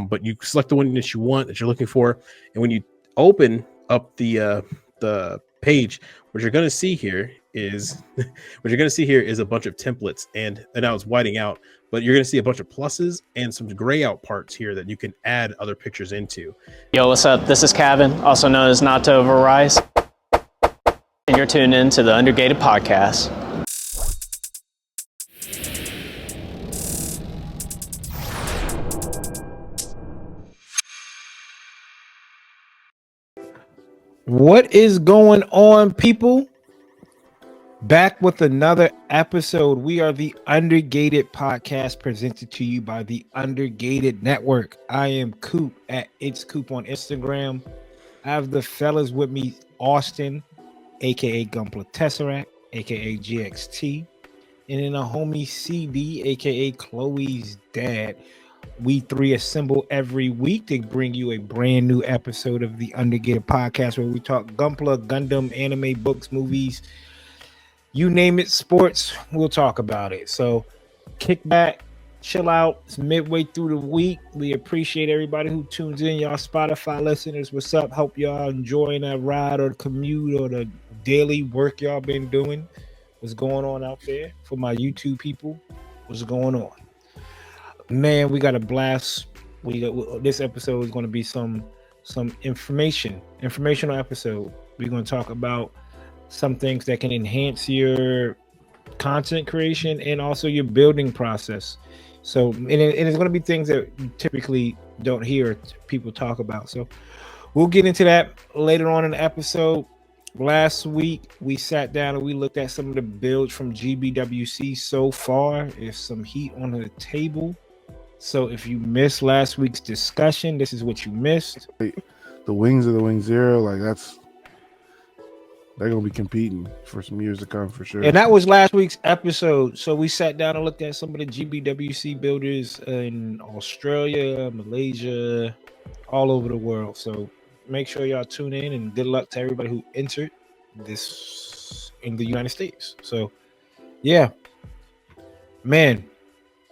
but you select the one that you want, that you're looking for, and when you open up the page, what you're going to see here is a bunch of templates, and now it's whiting out, but you're going to see a bunch of pluses and some gray out parts here that you can add other pictures into. Yo, what's up? This is Kevin, also known as Not to Overrise, and you're tuned in to the Undergated podcast. What is going on, people? Back with another episode. We are the Undergated podcast, presented to you by the Undergated Network. I am Coop at It's Coop on Instagram. I have the fellas with me, Austin, aka Gunpla Tesseract, aka GXT, and then a homie CD, aka Chloe's dad. We three assemble every week to bring you a brand new episode of the Undergated podcast, where we talk Gunpla, Gundam, anime, books, movies, you name it, sports, we'll talk about it. So kick back, chill out. It's midway through the week. We appreciate everybody who tunes in. Y'all Spotify listeners, what's up? Hope y'all enjoying that ride or the commute or the daily work y'all been doing. What's going on out there? For my YouTube people, what's going on? Man, we got a blast. This episode is going to be some informational episode. We're going to talk about some things that can enhance your content creation and also your building process. So, and it's going to be things that you typically don't hear people talk about. So we'll get into that later on in the episode. Last week, we sat down and we looked at some of the builds from GBWC so far. There's some heat on the table. So if you missed last week's discussion, this is what you missed. The wings of the Wing Zero, like they're gonna be competing for some years to come for sure. And that was last week's episode. So we sat down and looked at some of the GBWC builders in Australia, Malaysia, all over the world. So make sure y'all tune in, and good luck to everybody who entered this in the United States. So yeah, man.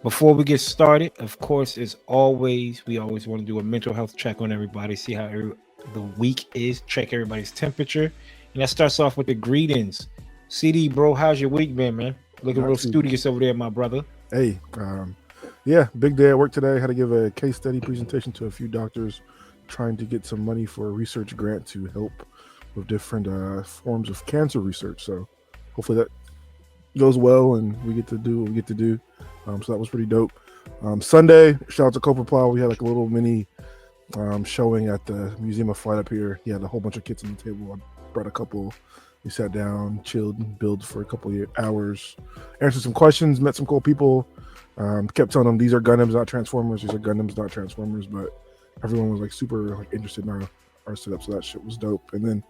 Before we get started, of course, as always, we always want to do a mental health check on everybody, see how the week is, check everybody's temperature. And that starts off with the greetings. CD, bro, how's your week been, man? Looking real studious over there, my brother. Hey, yeah, big day at work today. Had to give a case study presentation to a few doctors trying to get some money for a research grant to help with different forms of cancer research. So hopefully that goes well and we get to do what we get to do. So that was pretty dope. Sunday, shout out to Copper Plow. We had like a little mini showing at the Museum of Flight up here. He had a whole bunch of kits on the table. I brought a couple. We sat down, chilled, and built for a couple of hours, answered some questions, met some cool people. Kept telling them these are Gundams, not Transformers. These are Gundams, not Transformers. But everyone was like super like interested in our setup, so that shit was dope. And then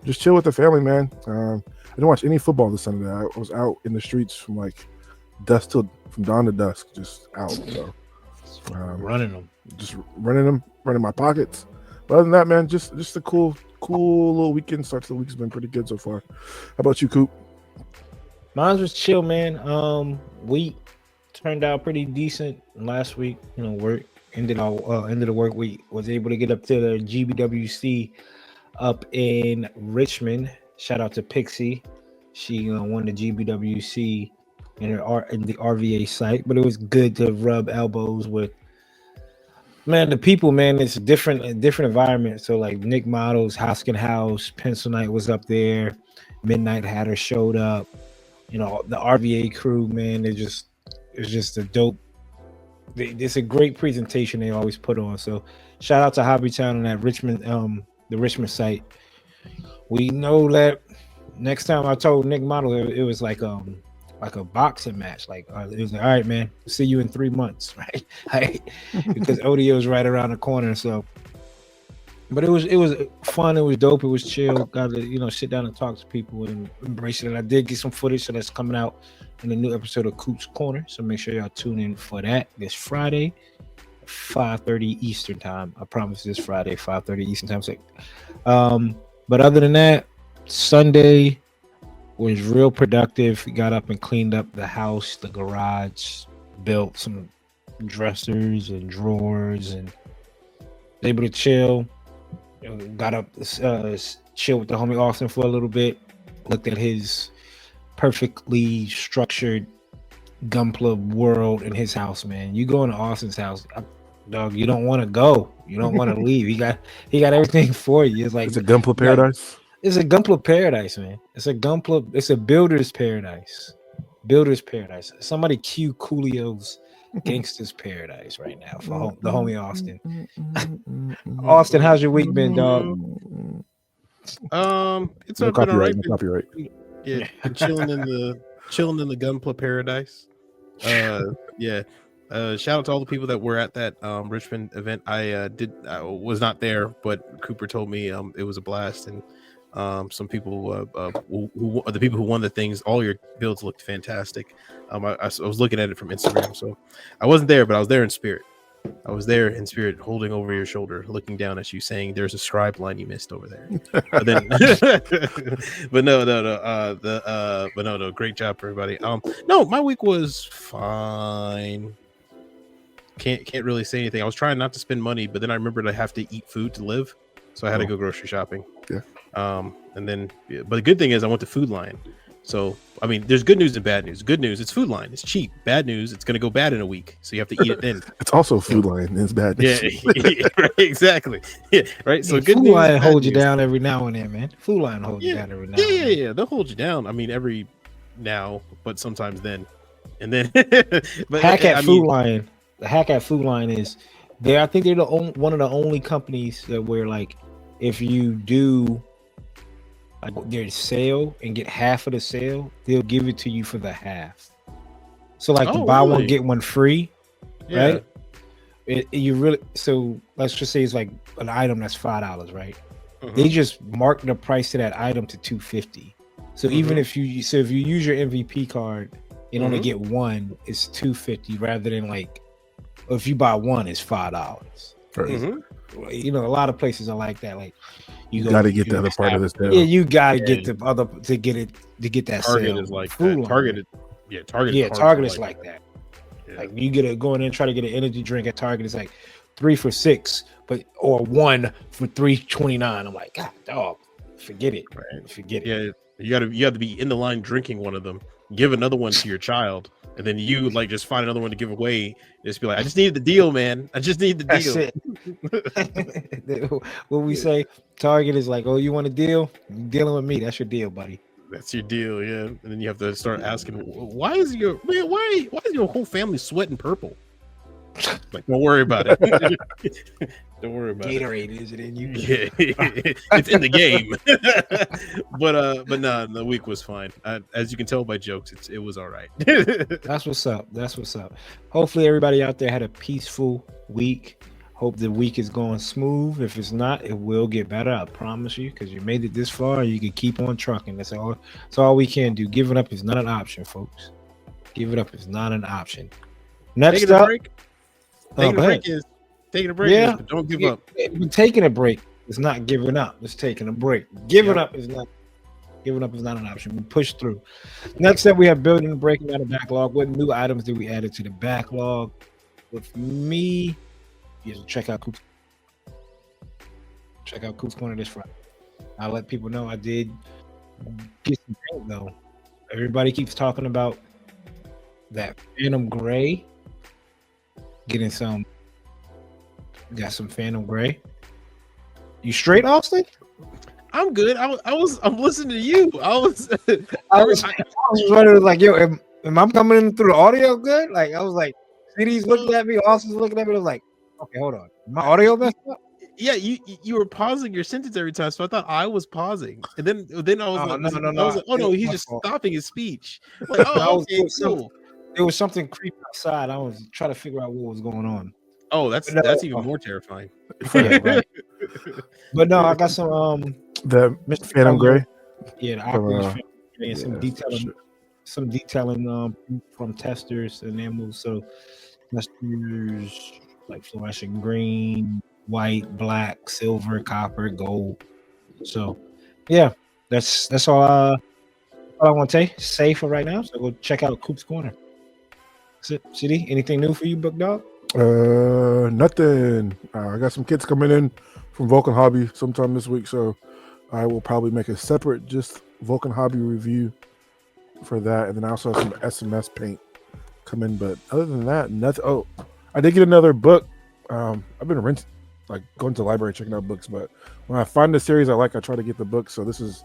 just chill with the family, man. I didn't watch any football this Sunday. I was out in the streets from like from dawn to dusk, just out. So running my pockets. But other than that, man, just a cool little weekend. Start to the week's been pretty good so far. How about you, Coop? Mine was chill, man. Week turned out pretty decent last week. Work ended the work week. Was able to get up to the GBWC up in Richmond. Shout out to Pixie. She won the GBWC in the RVA site, but it was good to rub elbows with, man, the people, man. It's a different environment. So like Nick Models, Hoskin House, Pencil Night was up there, Midnight Hatter showed up, the RVA crew, man. It's just a dope. It's a great presentation they always put on. So shout out to Hobbytown and that Richmond, the Richmond site. We know that next time, I told Nick Model it was like a boxing match. Like it was like, all right, man, see you in 3 months, right? Because ODO's right around the corner. So, but it was fun. It was dope. It was chill. Got to sit down and talk to people and embrace it. And I did get some footage, so that's coming out in the new episode of Coop's Corner. So make sure y'all tune in for that this Friday, 5:30 Eastern time. I promise this Friday, 5:30 Eastern time. But other than that, Sunday was real productive. Got up and cleaned up the house, the garage, built some dressers and drawers and able to chill. Got up, chill with the homie Austin for a little bit. Looked at his perfectly structured Gunpla world in his house, man. You go into Austin's house, dog. You don't want to go. You don't want to leave. He got everything for you. It's like It's a Gunpla paradise. It's a Gunpla paradise, man. It's a Gunpla. It's a builder's paradise. Builder's paradise. Somebody cue Coolio's Gangster's Paradise right now for the homie Austin. Austin, how's your week been, dog? It's No been all copyright. right. No copyright. Yeah, been chilling in the Gunpla paradise. Yeah. Shout out to all the people that were at that Richmond event. I was not there, but Cooper told me it was a blast, and some people who the people who won the things, all your builds looked fantastic. I was looking at it from Instagram, so I wasn't there, but I was there in spirit. I was there in spirit, holding over your shoulder, looking down at you, saying, "There's a scribe line you missed over there." But then, but no, great job, everybody. No, my week was fine. Can't really say anything. I was trying not to spend money, but then I remembered I have to eat food to live, so I had to go grocery shopping. Yeah. And then, but the good thing is I went to Food Lion. So, I mean, there's good news and bad news. Good news, it's Food Lion. It's cheap. Bad news, it's going to go bad in a week. So you have to eat it then. It's also Food Lion. It's bad. Yeah, right, exactly. Yeah, right. So good Food news. Lion hold you news. down every now and then, man. Food Lion hold you down every now and then. Yeah. They'll hold you down. I mean, every now, but sometimes then. And then, but Hack at Food Lion. The hack at Food Lion is I think they're one of the only companies that where, like, if you do like their sale and get half of the sale, they'll give it to you for the half. So like the buy one get one free, right? You really, so let's just say it's like an item that's $5, right? They just mark the price to that item to $2.50. So even if you use your MVP card and only get one, it's $2.50 rather than like if you buy one, it's $5. You know, a lot of places are like that. Like you got to get the other part of this. Yeah, you got to get the other to get that Target sale. is like Food that. Target is like that. Yeah. Like you go in and try to get an energy drink at Target, it's like 3 for $6, or 1 for $3.29. I'm like, God, dog, forget it. Right. Forget it. Yeah, you got to be in the line drinking one of them. Give another one to your child, and then you like just find another one to give away. Just be like, I just need the deal, man. I just need the deal. What we say, Target is like, oh, you want a deal? You're dealing with me. That's your deal, buddy. That's your deal, yeah. And then you have to start asking, why is your whole family sweating purple? Like, don't worry about it. Don't worry about Gatorade, is it in you? Yeah, it's in the game. but no, the week was fine. As you can tell by jokes, it was all right. That's what's up. Hopefully everybody out there had a peaceful week. Hope the week is going smooth. If it's not, it will get better. I promise you, because you made it this far. You can keep on trucking. That's all we can do. Giving up is not an option, folks. Give it up is not an option. Next up. Taking a break is, but don't give up. Taking a break is not giving up. It's taking a break. Giving up is not an option. We push through. Next up, we have building and breaking down the backlog. What new items did we add to the backlog? With me, check out Coop's Corner this Friday. I'll let people know I did get some paint though. Everybody keeps talking about that Phantom Gray. Got some Phantom Gray. You straight, Austin? I'm good. I'm listening to you. I was wondering, like, yo, am I coming in through the audio good? Like, I was like, CD's looking at me, Austin's looking at me. I was like, okay, hold on. My audio messed up? Yeah, you were pausing your sentence every time, so I thought I was pausing, and then I was like, oh no, he's just stopping his speech. Like, okay, cool. There was something creeping outside. I was trying to figure out what was going on. Oh, that's even more terrifying. Yeah, right. But no, I got some the Phantom Gray. Yeah, the Aqua and some detailing from testers and then so testers like flashing green, white, black, silver, copper, gold. So yeah, that's all I want to say for right now. So go check out Coop's Corner. That's it. CD, anything new for you, Book Dog? Nothing. I got some kids coming in from Vulcan Hobby sometime this week, so I will probably make a separate just Vulcan Hobby review for that, and then I also have some SMS paint coming. But other than that, nothing. Oh, I did get another book. I've been going to the library checking out books, but when I find a series I like, I try to get the book. So this is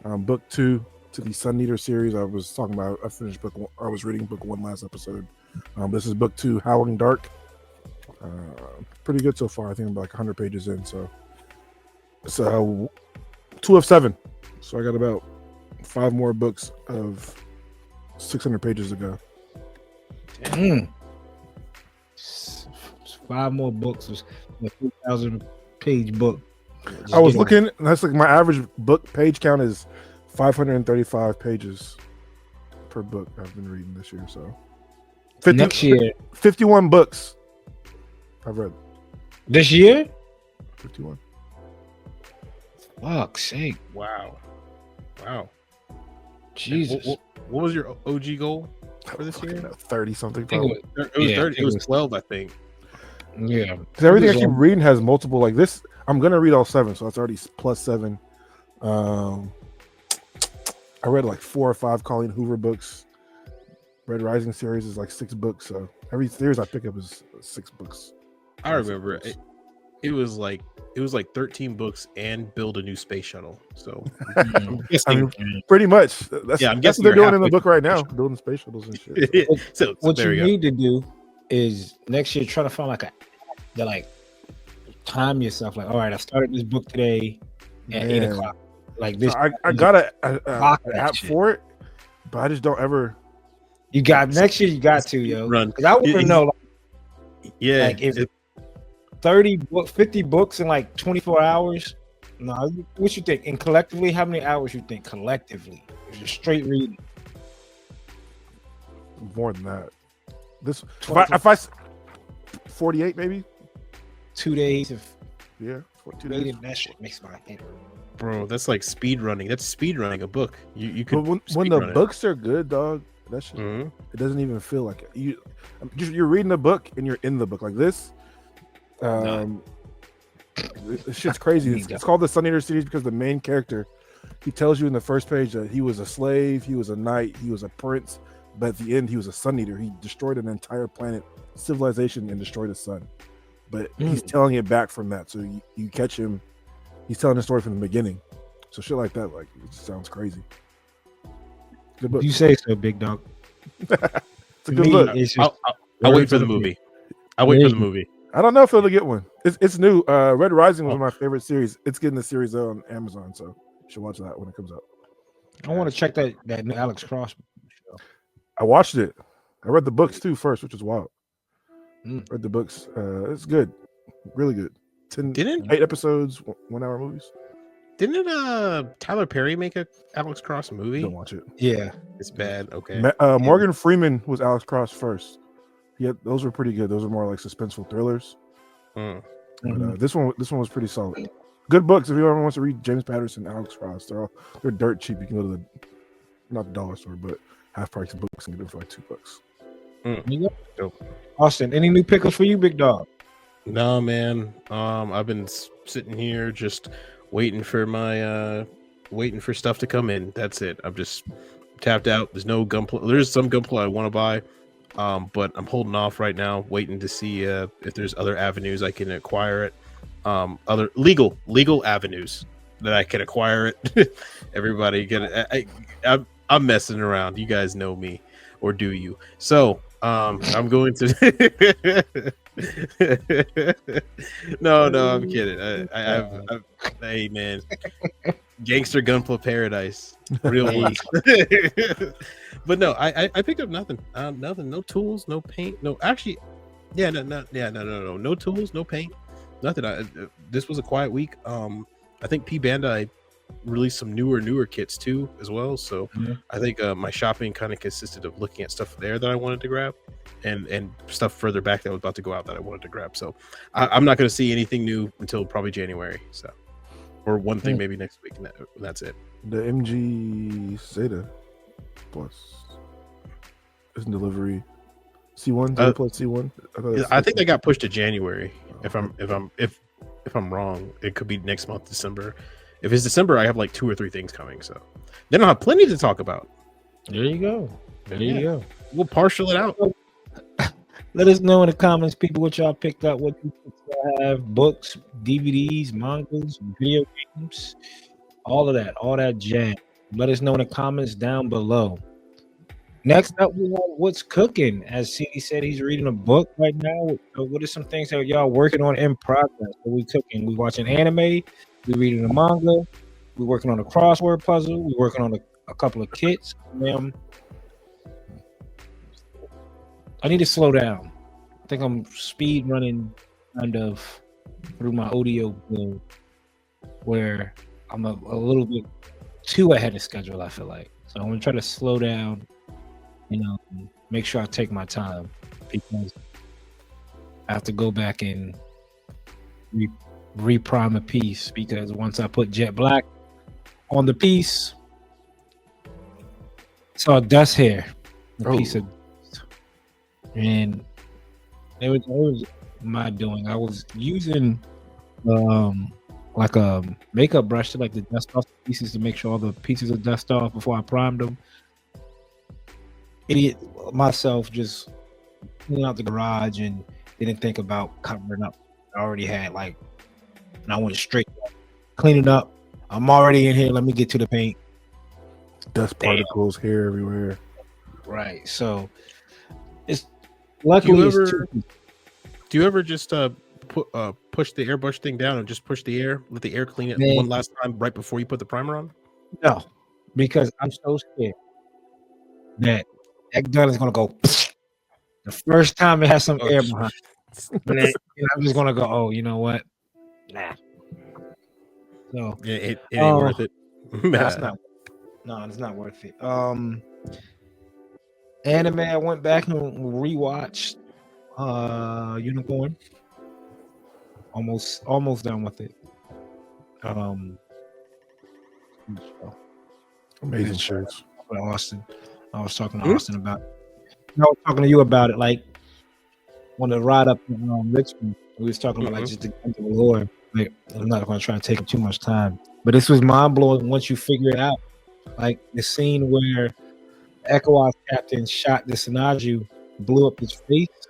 book 2 to the Sun Eater series. I was talking about. I finished book 1. I was reading book 1 last episode. This is book 2, Howling Dark. Pretty good so far. I think I'm like 100 pages in. So 2 of 7. So I got about 5 more books of 600 pages to go. Damn. 5 more books. A 2,000 page book. I was looking. That's like my average book page count is 535 pages per book I've been reading this year. So next year, 51 books I've read this year. 51. Fuck's sake! Wow. Jesus. What was your OG goal for this year? 30 something. I think Probably. It was 30. It was 12, I think. Yeah. Because everything I keep reading has multiple. Like this, I'm gonna read all 7, so that's already plus 7. I read like 4 or 5 Colleen Hoover books. Red Rising series is like 6 books. So every series I pick up is 6 books. I remember it was like 13 books and build a new space shuttle. So I'm guessing, pretty much. I'm That's guessing what they're doing in the halfway book right now, building space shuttles and shit. so What there you we need to do is next year try to find time yourself. Like, all right, I started this book today at 8 o'clock. Like this, I got an app for it, but I just don't ever. You got next year. You got to run. Because I want to know. Yeah, Like if 50 books in like 24 hours. No, what you think? And collectively, how many hours you think collectively? Just straight reading. More than that. If I 48 maybe. 2 days of 2 days. that shit makes my head. bro, that's like speed running. That's speed running a book. You could But when the books are good, dog, that shit, Mhm. it doesn't even feel like it. You're reading the book and you're in the book like this. This shit's crazy. It's called the Sun Eater series because the main character, he tells you in the first page that he was a slave, he was a knight, he was a prince, but at the end he was a Sun Eater. He destroyed an entire planet, civilization, and destroyed a sun. But he's telling it back from that. So you catch him, he's telling the story from the beginning. So shit like that, like it just sounds crazy. Good book. You say so, big dog. It's a good book. I'll wait for the movie. I'll wait for the movie. I don't know if it'll get one. It's new. Red Rising was my favorite series. It's getting the series out on Amazon, so you should watch that when it comes out. I want to check that new Alex Cross show. I watched it. I read the books too first, which is wild. Mm. Read the books. It's good, really good. 8 episodes, 1 hour movies. Didn't Tyler Perry make a Alex Cross movie? Don't watch it. Yeah, It's bad. Okay. Morgan Freeman was Alex Cross first. Yeah, those were pretty good. Those are more like suspenseful thrillers. Mm. But this one was pretty solid. Good books. If anyone wants to read James Patterson, Alex Cross, they're dirt cheap. You can go to not the dollar store, but half price books and get them for like $2. Dope. Austin, any new pickles for you, big dog? No, man. I've been sitting here just waiting for stuff to come in. That's it. I'm just tapped out. There's no Gunpla. There's some Gunpla I want to buy, but I'm holding off right now, waiting to see if there's other avenues I can acquire it. Other legal avenues that I can acquire it. Everybody get it. I'm messing around. You guys know me, or do you? So I'm going to. No, I'm kidding. Hey man, gangster Gunpla paradise, real ones. But no, I picked up nothing. Nothing. No tools. No paint. No, actually, no tools. No paint. Nothing. This was a quiet week. I think P Bandai released some newer kits too as well. So I think my shopping kind of consisted of looking at stuff there that I wanted to grab, and stuff further back that was about to go out that I wanted to grab. So I'm not going to see anything new until probably January. So, or one thing maybe next week, and that's it. The MG Zeta Plus is in delivery C1, Zero Plus C1. I think they got pushed to January. If I'm wrong, it could be next month, December. If it's December, I have like 2 or 3 things coming. So then I'll have plenty to talk about. There you go. There you go. We'll partial it out. Let us know in the comments, people, what y'all picked up, what you have, books, DVDs, mangas, video games, all that jazz. Let us know in the comments down below. Next up, we have What's Cooking. As CD said, he's reading a book right now. What are some things that y'all working on in progress? What we cooking? We watching anime. We reading a manga. We working on a crossword puzzle. We working on a couple of kits. I need to slow down. I think I'm speed running kind of through my audio build where I'm a little bit too ahead of schedule, I feel like. So I'm going to try to slow down, make sure I take my time because I have to go back and reprime a piece because once I put Jet Black on the piece, saw dust here. A piece of and it was my doing. I was using like a makeup brush to like the dust off the pieces to make sure all the pieces are dust off before I primed them. Idiot myself just cleaned out the garage and didn't think about covering up. I already had and I went straight cleaning up. I'm already in here. Let me get to the paint. Dust particles here everywhere. Right. So it's luckily. Do you ever just push the airbrush thing down and just push the air, let the air clean it one last time right before you put the primer on? No, because I'm so scared that gun is gonna go the first time it has some air behind. I'm just gonna go. Oh, you know what? Nah. So it ain't worth it. That's not. No, it's not worth it. Anime. I went back and rewatched Unicorn. Almost done with it. Amazing shirts. Austin. I was talking to Austin about it. I was talking to you about it, like on the ride up to Richmond. We was talking about just the lore. Like, I'm not going to try to take up too much time, but this was mind blowing once you figure it out. Like the scene where ECOWAS captain shot the Sinaju, blew up his face,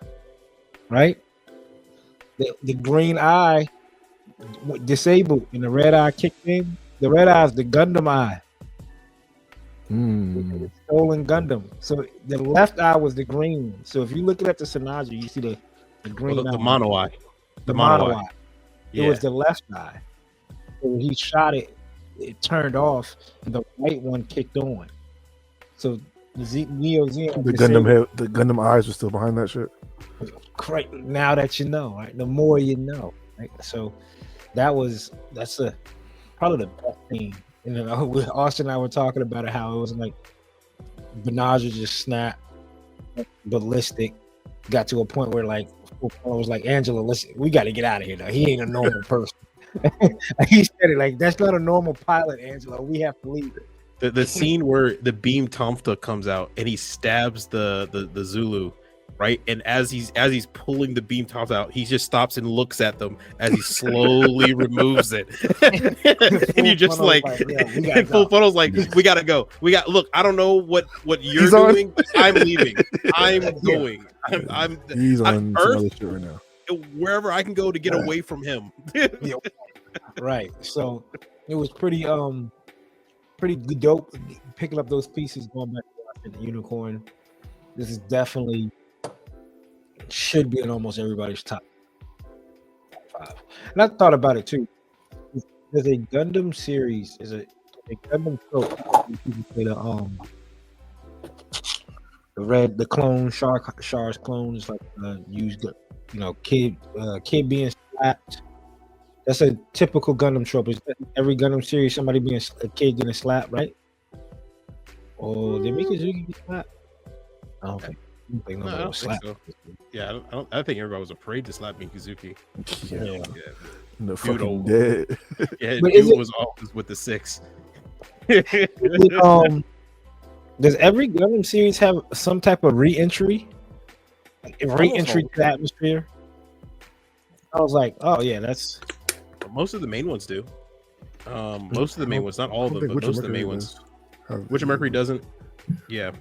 right? The green eye disabled and the red eye kicked in. The red eye is the Gundam eye. Stolen Gundam. So the left eye was the green. So if you look at the Sinaju, you see the green eye. The mono eye. The mono eye. It was the left eye. So when he shot it, it turned off, and the right one kicked on. So the Neo Xeon, the Gundam eyes were still behind that shit. Right now that you know, right? The more you know, right? So that's probably the best thing. And then with Austin and I were talking about it, how it was like Benaja just snapped, ballistic, got to a point where I was like, Angela, listen, we got to get out of here. Though. He ain't a normal person. He said it like, that's not a normal pilot, Angela. We have to leave. The scene where the beam Tomfta comes out and he stabs the Zulu, right? And as he's pulling the beam tops out, he just stops and looks at them as he slowly removes it. And you're just like, full funnel's like, we gotta go. Look, I don't know what you're doing, but I'm leaving. I'm going. He's on Earth, some other shit right now. Wherever I can go to get away from him. Right. So it was pretty dope picking up those pieces, going back to watching Unicorn. This is definitely should be in almost everybody's top 5. And I thought about it too. There's a Gundam series, is a Gundam trope. The clone, Char's clone is like used, kid being slapped. That's a typical Gundam trope. Is every Gundam series somebody being a kid getting slapped, right? Oh, did Mikazuki get slapped? I don't think nobody was slapped. So. Yeah, I think everybody was afraid to slap Mikazuki. Yeah. The fucking dead. Yeah, dude was always with the 6. Does every Gundam series have some type of re-entry? re-entry to the atmosphere. I was like, oh yeah, that's Most of the main ones do. Most of the main ones, not all of them, but most of the main ones. Witcher Mercury doesn't. Yeah,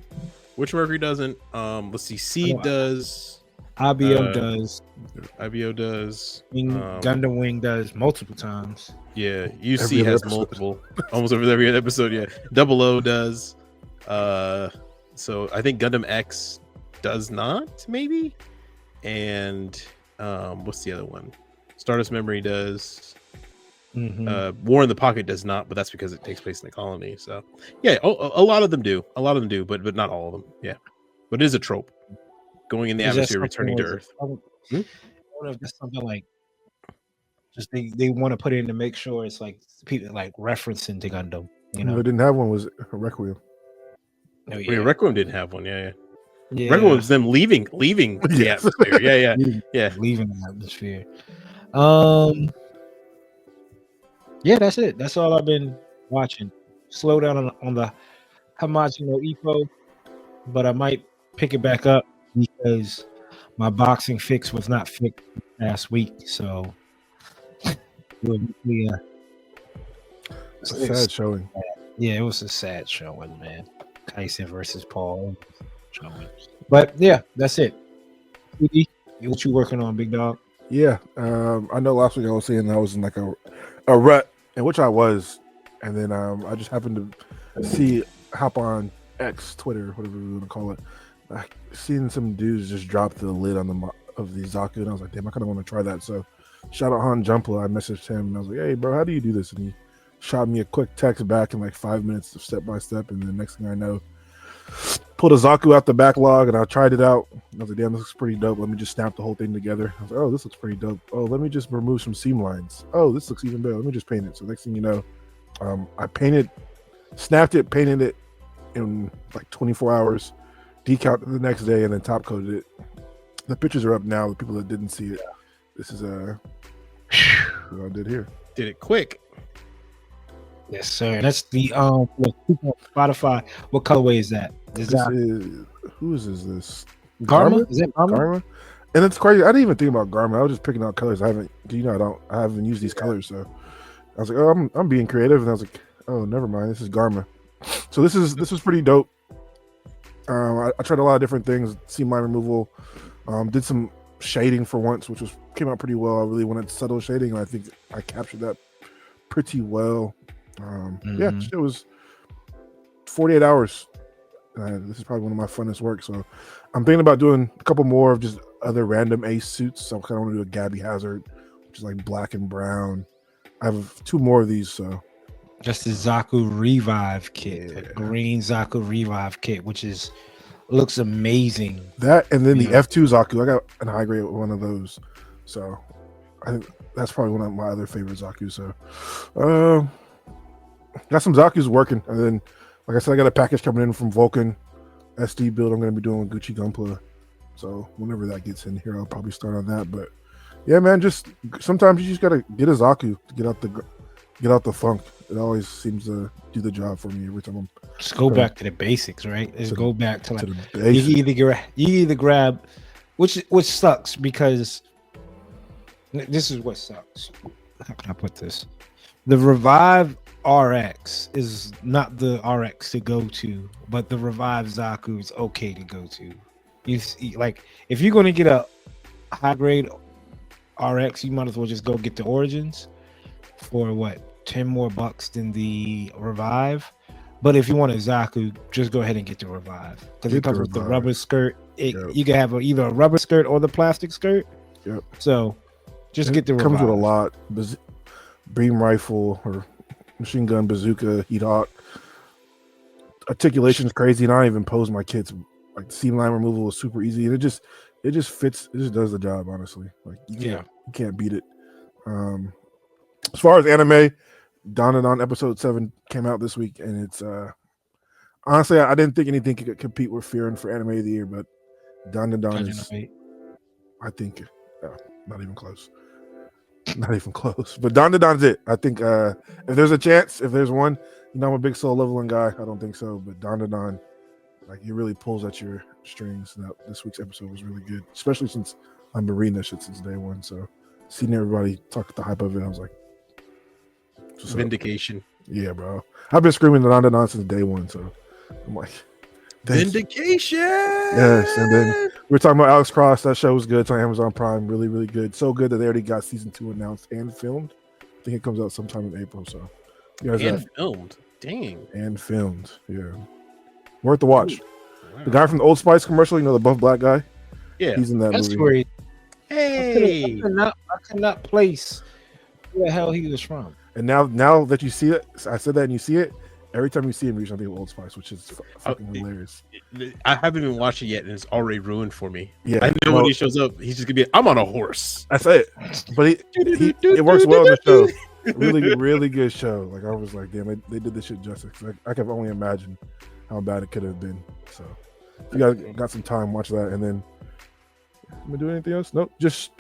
Witcher Mercury doesn't. Let's see. Seed does. IBO does. IBO does. Gundam Wing does multiple times. Yeah, UC has multiple. Almost every other episode. Yeah, Double O does. So I think Gundam X does not, maybe. And what's the other one? Stardust Memory does. War in the Pocket does not, but that's because it takes place in the colony. So yeah, a lot of them do. A lot of them do, but not all of them. Yeah, but it is a trope. Going in the atmosphere, returning to Earth. I don't know if that's something like just they want to put in to make sure it's like people like referencing to Gundam. You know, they didn't have one. Was Requiem? Oh, yeah. Requiem didn't have one. Yeah. Requiem was them leaving the atmosphere. Yeah. Leaving the atmosphere. Yeah, that's it. That's all I've been watching. Slow down on the Hamachi no Ippo, but I might pick it back up because my boxing fix was not fixed last week. So it's a sad showing. Yeah, it was a sad showing, man. Tyson versus Paul showing. But yeah, that's it. What you working on, big dog? Yeah, I know last week I was saying I was in like a rut, in which I was, and then I just happened to hop on X, Twitter, whatever we want to call it. I seen some dudes just drop the lid on the Zaku, and I was like, damn, I kind of want to try that. So shout out Han Jumpla. I messaged him and I was like, hey bro, how do you do this? And he shot me a quick text back in like 5 minutes of step by step, and the next thing I know, pulled a Zaku out the backlog, and I tried it out. I was like, damn, this looks pretty dope. Let me just snap the whole thing together. I was like, oh, this looks pretty dope. Oh, let me just remove some seam lines. Oh, this looks even better. Let me just paint it. So next thing you know, I snapped it, painted it in like 24 hours, decaled it the next day, and then top coated it. The pictures are up now. The people that didn't see it, this is what I did here. Did it quick. Yes, sir. That's the Spotify. What colorway is that? Whose is this? Garma? Is it Garma? And it's crazy. I didn't even think about Garma. I was just picking out colors. I haven't used these colors, so I was like, oh, I'm being creative, and I was like, oh, never mind. This is Garma. So this was pretty dope. I tried a lot of different things. Seam line removal. Did some shading for once, which came out pretty well. I really wanted subtle shading, and I think I captured that pretty well. Yeah, it was 48 hours. This is probably one of my funnest work. So I'm thinking about doing a couple more of just other random ace suits. So I kind of want to do a Gabby Hazard, which is like black and brown. I have 2 more of these. So just the Zaku Revive kit, the green Zaku Revive kit, which looks amazing. That and then the F2 Zaku. I got an high grade one of those. So I think that's probably one of my other favorite Zaku. So got some Zaku's working, and then like I said, I got a package coming in from Vulcan SD build. I'm going to be doing with Gucci Gunpla. So whenever that gets in here, I'll probably start on that. But yeah, man, just sometimes you just got to get a Zaku to get out the funk. It always seems to do the job for me every time I'm just go back to the basics, right? Just go back to like you either grab, which sucks because this is what sucks. How can I put this? The Revive RX is not the RX to go to, but the Revive Zaku is okay to go to. You see, like if you're going to get a high grade RX, you might as well just go get the Origins for what, 10 more bucks than the Revive. But if you want a Zaku, just go ahead and get the Revive because it comes with the rubber skirt. You can have either a rubber skirt or the plastic skirt. Yep. So just get the Revive. Comes with a lot. Beam rifle or machine gun, bazooka, heat hawk. Articulation is crazy, and I don't even pose my kits. Like seam line removal is super easy, and it just fits. It just does the job, honestly. Like you can't beat it. As far as anime, Dandadan episode 7 came out this week, and it's honestly I didn't think anything could compete with Fearing for anime of the year, but Dandadan is, I think, not even close. Not even close. But Dandadan's it. I think if there's a chance, if there's one, I'm a big soul leveling guy. I don't think so, but Dandadan Like it really pulls at your strings. That this week's episode was really good, especially since I've been reading that shit since day one. So seeing everybody talk the hype of it, I was like, Vindication. Yeah, bro. I've been screaming the nonsense day one, so I'm like, Vindication. Yes, and then we're talking about Alex Cross. That show was good. It's on Amazon Prime. Really, really good. So good that they already got season 2 announced and filmed. I think it comes out sometime in April. So, Filmed. Dang. And filmed. Yeah, worth the watch. Ooh, wow. The guy from the Old Spice commercial, the buff black guy. Yeah, he's in that That's movie. where he, Hey, I could not place where the hell he was from. And now that you see it, I said that and you see it. Every time you see him, you think of Old Spice, which is fucking hilarious. I haven't even watched it yet, and it's already ruined for me. Yeah, I know when he shows up, he's just gonna be, I'm on a horse. That's it. But it works well in the show. Really, really good show. Like I was like, damn, they did this shit justice. Like, I can only imagine how bad it could have been. So if you guys got some time, watch that. And then I'm gonna do anything else? Nope. Just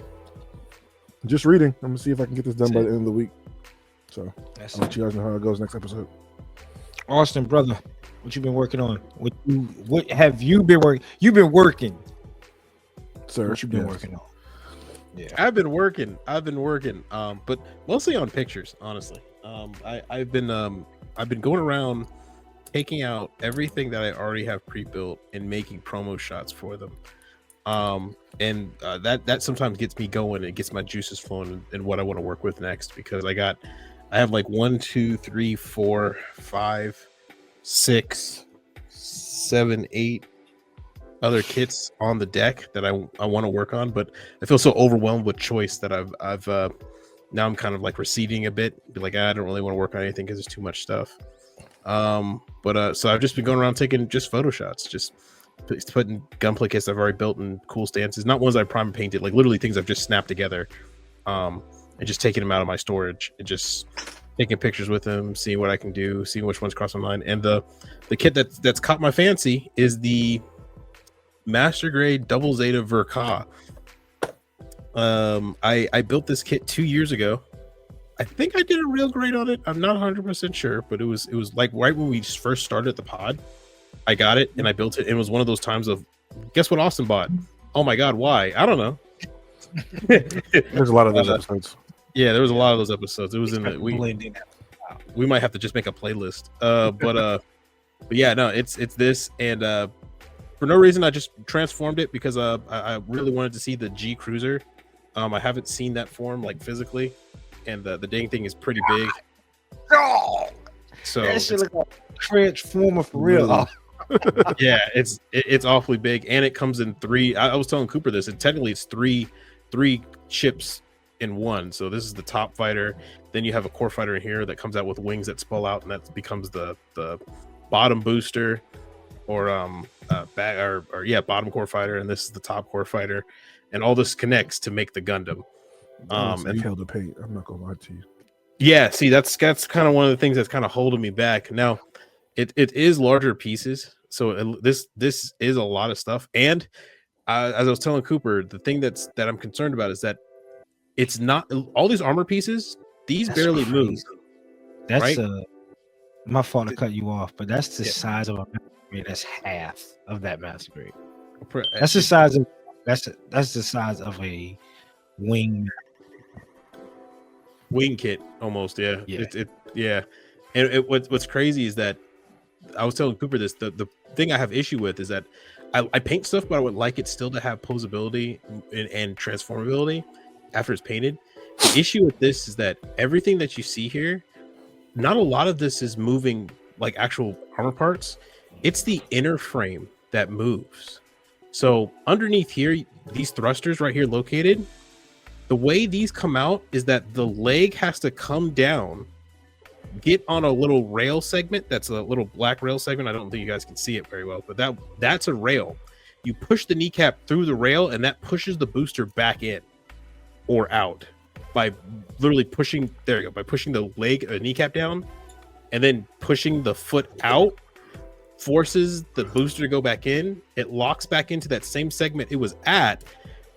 reading. I'm gonna see if I can get this done by the end of the week. So I'll let you guys know how it goes next episode. Austin, brother, what you been working on? What have you been working? You've been working, sir. What you been working on? Yeah, I've been working, but mostly on pictures, honestly. I've been going around taking out everything that I already have pre-built and making promo shots for them. That sometimes gets me going. It gets my juices flowing in what I want to work with next, because I have like 1, 2, 3, 4, 5, 6, 7, 8 other kits on the deck that I want to work on, but I feel so overwhelmed with choice that I've now I'm kind of like receding a bit. Be like, I don't really want to work on anything because there's too much stuff. So I've just been going around taking just photo shots, just putting gunplay kits I've already built in cool stances, not ones I prime painted, like literally things I've just snapped together, and just taking them out of my storage and just taking pictures with them, seeing what I can do, seeing which ones cross my mind. And the kit that's caught my fancy is the Master Grade Double Zeta Verka. I built this kit 2 years ago. I think I did a real grade on it. I'm not 100% sure, but it was like right when we first started the pod. I got it and I built it. It was one of those times of, guess what Austin bought? Oh my god, why? I don't know. There's a lot of those episodes. Yeah, there was a lot of those episodes. It was in the we might have to just make a playlist. But yeah, no, it's this, and for no reason I just transformed it because I really wanted to see the G Cruiser. I haven't seen that form like physically, and the dang thing is pretty big. So that shit look like a transformer for real. Yeah, it's awfully big, and it comes in 3. I was telling Cooper this, and technically it's three chips in one. So this is the top fighter. Then you have a core fighter in here that comes out with wings that spill out, and that becomes the bottom booster, or bottom core fighter, and this is the top core fighter, and all this connects to make the Gundam. And hell to paint. I'm not gonna lie to you. Yeah, see, that's kind of one of the things that's kind of holding me back. Now, it is larger pieces, so this is a lot of stuff. And as I was telling Cooper, the thing that I'm concerned about is that it's not all these armor pieces. These that's barely crazy. Move. That's right? My fault to cut you off, but that's the size of a master grade. That's half of that master grade. That's the size of that's the size of a wing kit almost. Yeah. And what's crazy is that I was telling Cooper this. The thing I have issue with is that I paint stuff, but I would like it still to have posability and transformability after it's painted. The issue with this is that everything that you see here, not a lot of this is moving like actual armor parts. It's the inner frame that moves. So underneath here, these thrusters right here located, the way these come out is that the leg has to come down, get on a little rail segment. That's a little black rail segment. I don't think you guys can see it very well, but that's a rail. You push the kneecap through the rail, and that pushes the booster back in or out by literally pushing. There you go. By pushing the kneecap down, and then pushing the foot out, forces the booster to go back in. It locks back into that same segment it was at,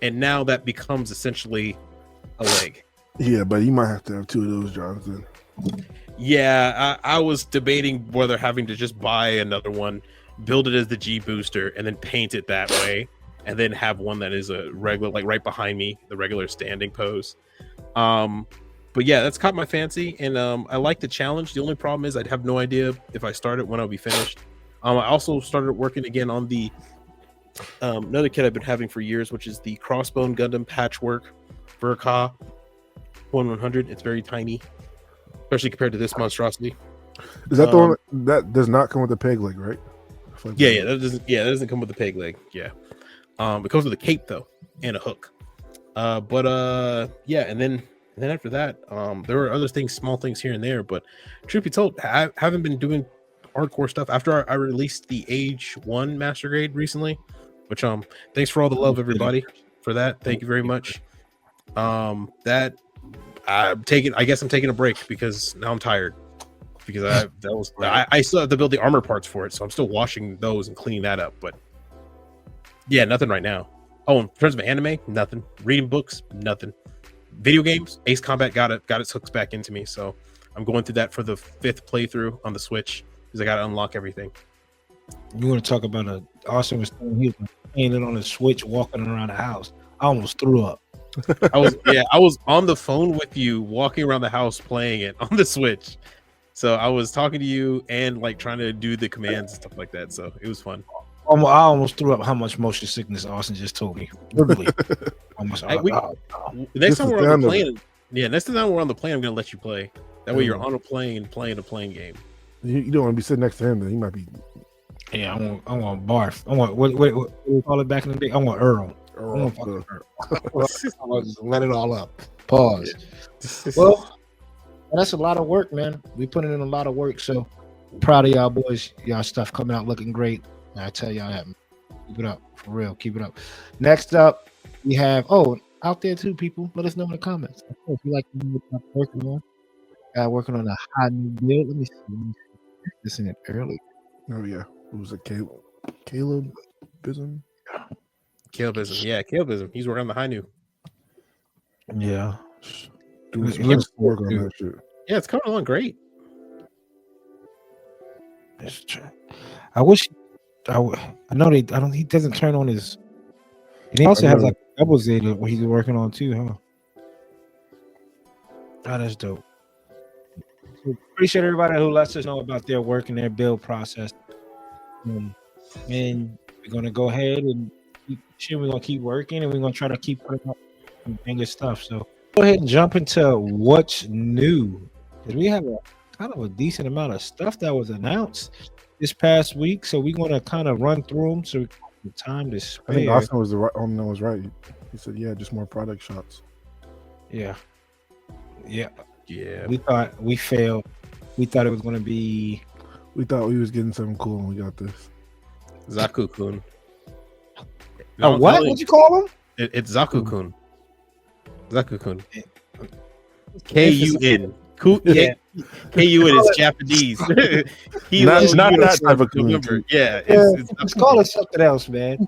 and now that becomes essentially a leg. Yeah, but you might have to have 2 of those, Jonathan. Yeah, I was debating whether having to just buy another one build it as the G booster, and then paint it that way, and then have one that is a regular, like right behind me, the regular standing pose. But yeah, that's caught my fancy, and I like the challenge. The only problem is I'd have no idea if I start it when I'll be finished. I also started working again on the another kit I've been having for years, which is the Crossbone Gundam Patchwork Verka 1/100. It's very tiny, especially compared to this monstrosity. Is that the one that does not come with a peg leg, right? Yeah, that doesn't come with the peg leg. Yeah, it comes with a cape though and a hook. Yeah, and then after that, there were other things, small things here and there. But truth be told, I haven't been doing hardcore stuff after I released the Age 1 Master Grade recently. Which thanks for all the love, everybody, for that. Thank you very much. That I'm taking. I guess I'm taking a break because now I'm tired. Because I still have to build the armor parts for it, so I'm still washing those and cleaning that up. But yeah, nothing right now. Oh, in terms of anime, nothing. Reading books, nothing. Video games, Ace Combat got its hooks back into me, so I'm going through that for the 5th playthrough on the Switch because I got to unlock everything. You want to talk about Austin was saying he was playing it on the Switch, walking around the house. I almost threw up. I was on the phone with you, walking around the house playing it on the Switch. So I was talking to you and like trying to do the commands and stuff like that. So it was fun. I almost threw up how much motion sickness Austin just told me. Literally. Next time we're on the plane, next time we're on the plane, I'm gonna let you play. That way you're on a plane playing a plane game. You don't want to be sitting next to him, then he might be. Yeah, I want barf. I want what we call it back in the day. I want Earl. I want fucking Earl. Just let it all up. Pause. Well, that's a lot of work, man. We putting in a lot of work. So proud of y'all boys. Y'all stuff coming out looking great. I tell y'all that. Keep it up. For real. Keep it up. Next up, we have out there too, people. Let us know in the comments. Of course, we like to know what y'all working on. Working on a hot new build. Let me see. This in it early. Oh yeah. It was a Calebism. Calebism. Yeah, Calebism. He's working on the high new. Yeah. Let's work on that shit. Yeah, it's coming along great. I wish I know he doesn't turn on his, and he also has like double Zeta what he's working on too, huh? Oh, that's dope. So appreciate everybody who lets us know about their work and their build process. And we're gonna go ahead and we're gonna keep working, and we're gonna try to keep putting up some banger stuff. So go ahead and jump into what's new, because we have a kind of a decent amount of stuff that was announced this past week. So we're gonna kind of run through them so we have the time to spare. I think Austin was the right. Was right. He said, "Yeah, just more product shots." Yeah. We thought we failed. We thought it was gonna be. We thought we was getting something cool, and we got this. Zaku-kun. No, what? What'd you call him? It's Zaku-kun. Zaku-kun. K-U-N. K-U-N is Japanese. Not that type of kun. Yeah. It's call it something else, man.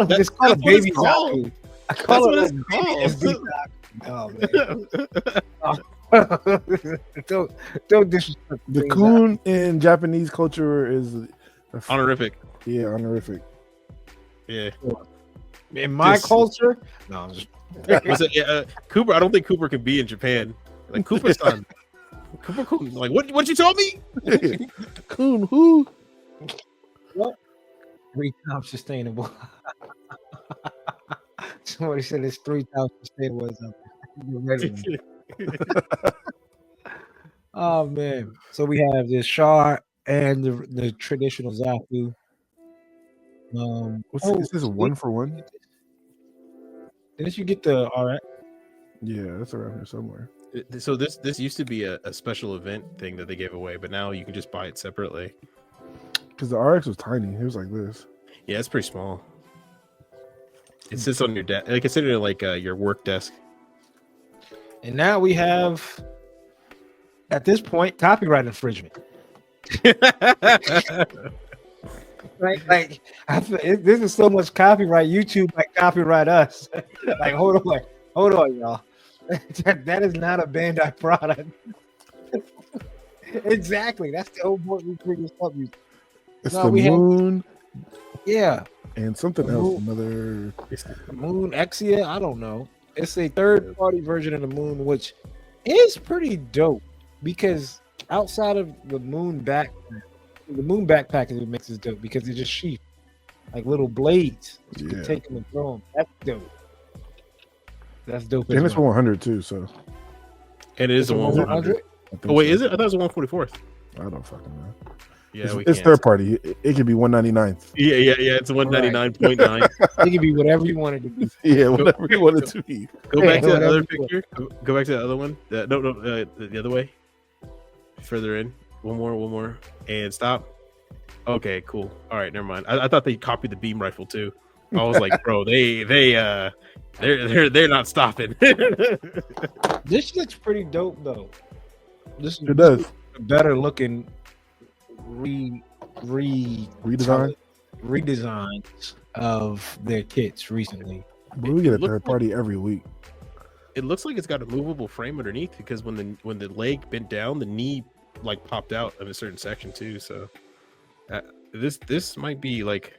Just call it baby Zaku. I call it don't disrespect the kun in Japanese culture is honorific. Yeah, honorific. Yeah. In my culture, no. I'm just... Cooper. I don't think Cooper can be in Japan. Like Cooper's son. Cooper. Like what you told me? Kun who? What? 3 times sustainable. Somebody said it's 3 times sustainable. Oh man! So we have the Char and the traditional Zaku. Is this a 1-for-1? Didn't you get the RX? Yeah, that's around here somewhere. So this used to be a special event thing that they gave away, but now you can just buy it separately. Because the RX was tiny. It was like this. Yeah, it's pretty small. It sits on your desk. I consider it like your work desk. And now we have, at this point, copyright infringement. Right? Like, this is so much copyright. YouTube might copyright us. Like, hold on, y'all. That is not a Bandai product. Exactly. That's the whole point we bring this up. It's No, the we had- moon Yeah, and something The else. moon. Another. Moon Exia. I don't know. It's a third-party version of the moon, which is pretty dope because outside of the moon backpack is what makes it dope because they're just sheath, like little blades. You can Yeah. take them and throw them. That's dope. That's dope. And as it's for well. 100 too. So And it is It's a a 100. 100? I think Oh wait, so. is it? I thought it was a 144th. I don't fucking know. Yeah, It's third party. It could be 199th. Yeah. It's 199.9. It can be whatever you want it to be. Yeah, whatever you want it to be. Go back to that Whatever other you want. picture. Go back to the other one. The other way. Further in. One more, and stop. Okay, cool. All right, never mind. I thought they copied the beam rifle too. I was like, bro, they're not stopping. This looks pretty dope though. This It does. better looking redesigns of their kits recently. But we get a It looks third party every week. It looks like it's got a movable frame underneath because when the leg bent down, the knee like popped out in a certain section too. So this might be like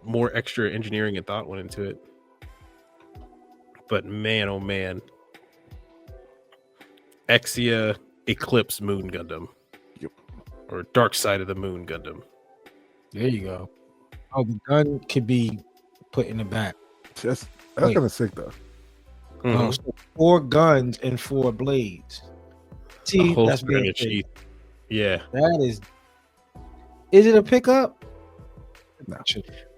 more extra engineering and thought went into it. But man, oh man, Exia Eclipse Moon Gundam, Yep. Or Dark Side of the Moon Gundam. There you go. Oh, the gun could be put in the back. That's Wait. kind of sick though. Mhm. Oh, so 4 guns and 4 blades. See, A whole that's being granite sheath. Yeah, that is. Is it a pickup?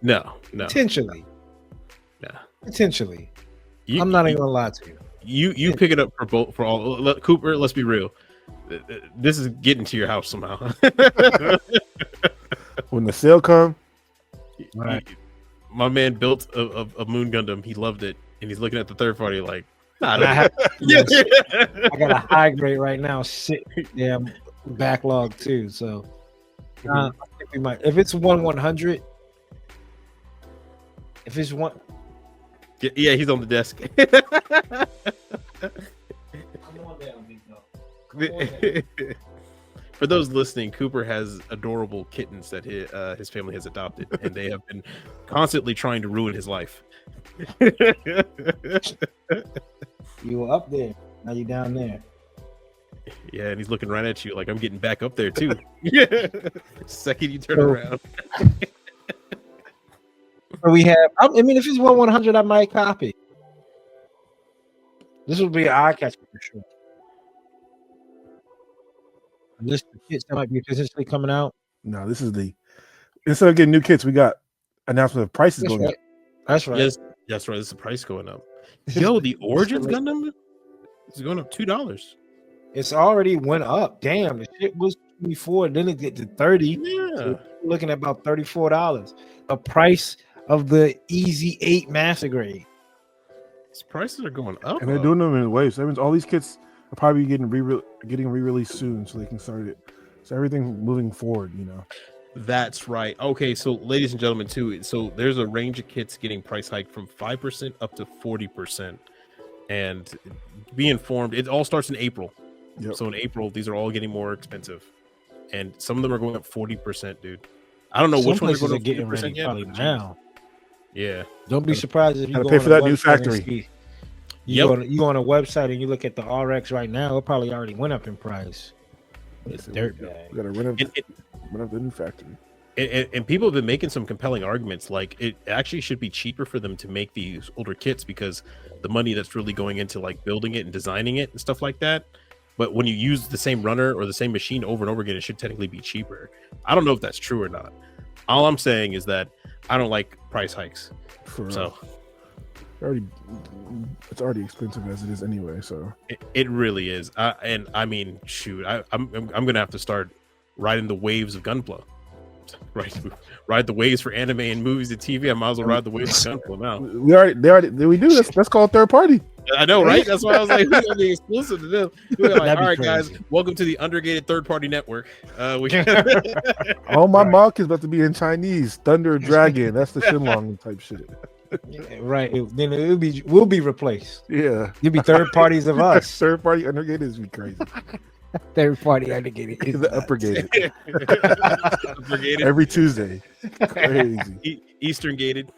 No. no. Potentially. Yeah. Potentially. You, I'm not you, even gonna lie to you. You pick it up for all. Cooper, let's be real. This is getting to your house somehow. When the sale come, Right. My man built a Moon Gundam. He loved it, and he's looking at the third party like, nah. And I, I have, yes, I got a high grade right now. Shit, damn backlog too. So I think we might. If it's 1/100, if it's one, yeah, he's on the desk. For those listening, Cooper has adorable kittens that his family has adopted, and they have been constantly trying to ruin his life. you were up there, now you down there. Yeah, and he's looking right at you like I'm getting back up there too. Second you turn So- around. So we have. I mean, if it's 1/100, I might copy. This would be an eye catcher for sure. This the kits that might be potentially coming out. no, this is the instead of getting new kits, we got announcement of prices That's going right. That's right. Yes, that's right. This is the price going up. Yo, the Origins Gundam is going up $2. It's already went up. Damn, the shit was 24, then it get to 30. Yeah, So we're looking at about $34. The price of the Easy 8 Master Grade. these prices are going up. and they're doing them in waves. That means all these kits are probably getting re-released soon, so they can start it. So everything moving forward, you know. That's right. Okay, so ladies and gentlemen, too. So there's a range of kits getting price hiked from 5% up to 40%, and be informed. It all starts in April. Yep. So in April, these are all getting more expensive, and some of them are going up 40%, dude. I don't know Some which ones places are are going getting up ready 40% yet. probably but now. Yeah. Don't be surprised if you Gotta go pay on for a that new website and factory. see- Yep. You go on a website and you look at the RX right now, it probably already went up in price. It's So dirt we bag. got to run up And the new factory. And people have been making some compelling arguments, like it actually should be cheaper for them to make these older kits because the money that's really going into like building it and designing it and stuff like that. But when you use the same runner or the same machine over and over again, it should technically be cheaper. I don't know if that's true or not. All I'm saying is that I don't like price hikes. For So it's already expensive as it is anyway. So it really is. And I mean, shoot, I'm gonna have to start riding the waves of Gunpla. Ride the waves for anime and movies and TV. I might as well ride the waves of Gunpla now. we do this. That's called third party. I know, right? That's why I was like, we're gonna be exclusive to them. We're like, That'd all be right, guys, crazy. welcome to the Undergated third-party network. We All my mark is about to be in Chinese. Thunder Dragon. That's the Shenlong type shit. Yeah, right. Then we'll be replaced. Yeah. You'll be third parties of us. Third party Undergated is be crazy. Third party Undergated. is The nuts. upper gated. Upper-gated. Every Tuesday. Crazy. Eastern gated.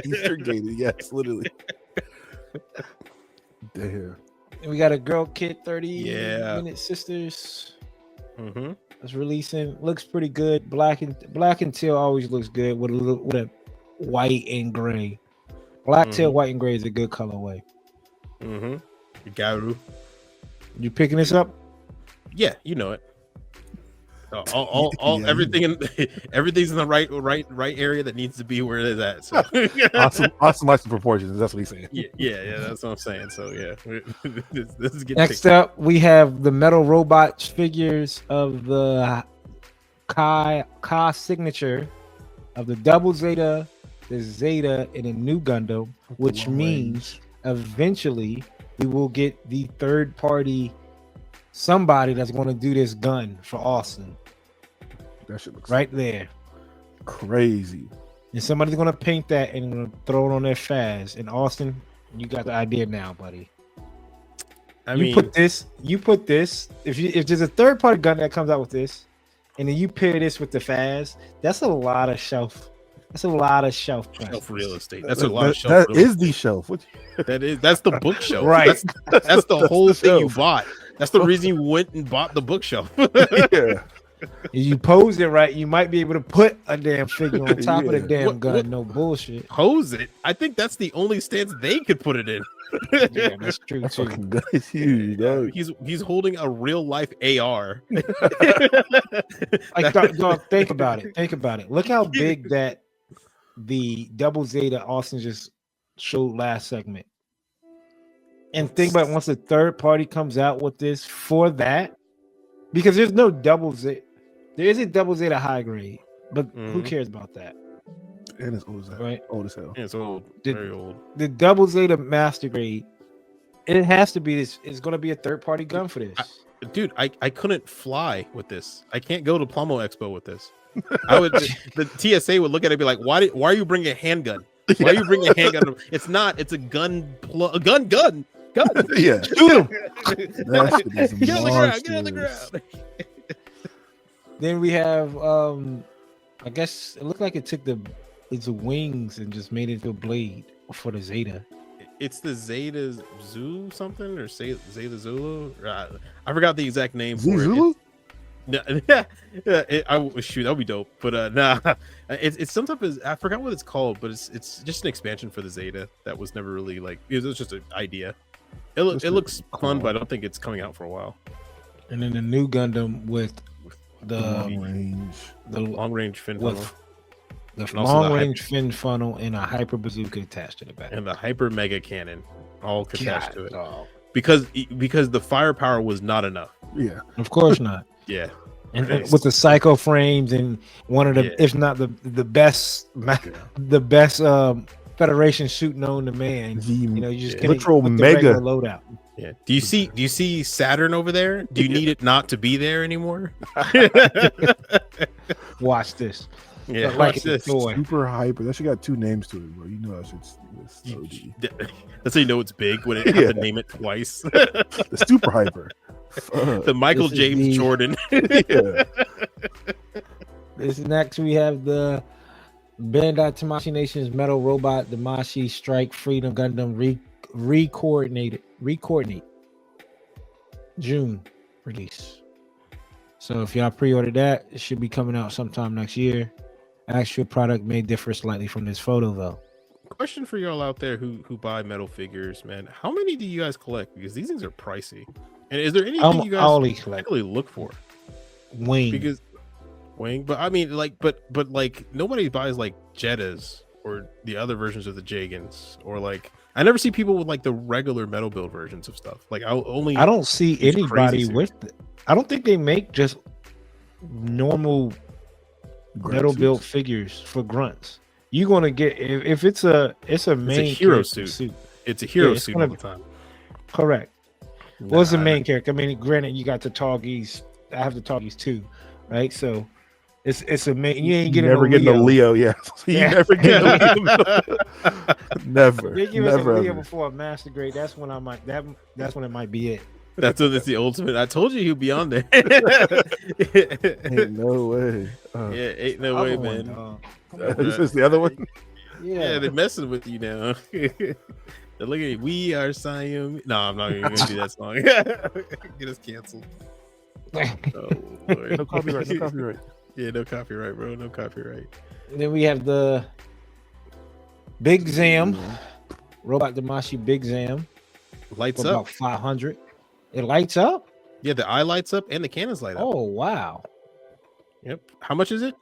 Eastern gated. Yes, literally. Damn. And we got a girl kit, 30 Yeah. Minute Sisters. Mm-hmm. It's releasing. Looks pretty good. Black and teal always looks good with a white and gray. Black, teal, white, and gray is a good colorway. Mm-hmm. Garu. You picking this up? Yeah, you know it. All Yeah, everything's in the right area that needs to be where it is at. So Awesome likes the proportions. That's what he's saying. yeah, that's what I'm saying. So yeah, this is getting Next up, we have the metal robots figures of the Ka signature of the Double Zeta, the Zeta, and a new Gundam, which means eventually we will get the third party somebody that's going to do this gun for Austin. That shit looks Right there. crazy. And somebody's going to paint that and gonna throw it on their Faz. And Austin, you got the idea now, buddy. You put this. If there's a third party gun that comes out with this, and then you pair this with the Faz, that's a lot of shelf. That's a lot of shelf real estate. That's a lot of shelf. That is the shelf. That's the bookshelf. Right. That's the whole the thing you shelf. bought. That's the reason you went and bought the bookshelf. Yeah. If you pose it right, you might be able to put a damn figure on top of the Yeah. damn gun. No bullshit. Pose it. I think that's the only stance they could put it in. Yeah, that's true That too. fucking gun is huge, dog. He's holding a real life AR. Like, dog, think about it. Think about it. Look how big that the Double Zeta Austin just showed last segment. And think about once the third party comes out with this for that, because there's no Double Zeta. There isn't Double Zeta high grade, but who cares about that? And it's old as hell. Right. Old as hell. Yeah, it's old. The- Very old. The Double Zeta master grade, it has to be this. It's going to be a third party gun for this. Dude, I couldn't fly with this. I can't go to Plomo Expo with this. The TSA would look at it and be like, why are you bringing a handgun? Why are you bringing a handgun? It's a gun. Gun. Yeah. Shoot him. That shit is Get on the ground. Get on the monstrous. ground. Then we have, I guess it looked like it took its wings and just made it into a blade for the Zeta. It's the Zeta Zoo something or Zeta Zulu. I forgot the exact name for Zulu? it. Yeah, shoot, that would be dope. But nah, it's some type of, I forgot what it's called, but it's just an expansion for the Zeta that was never really like, it was just an idea. It looks fun, but I don't think it's coming out for a while. And then the new Gundam with the long range fin funnel with the And also long the range fin funnel and a hyper bazooka attached to the back. and the hyper mega cannon all attached to it dog. because the firepower was not enough. Yeah. Of course not. Yeah, And Nice. with the psycho frames and one of the, Yeah. if not the best, the best Federation suit known to man. You know, you just can't Literal put the mega. regular loadout. yeah. Do you see Saturn over there? Do you need it not to be there anymore? Watch this. Yeah, Like watch it's a this. toy. Super hyper. That shit got 2 names to it, bro. You know that shit's so deep. That's how you know it's big when it Yeah. have to name it twice. The super hyper. Fuck. The Michael This is James the- Jordan. Yeah. This next we have the Bandai Tamashii Nation's Metal Robot Damashi Strike Freedom Gundam Recoordinate June release. So if y'all pre-order that, it should be coming out sometime next year. Actual product may differ slightly from this photo though. Question for y'all out there who buy metal figures, man. How many do you guys collect? Because these things are pricey. And is there anything you I guys only collect particularly look for? wing. Because wing, but I mean, like, but like nobody buys like Jettas or the other versions of the Jagans, or like I never see people with like the regular metal build versions of stuff. Like I don't see It's anybody crazy. with it. I don't think they make just normal metal built figures for grunts. You're gonna get if it's a main hero character suit. It's a hero Yeah, it's suit gonna all the time. Correct. What's the Nah, main character? I mean, granted, you got the Targis. I have the Targis too, right? So it's a main. You ain't getting never no getting a Leo. Leo, yeah. You Yeah. never get a Leo. Never. They give us a Never. Leo Ever. before a master grade. That's when I might that's when it might be it. That's the ultimate. I told you he'd be on there. Ain't no way. Yeah, ain't no way, man. This is the other one. Yeah, they're messing with you now. Look at it. We are Siam. No, I'm not even gonna do that song. Get us canceled. Oh, Lord. No copyright. No copyright. Yeah, no copyright, bro. No copyright. And then we have the Big Zam, Robot Damashi Big Zam. Lights for up. About 500. It lights up. Yeah, the eye lights up and the cannons light up. Oh wow. Yep. How much is it?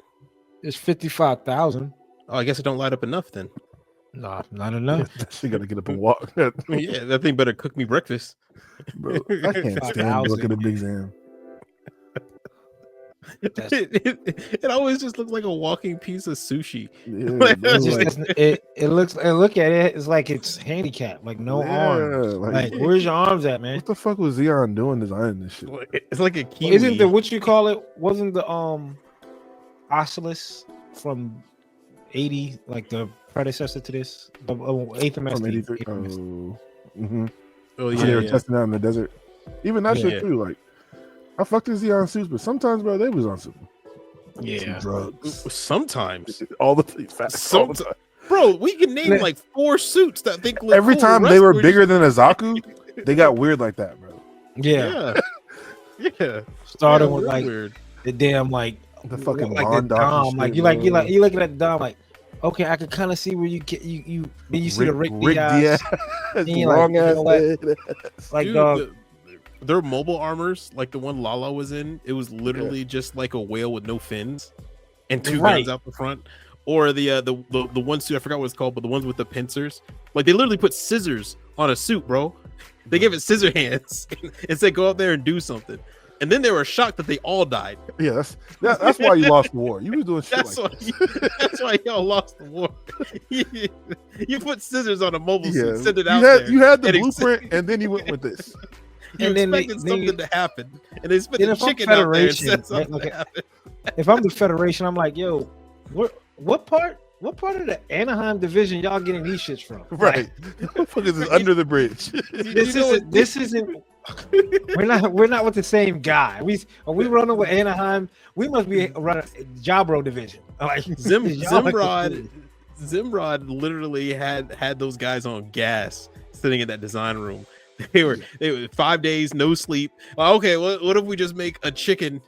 It's 55,000. Oh, I guess it don't light up enough then. Nah, not enough. She gotta get up and walk. Yeah, that thing better cook me breakfast. Bro, I can't stand looking at Big Zam. It always just looks like a walking piece of sushi. Yeah, Look at it. It's like it's handicapped, like no arms. Like where's your arms at, man? What the fuck was Xeon doing designing this shit? It's like a kiwi. Isn't the what you call it? Wasn't the Oculus from 80 like the predecessor to this? The 8th From MS. 83. Oh So they were yeah. testing out in the desert. Even that shit too. Like I fucked with Xeon suits, but sometimes, bro, they was on some drugs. Sometimes. All the time. Bro, we can name like 4 suits that think look Every cool. time they were bigger than a Zaku, they got weird like that, bro. Yeah. Yeah. Starting with real like weird. the damn like The fucking like Bond the Dom. Like you looking at the Dom like, okay, I can kind of see where you get you then you see the Rick Diaz. Long ass head. Like Dude, dog. their mobile armors, like the one Lala was in, it was literally just like a whale with no fins and 2 guns out the front. Or the one suit, I forgot what it's called, but the ones with the pincers. Like they literally put scissors on a suit, bro. They gave it scissor hands and said go out there and do something. And then they were shocked that they all died. Yeah, that's why you lost the war. You was doing shit That's why y'all lost the war. You put scissors on a mobile suit, send it out there. You had the blueprint, and then you went with this. You expected something to happen, and they spent the chicken out there and said something to happen. If I'm the Federation, I'm like, yo, what part of the Anaheim division y'all getting these shits from? Right. What the fuck is this under the bridge? This isn't we're not with the same guy. Are we running with Anaheim? We must be running Jabro division. Like Zimrod literally had those guys on gas sitting in that design room. They were 5 days, no sleep. Well, okay, what if we just make a chicken,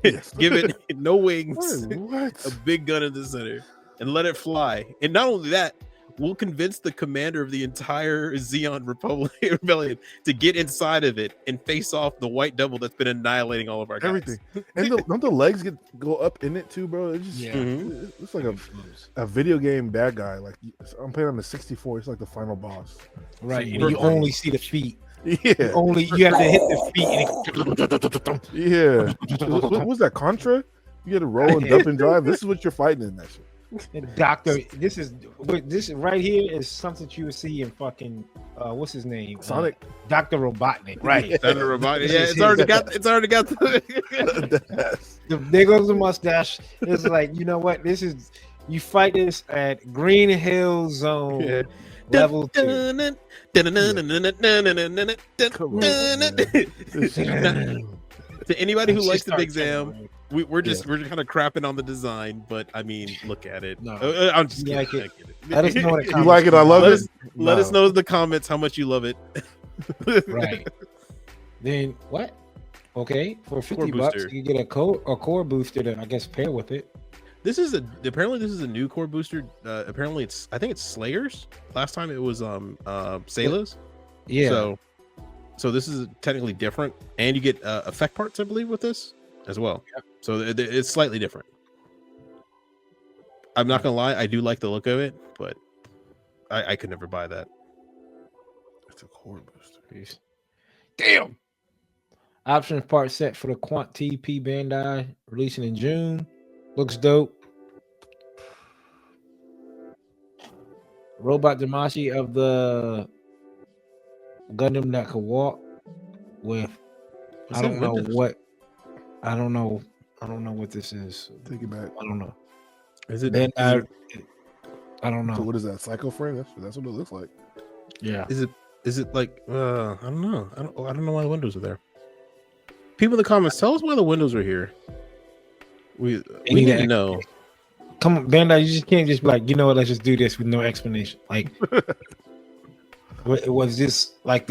give it no wings, a big gun in the center, and let it fly? And not only that, we'll convince the commander of the entire Xeon Rebellion to get inside of it and face off the white devil that's been annihilating all of our guys. Everything. And don't the legs go up in it too, bro? It's just it's like a video game bad guy. Like I'm playing on the 64. It's like the final boss. Right. And you only see the feet. Yeah. You have to hit the feet. Yeah. What was that, Contra? You had to roll and dump and drive. This is what you're fighting in that shit. Doctor, this right here is something you would see in fucking what's his name? Sonic. Dr. Robotnik, right? Dr. Robotnik. Yeah, it's already got there goes the mustache. It's like, you know what? This is you fight this at Green Hill Zone level 2. To anybody who likes the Big Zam, we're just kind of crapping on the design, but I mean, look at it. No, I'm just kidding. like it. Let us know. You like it? I love it. Let us know in the comments how much you love it. Right. Then what? Okay, for $50 booster. you get a core booster to I guess pair with it. Apparently this is a new core booster. Apparently I think it's Slayers. Last time it was Sailors. Yeah. So this is technically different, and you get effect parts, I believe, with this as well. Yep. So it's slightly different. I'm not gonna lie, I do like the look of it, but I could never buy that. It's a core booster. Damn. Options part set for the Quant TP Bandai releasing in June. Looks dope. Robot Damashi of the Gundam that could walk with I don't know what this is. Take it back. I don't know. Is it? Then I don't know. So what is that? Psycho frame? That's what it looks like. Yeah. Is Is it like I don't know. I don't know why the windows are there. People in the comments, tell us why the windows are here. We need to know. Come on, Bandai, you just can't just be like, you know what, let's just do this with no explanation. Like, was this like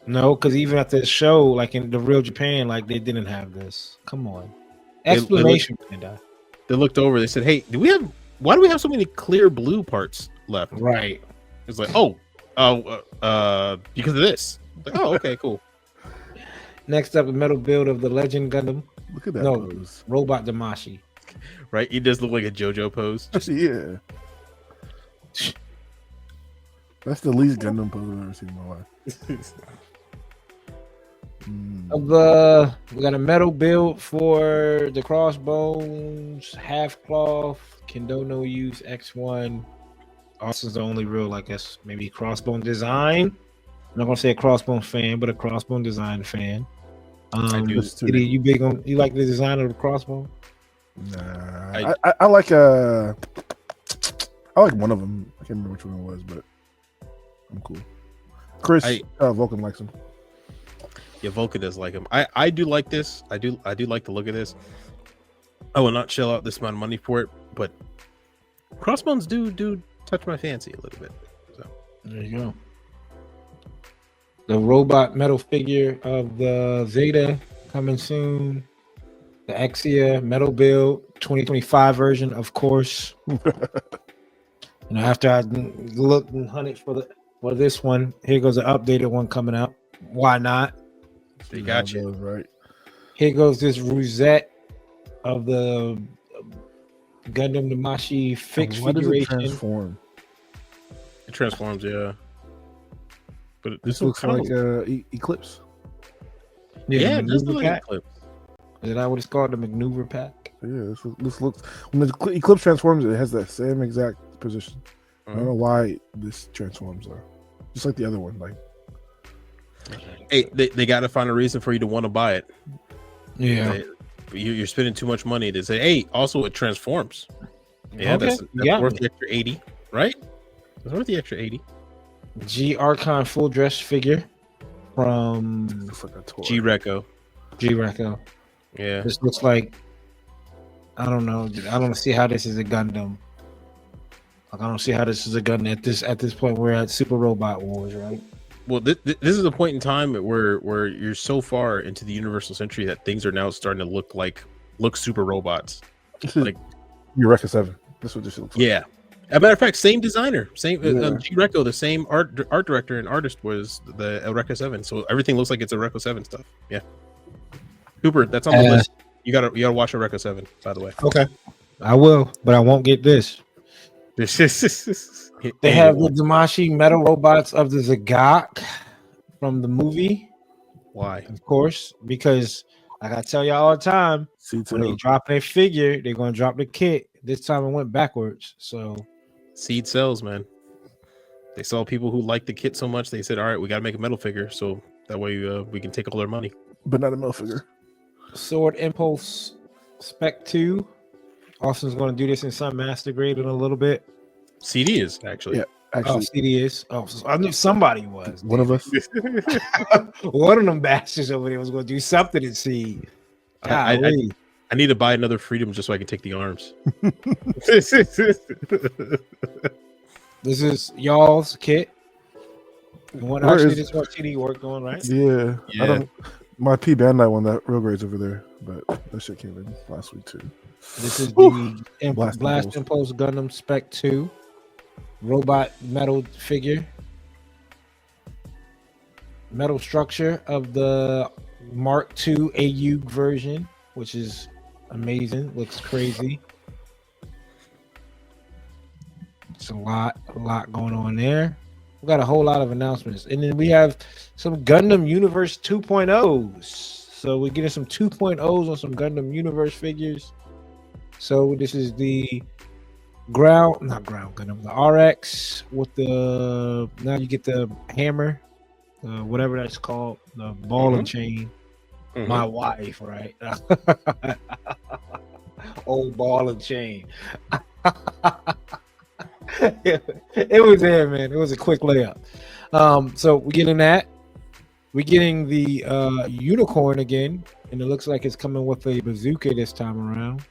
no? Because even at the show, like in the real Japan, like they didn't have this. Come on, explanation, Bandai. They looked over. They said, "Hey, why do we have so many clear blue parts left?" Right. It's like, because of this. Like, oh, okay, cool. Next up, a metal build of the Legend Gundam. Look at that pose. Robot Damashi. Right? He does look like a JoJo pose. Yeah. That's the least Gundam pose I've ever seen in my life. We got a metal build for the Crossbones, half cloth, Kendo no use X1. Austin's the only real, I guess, maybe Crossbone design. I'm not gonna say a Crossbone fan, but a Crossbone design fan. I do. You big on? You like the design of the Crossbone? Nah, I like one of them. I can't remember which one it was, but I'm cool. Chris Vulcan likes him. Yeah, Vulcan does like him. I do like this. I do like the look of this. I will not shell out this amount of money for it, but Crossbones do touch my fancy a little bit. So there you go. The robot metal figure of the Zeta coming soon. The Exia metal build 2025 version, of course. After I looked and hunted for this one, here goes an updated one coming out. Why not? They got you right. Here goes this Rosette of the Gundam Damashi fixed figuration. Does it transform? It transforms, yeah. But this looks like Eclipse. Yeah, it does look like Eclipse. Is that what it's called? The maneuver pack? Yeah, this looks when the Eclipse transforms, it has that same exact position. I don't know why this transforms though. Just like the other one, like. Hey, they got to find a reason for you to want to buy it. Yeah, you're spending too much money to say, hey, also it transforms. Yeah, okay. that's worth the extra 80, right? That's worth the extra 80. G Archon full dress figure from G Reco. Yeah, this looks like, I don't know. I don't see how this is a Gundam. Like, I don't see how this is a Gundam at this point. We're at Super Robot Wars, right? Well, this is a point in time where you're so far into the Universal Century that things are now starting to look super robots. Like Eureka 7. That's what this looks like. Yeah. As a matter of fact, same designer, same G Reco, the same art director and artist was the Eureka 7. So everything looks like it's Eureka 7 stuff. Yeah. Cooper, that's on the list. You gotta watch Eureka 7, by the way. Okay. I will, but I won't get this. They have the Damashi metal robots of the Zagak from the movie. Why? Of course, because like I tell y'all all the time, when they drop their figure, they're gonna drop the kit. This time it went backwards. So seed sells, man. They saw people who liked the kit so much, they said, all right, we gotta make a metal figure so that way we can take all their money. But not a metal figure. Sword Impulse Spec 2. Austin's going to do this in some master grade in a little bit. CD is actually. Yeah, actually. Oh, CD is. Oh, so I knew somebody was. One of us. One of them bastards over there was going to do something in CD. I need to buy another Freedom just so I can take the arms. This is y'all's kit. This is what CD worked on, right? Yeah. I don't. My P Bandai one, that real grade's over there, but that shit came in last week too. This is the Blast Impulse Gundam Spec 2 robot metal figure. Metal structure of the Mark II AU version, which is amazing. Looks crazy. It's a lot going on there. We got a whole lot of announcements. And then we have some Gundam Universe 2.0s. So we're getting some 2.0s on some Gundam Universe figures. So this is the not ground Gundam, the RX with the, now you get the hammer, whatever that's called, the ball and chain. My wife, right? Old ball and chain. It was there, man. It was a quick layup. So we're getting that. We're getting the unicorn again, and it looks like it's coming with a bazooka this time around,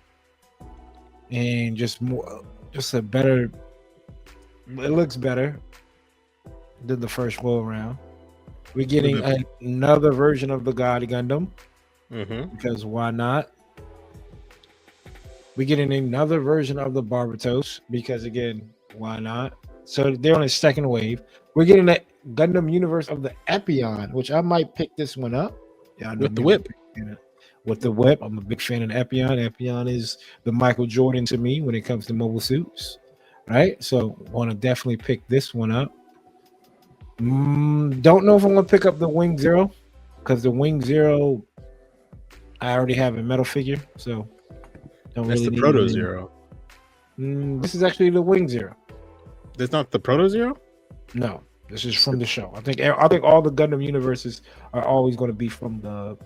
and just a better. It looks better than the first go around. We're getting another version of the God Gundam, because why not? We're getting another version of the Barbatos, because again, why not? So they're on a second wave. We're getting the Gundam universe of the Epion, which I might pick this one up. Yeah, With the whip. With the whip, I'm a big fan of Epion. Epion is the Michael Jordan to me when it comes to mobile suits, right? So want to definitely pick this one up. Don't know if I'm gonna pick up the Wing Zero, because the Wing Zero I already have a metal figure, so don't That's really the need Proto it. Zero. This is actually the Wing Zero. That's not the Proto Zero? No, this is from the show. I think all the Gundam universes are always going to be from the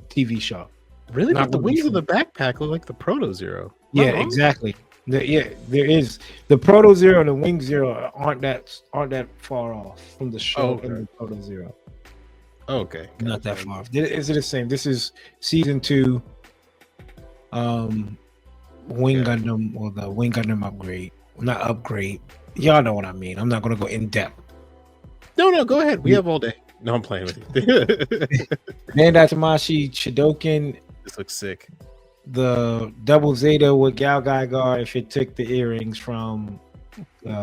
TV show. Really? Not The the wings wing. of the backpack look like the Proto Zero. Yeah, exactly. There is the Proto Zero and the Wing Zero aren't that far off from the show and the Proto Zero. Okay. Not that far off. Is it the same? This is season 2. Wing Gundam, or the Wing Gundam upgrade. Not upgrade. Y'all know what I mean. I'm not gonna go in depth. No, go ahead. We have all day. No, I'm playing with you. Bandai Tamashi Shidoken, This looks sick. the double Zeta with Gal Gaigar if it took the earrings from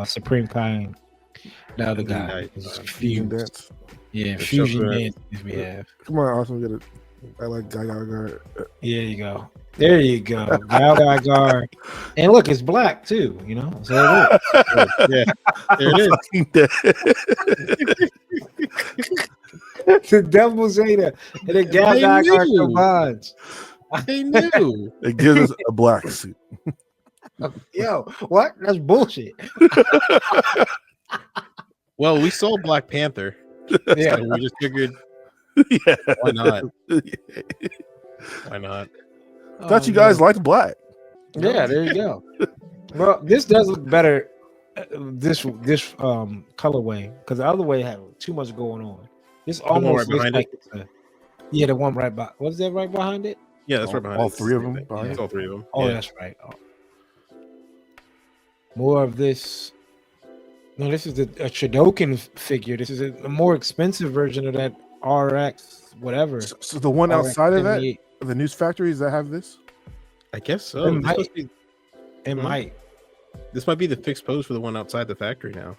Supreme Kai. The other guy. Fusion dance. Yeah, The fusion Chakra. dance we have. Come on, awesome. Get it. I like Gaigar. There you go. There you go. Gal Gaigar. And look, it's black too, you know. So Yeah, there it is. the double Zeta and the Gal They Gaigar knew. combines. They knew. It gives us a black suit. Yo, what? That's bullshit. Well, we saw Black Panther. Yeah. So we just figured, Yeah. why not? Why not? Thought you guys liked black. Yeah, there you go. Well, this does look better. This colorway, because the other way had too much going on. This one almost right looks behind like yeah, the one right by. Was that right behind it? Yeah, that's right behind all it. three of them Yeah, behind it's it? all three of them. Oh, Yeah. that's right. Oh. More of this. No, this is a Shidoken figure. This is a more expensive version of that RX whatever. So the one RX outside of that, 78. the news factories that have this? I guess so. It This might. must be- It might. This might be the fixed pose for the one outside the factory now.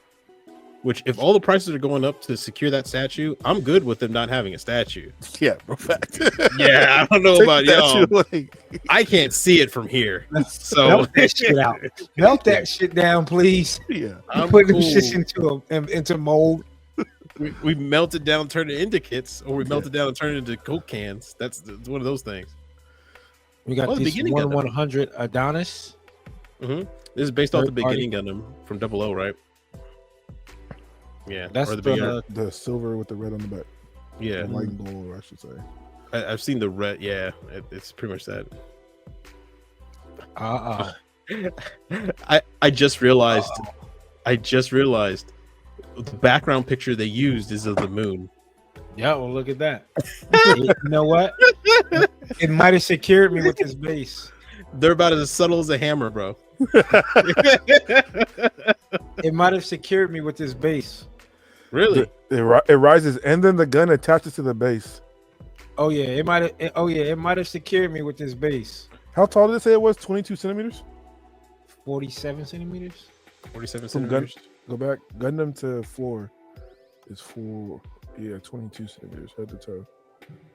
Which, if all the prices are going up to secure that statue, I'm good with them not having a statue. Yeah, bro. Fact. Yeah, I don't know Take about that y'all. shit away. I can't see it from here. So Melt that shit out. Melt that shit down, please. Yeah. I'm Put them cool. shits into mold. We melt it down, turn it into kits, or we melt it down and turn it into Coke cans. That's one of those things. We got Oh, the this beginning 1/100 Adonis. This is based off the Third party. beginning Gundam from Double O, right? Yeah, That's or the beginning. The silver with the red on the back. Yeah, The light gold, I should say. I've seen the red. Yeah, it's pretty much that. I just realized. I just realized the background picture they used is of the moon. Yeah, well, look at that. You know what? It might have secured me with this base. They're about as subtle as a hammer, bro. It might have secured me with this base. Really? It rises, and then the gun attaches to the base. Oh yeah, it might have. It might have secured me with this base. How tall did it say it was? 22 centimeters? 47 centimeters. 47 From gun, centimeters. go back. Gundam to floor is 22 centimeters head to toe.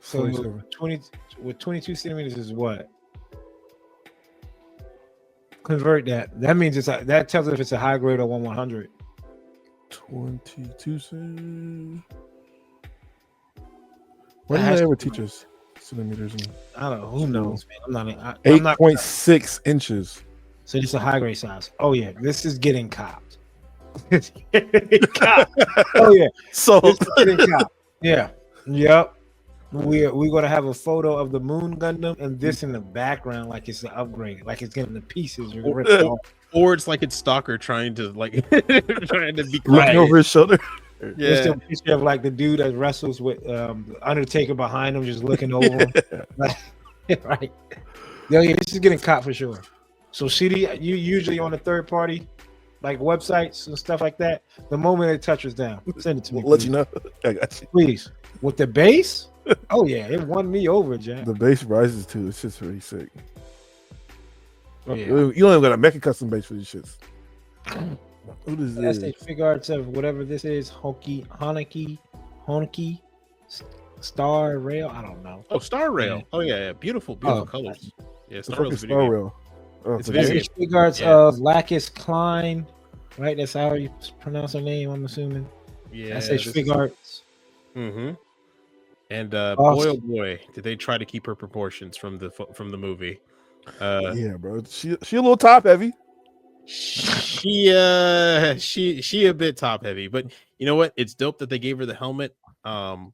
So 47. 22 centimeters is what? Convert that. That means that tells us if it's a high grade or 1/100. 22 centimeters. When That did has they ever to be teach us centimeters? I don't know. Who knows, man? I'm not. 8.6 inches. So this is a high grade size. Oh yeah, this is getting copped. It's getting copped. Oh yeah, So this is getting copped. Yeah. Yep. We're gonna have a photo of the Moon Gundam and this in the background, like it's an upgrade, like it's getting the pieces ripped off. Or it's like it's Stalker trying to trying to be Looking quiet. over his shoulder. There's Yeah, still a picture of like the dude that wrestles with Undertaker behind him, just looking over him. Like, right. Yeah, this is getting caught for sure. So CD, you usually on the third party, like websites and stuff like that. The moment it touches down, send it to me. We'll let please. you know. I got you. Please. With the bass? Oh yeah, it won me over, Jack. The base rises too. It's just really sick. Oh, yeah. You don't even got to make a custom base for these shits. What is That's this? the fig arts of whatever this is. Honky, Star Rail. I don't know. Oh, Star Rail. Yeah. Oh yeah. Beautiful colors. Yeah, The Star fucking Rail's a Star video game. Rail. Oh, It's okay. video That's game. the fig arts Yeah. of Lacus Klein. Right? That's how you pronounce her name, I'm assuming. Yeah. That's a fig arts. Mm-hmm. And Awesome. boy, oh boy, did they try to keep her proportions from the movie. Yeah, bro. She a little top heavy. She a bit top heavy, but you know what? It's dope that they gave her the helmet.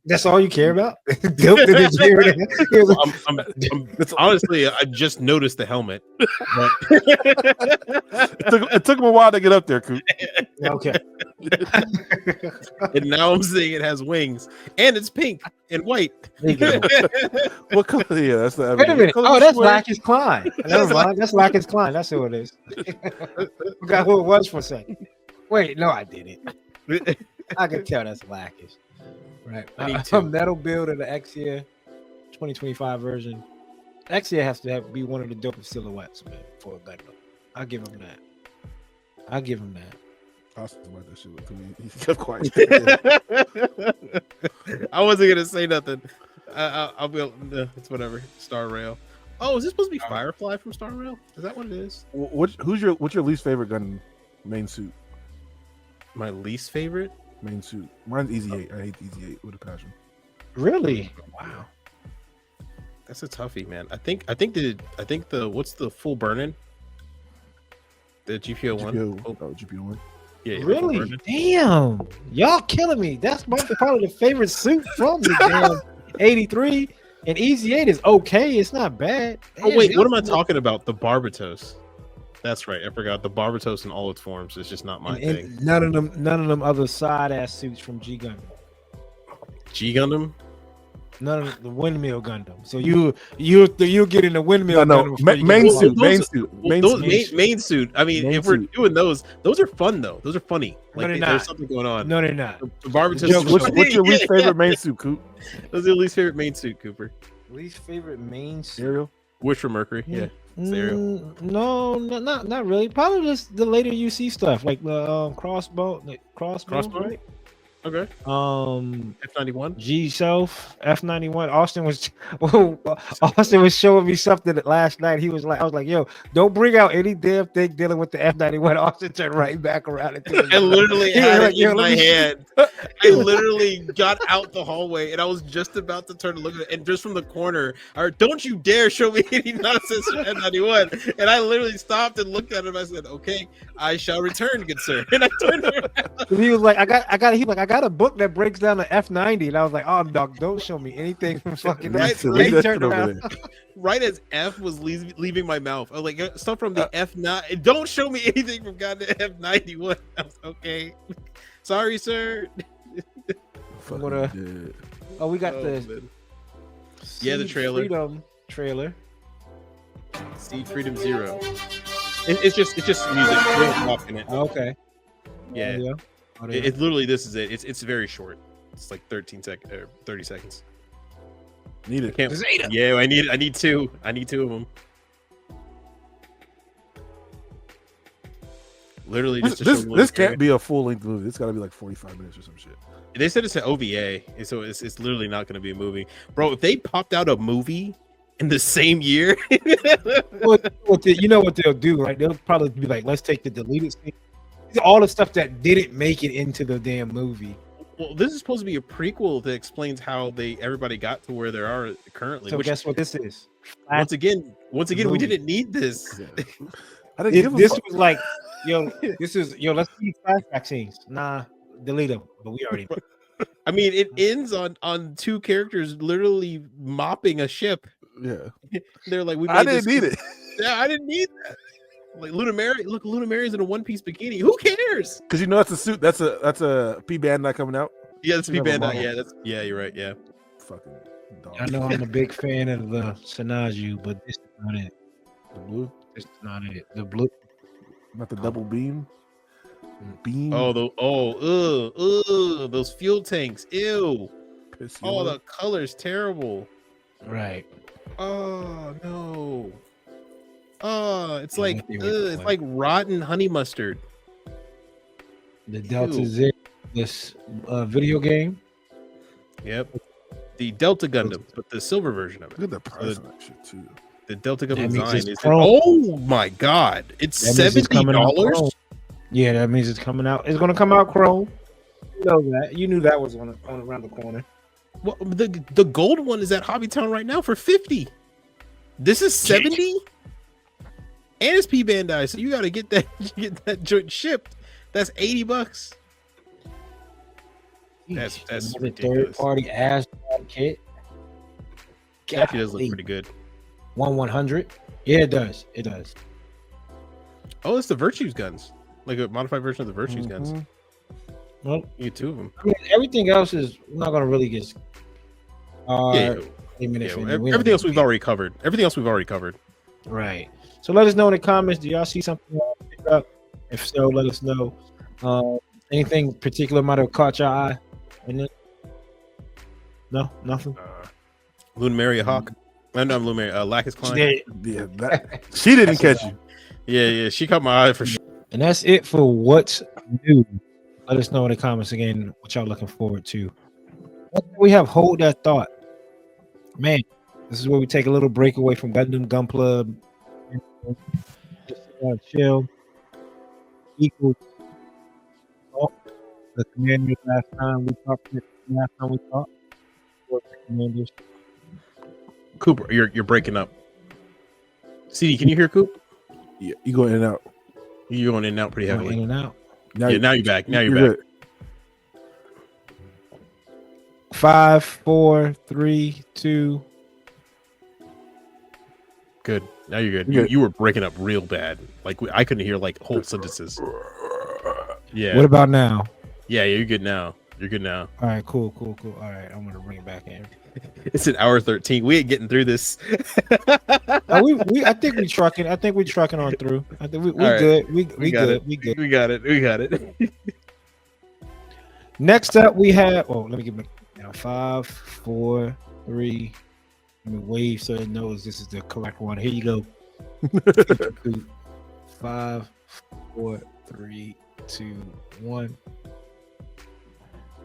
That's all you care about? Dope that they gave her that. He was like, Honestly, I just noticed the helmet. But It took him a while to get up there, Coop. okay. and now I'm seeing it has wings and it's pink and white. There you go. What color? Yeah, that's the. Wait a minute. What color Oh, is that's she wearing? Lacus Klein. Never mind. That's Lacus Klein. That's who it is. Forgot who it was for a second. Wait, no, I didn't. I can tell that's Lacus. Right. I need A to. metal build of the Exia 2025 version. Exia has to be one of the dopest silhouettes, man, for a Gundam. I'll give him that. Austin's about that shit to me. He kept quiet. I wasn't gonna say nothing. I'll be. It's whatever. Star Rail. Oh, is this supposed to be Firefly from Star Rail? Is that what it is? What's your least favorite gun main suit? My least favorite. Main suit. Mine's Easy 8. I hate Easy 8 with a passion. Really? Wow, that's a toughie, man. I think the what's the full burn-in? The GPO one. GPO 1. Yeah, the full Really? burn-in. Damn. Y'all killing me. That's probably the favorite suit from the damn 83. And Easy 8 is okay. It's not bad. Oh Damn, wait, y'all- what am I talking about? The Barbatos. That's right. I forgot the Barbatos in all its forms is just not my and thing. none of them other side ass suits from G Gundam. G Gundam. None of the windmill Gundam. So you get in the windmill No, Gundam. before you main get suit. the- Main suit. Well, Main those suit. main suit. I mean, Main if we're suit. doing those are fun though. Those are funny. No, Like they're there's not. something going on. No, they're not. The Barbatos. Joke, is What's funny. your least favorite main suit, Coop? Those are your least favorite main suit, Cooper. Least favorite main suit. Ariel? Wish for Mercury. Yeah. Stereo. No, not really. Probably just the later UC stuff, like the crossbow, Crossbow? right? Okay. F91. G Self F91. Austin was showing me something that last night. I was like, yo, don't bring out any damn thing dealing with the F91. Austin turned right back around and I literally He was had like, it yo, in let my me see. hand. I literally got out the hallway and I was just about to turn to look at it. And just from the corner, I heard, don't you dare show me any nonsense from F91. And I literally stopped and looked at him. I said, okay, I shall return, good sir. And I turned around. He was like, I got a book that breaks down the F90, and I was like, oh, dog, don't show me anything from fucking Right, that. right. He turned Over around. there. Right as F was leaving my mouth, I was like, stuff from the F9. Don't show me anything from goddamn F91. I was okay. Sorry, sir. Fucking What a- dead. Oh, we got Oh, the man. Yeah, the Seed trailer. Freedom trailer. Seed Freedom Zero. It's just music. There's no talk in it. Okay. Yeah. Oh, It's literally this is it. It's very short. It's like 13 seconds or 30 seconds. Need it. Can't, yeah, I need two. I need two of them. Literally just to show This me what can't it's be a full length movie. It's got to be like 45 minutes or some shit. They said it's an OVA, and so it's literally not going to be a movie, bro. If they popped out a movie in the same year, You know what they'll do, right? They'll probably be like, let's take the deleted scene. All the stuff that didn't make it into the damn movie. well, this is supposed to be a prequel that explains how everybody got to where they are currently. So which, guess what this is? once again, we movie. didn't need this. Yeah. I didn't give a This fuck. was like, let's see flashback scenes. Nah, delete them. But we already know. I mean, it ends on two characters literally mopping a ship. Yeah. They're like, I didn't need it. Yeah, I didn't need that. Like Luna Mary, look, Luna Mary's in a one-piece bikini. Who cares? Because you know that's a suit. That's a P Bandai coming out. Yeah, that's She's never P-Bandai. Marvel. Yeah, you're right. Yeah. Fucking dog. I know I'm a big fan of the Sanaju, but this is not it. The blue, This is not it. The blue. not the double beam. Beam. Oh, those fuel tanks. Ew. Piss Oh, yellow. the color's terrible. Right. Oh no. Oh, it's Yeah, like what they were it's doing. like rotten honey mustard. The Delta Ew. Z, this video game. Yep. The Delta Gundam, but the silver version of it. Look at the price of that shit too. The Delta That Gundam means design it's is chrome. oh my god. It's That means it's coming out $70. chrome. Yeah, that means it's coming out. It's gonna come out chrome. You know that. You knew that was on around the corner. Well, the gold one is at Hobbytown right now for 50. This is 70, and it's P Bandai, so you got to get that joint shipped. That's $80. That's Another ridiculous. third-party ass kit. It actually does look Golly. pretty good. 1/100. Yeah, it does. It does. Oh, it's the Virtues guns, like a modified version of the Virtues guns. Mhm. Well, You get two of them. I mean, everything else is not gonna really get. Yeah, everything else we've already covered. Right. So let us know in the comments. Do y'all see something you want to pick up? If so, let us know. Anything particular might have caught your eye? And then, no, nothing. Luna Mary a Hawk. No, not Luna Mary. Lacus Klein. Yeah, that she didn't catch you. Yeah, she caught my eye for sure. And that's it for what's new. Let us know in the comments again what y'all looking forward to. We have Hold That Thought. Man, this is where we take a little break away from Gundam Gun Club. Just chill. Equal. Oh, the commanders last time we talked. Commanders. Cooper, you're breaking up. CD, can you hear Coop? Yeah, you go in and out. You're going in and out pretty Going heavily. in and out. Now you're back. Now you're back. good. 5, 4, 3, 2. Good. Now you're good. You're good. You were breaking up real bad. Like I couldn't hear like whole sentences. Yeah. What about now? Yeah, you're good now. You're good now. All right, cool. All right, I'm gonna bring it back in. It's an hour 13. We ain't getting through this. I think we're trucking. I think we're trucking on through. I think we All right. good. We got good. it. We good. We got it. Next up, we have. Oh, let me get my now. 5, 4, 3. Let me wave so it knows this is the correct one. Here you go. 5, 4, 3, 2, 1.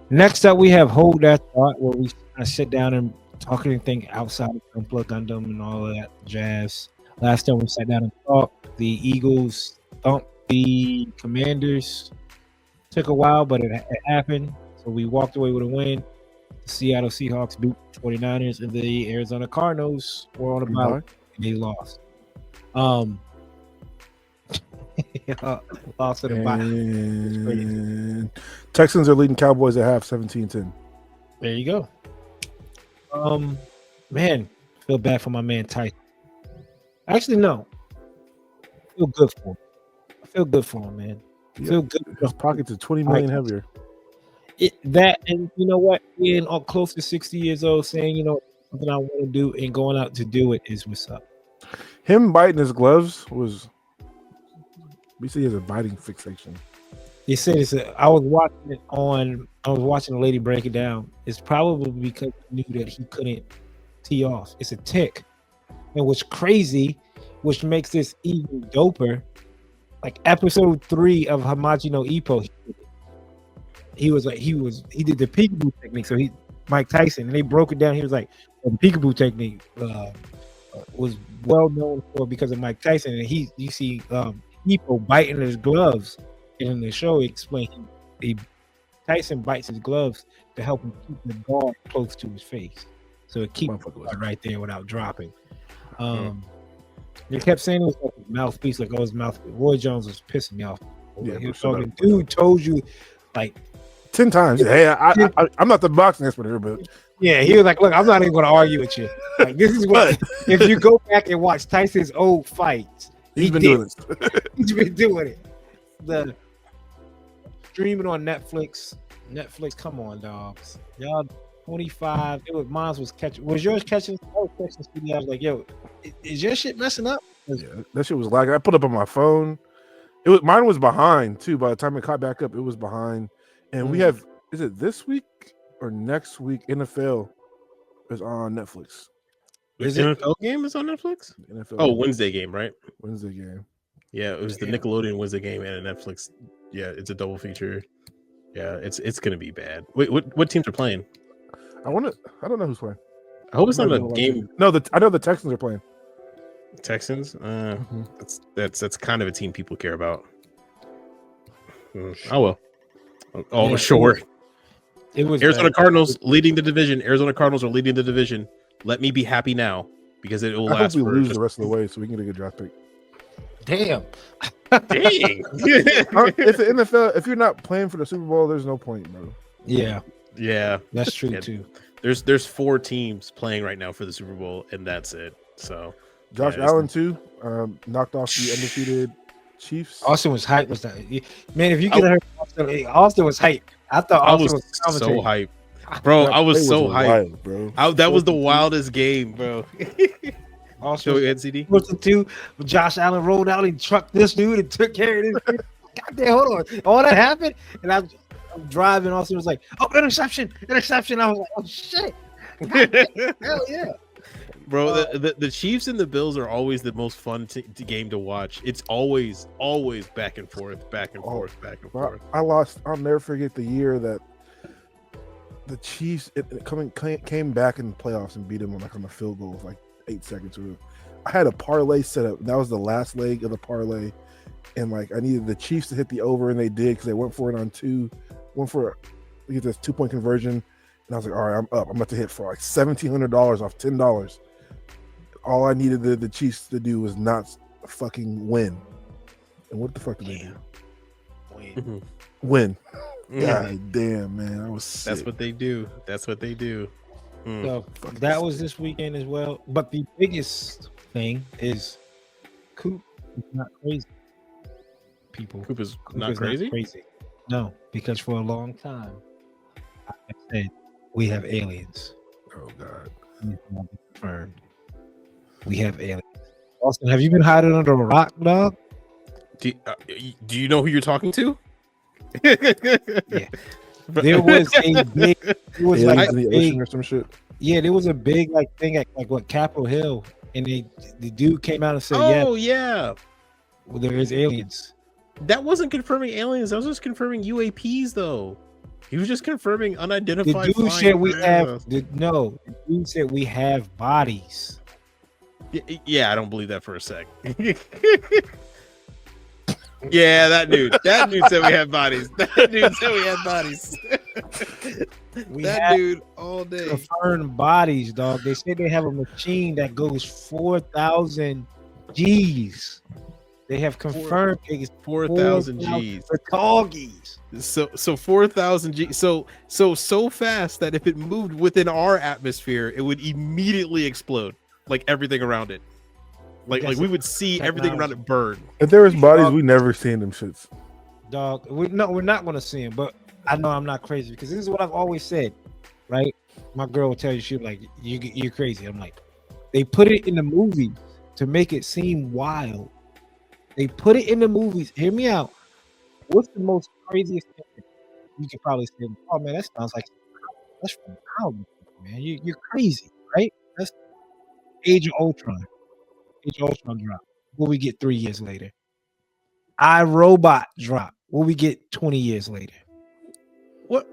Next up, we have Hold That Thought, where we sit down and talk anything outside of Unplugged Gundam and all of that jazz. Last time we sat down and talked, the Eagles thumped the Commanders. Took a while, but it happened. So we walked away with a win. The Seattle Seahawks beat the 49ers, and the Arizona Cardinals were on a bye, and they lost. Lost to the bye. And Texans are leading Cowboys at half 17-10. There you go. Man, feel bad for my man Tyson. Actually, no. I feel good for him. I feel good for him, man. I feel good. His pockets are 20 million heavier. That, and you know what? Being close to 60 years old, saying, you know, something I want to do and going out to do it is what's up. Him biting his gloves was. We see he has a biting fixation. He said it's I was watching a lady break it down. It's probably because he knew that he couldn't tee off. It's a tick. And what's crazy, which makes this even doper, like episode 3 of Hamaji no Ippo, he did the peekaboo technique. So Mike Tyson, and they broke it down. He was like, well, the peekaboo technique was well known for because of Mike Tyson. And you see Ippo biting his gloves. And in the show, he explained Tyson bites his gloves to help him keep the guard close to his face. So it keeps it right there without dropping. They kept saying it was like his mouthpiece, like his mouthpiece. Roy Jones was pissing me off. Yeah, He was talking, dude told you, like 10 times. Hey, I'm not the boxing expert here, but yeah, he was like, look, I'm not even going to argue with you. Like, this is what if you go back and watch Tyson's old fights, He's been doing this. He's been doing it. The streaming on Netflix. Netflix, come on, dogs. Y'all 25. Mine was catching. Was yours catching? I was catching CD. I was like, yo, is your shit messing up? Yeah, that shit was lagging. I put up on my phone. Mine was behind too. By the time it caught back up, it was behind. And we have, is it this week or next week? NFL is on Netflix. Is the NFL game is on Netflix? NFL Wednesday game, right? Wednesday game. Yeah, it was the Nickelodeon Wednesday game and a Netflix. Yeah, it's a double feature. Yeah, it's gonna be bad. Wait, what teams are playing? I don't know who's playing. I hope it's not a game. No, I know the Texans are playing. Texans. That's kind of a team people care about. Oh well. Oh, sure. It was Arizona Cardinals leading the division. Arizona Cardinals are leading the division. Let me be happy now because it will last. I hope we lose the rest of the way so we can get a good draft pick. Damn. Dang. If the NFL, if you're not playing for the Super Bowl, there's no point, bro. Yeah. Yeah. That's true too. There's 4 teams playing right now for the Super Bowl, and that's it. So Josh Allen too knocked off the undefeated Chiefs. Austin was hyped. Man, if you could have heard Austin was hyped. I thought Austin was so hyped. Bro, I was so hyped, bro. That was the wildest game, bro. Also, NCD. Josh Allen rolled out and trucked this dude and took care of this. Goddamn, hold on. All that happened, and I'm driving. Austin was like, "Oh, interception!" I was like, "Oh shit!" Hell yeah, bro. The Chiefs and the Bills are always the most fun game to watch. It's always back and forth, back and forth, back and forth. I'll never forget the year that the Chiefs came back in the playoffs and beat them on a field goal with like 8 seconds. I had a parlay set up. That was the last leg of the parlay, and like I needed the Chiefs to hit the over, and they did because they went for it on 2. Went for to get this 2-point conversion, and I was like, all right, I'm up. I'm about to hit for like $1,700 off $10. All I needed the Chiefs to do was not fucking win. And what the fuck did they do? Win. God damn, man. I was sick. That's what they do. So that was this weekend as well. But the biggest thing is Coop is not crazy. Coop is not crazy? No, because for a long time I said we have aliens. Oh God. Confirmed. We have aliens. Austin, have you been hiding under a rock, dog? Do you know who you're talking to? Yeah. There was a big. It was like the ocean or some shit. Yeah, there was a big thing at what Capitol Hill, and the dude came out and said, yeah, well, there is aliens." That wasn't confirming aliens. That was just confirming UAPs, though. He was just confirming unidentified. The dude said we have. The dude said we have bodies. Yeah, I don't believe that for a sec. Yeah, that dude said we have bodies. Dude all day. Confirmed bodies, dog. They said they have a machine that goes 4,000 G's. They have confirmed 4,000 G's. For doggies. So 4,000 G. So fast that if it moved within our atmosphere, it would immediately explode, like everything around it. Like we would see everything around it burn. If there was bodies, we never seen them shits. Dog, we're not gonna see them, but I know I'm not crazy because this is what I've always said, right? My girl will tell you, she'll like, you're crazy. I'm like, they put it in the movies to make it seem wild. They put it in the movies. Hear me out. What's the most craziest thing you could probably say? Oh man, that sounds like that's from comic book, man. You're crazy, right? That's Age of Ultron. Age of Ultron drop. What we get 3 years later? iRobot drop. What we get 20 years later? What?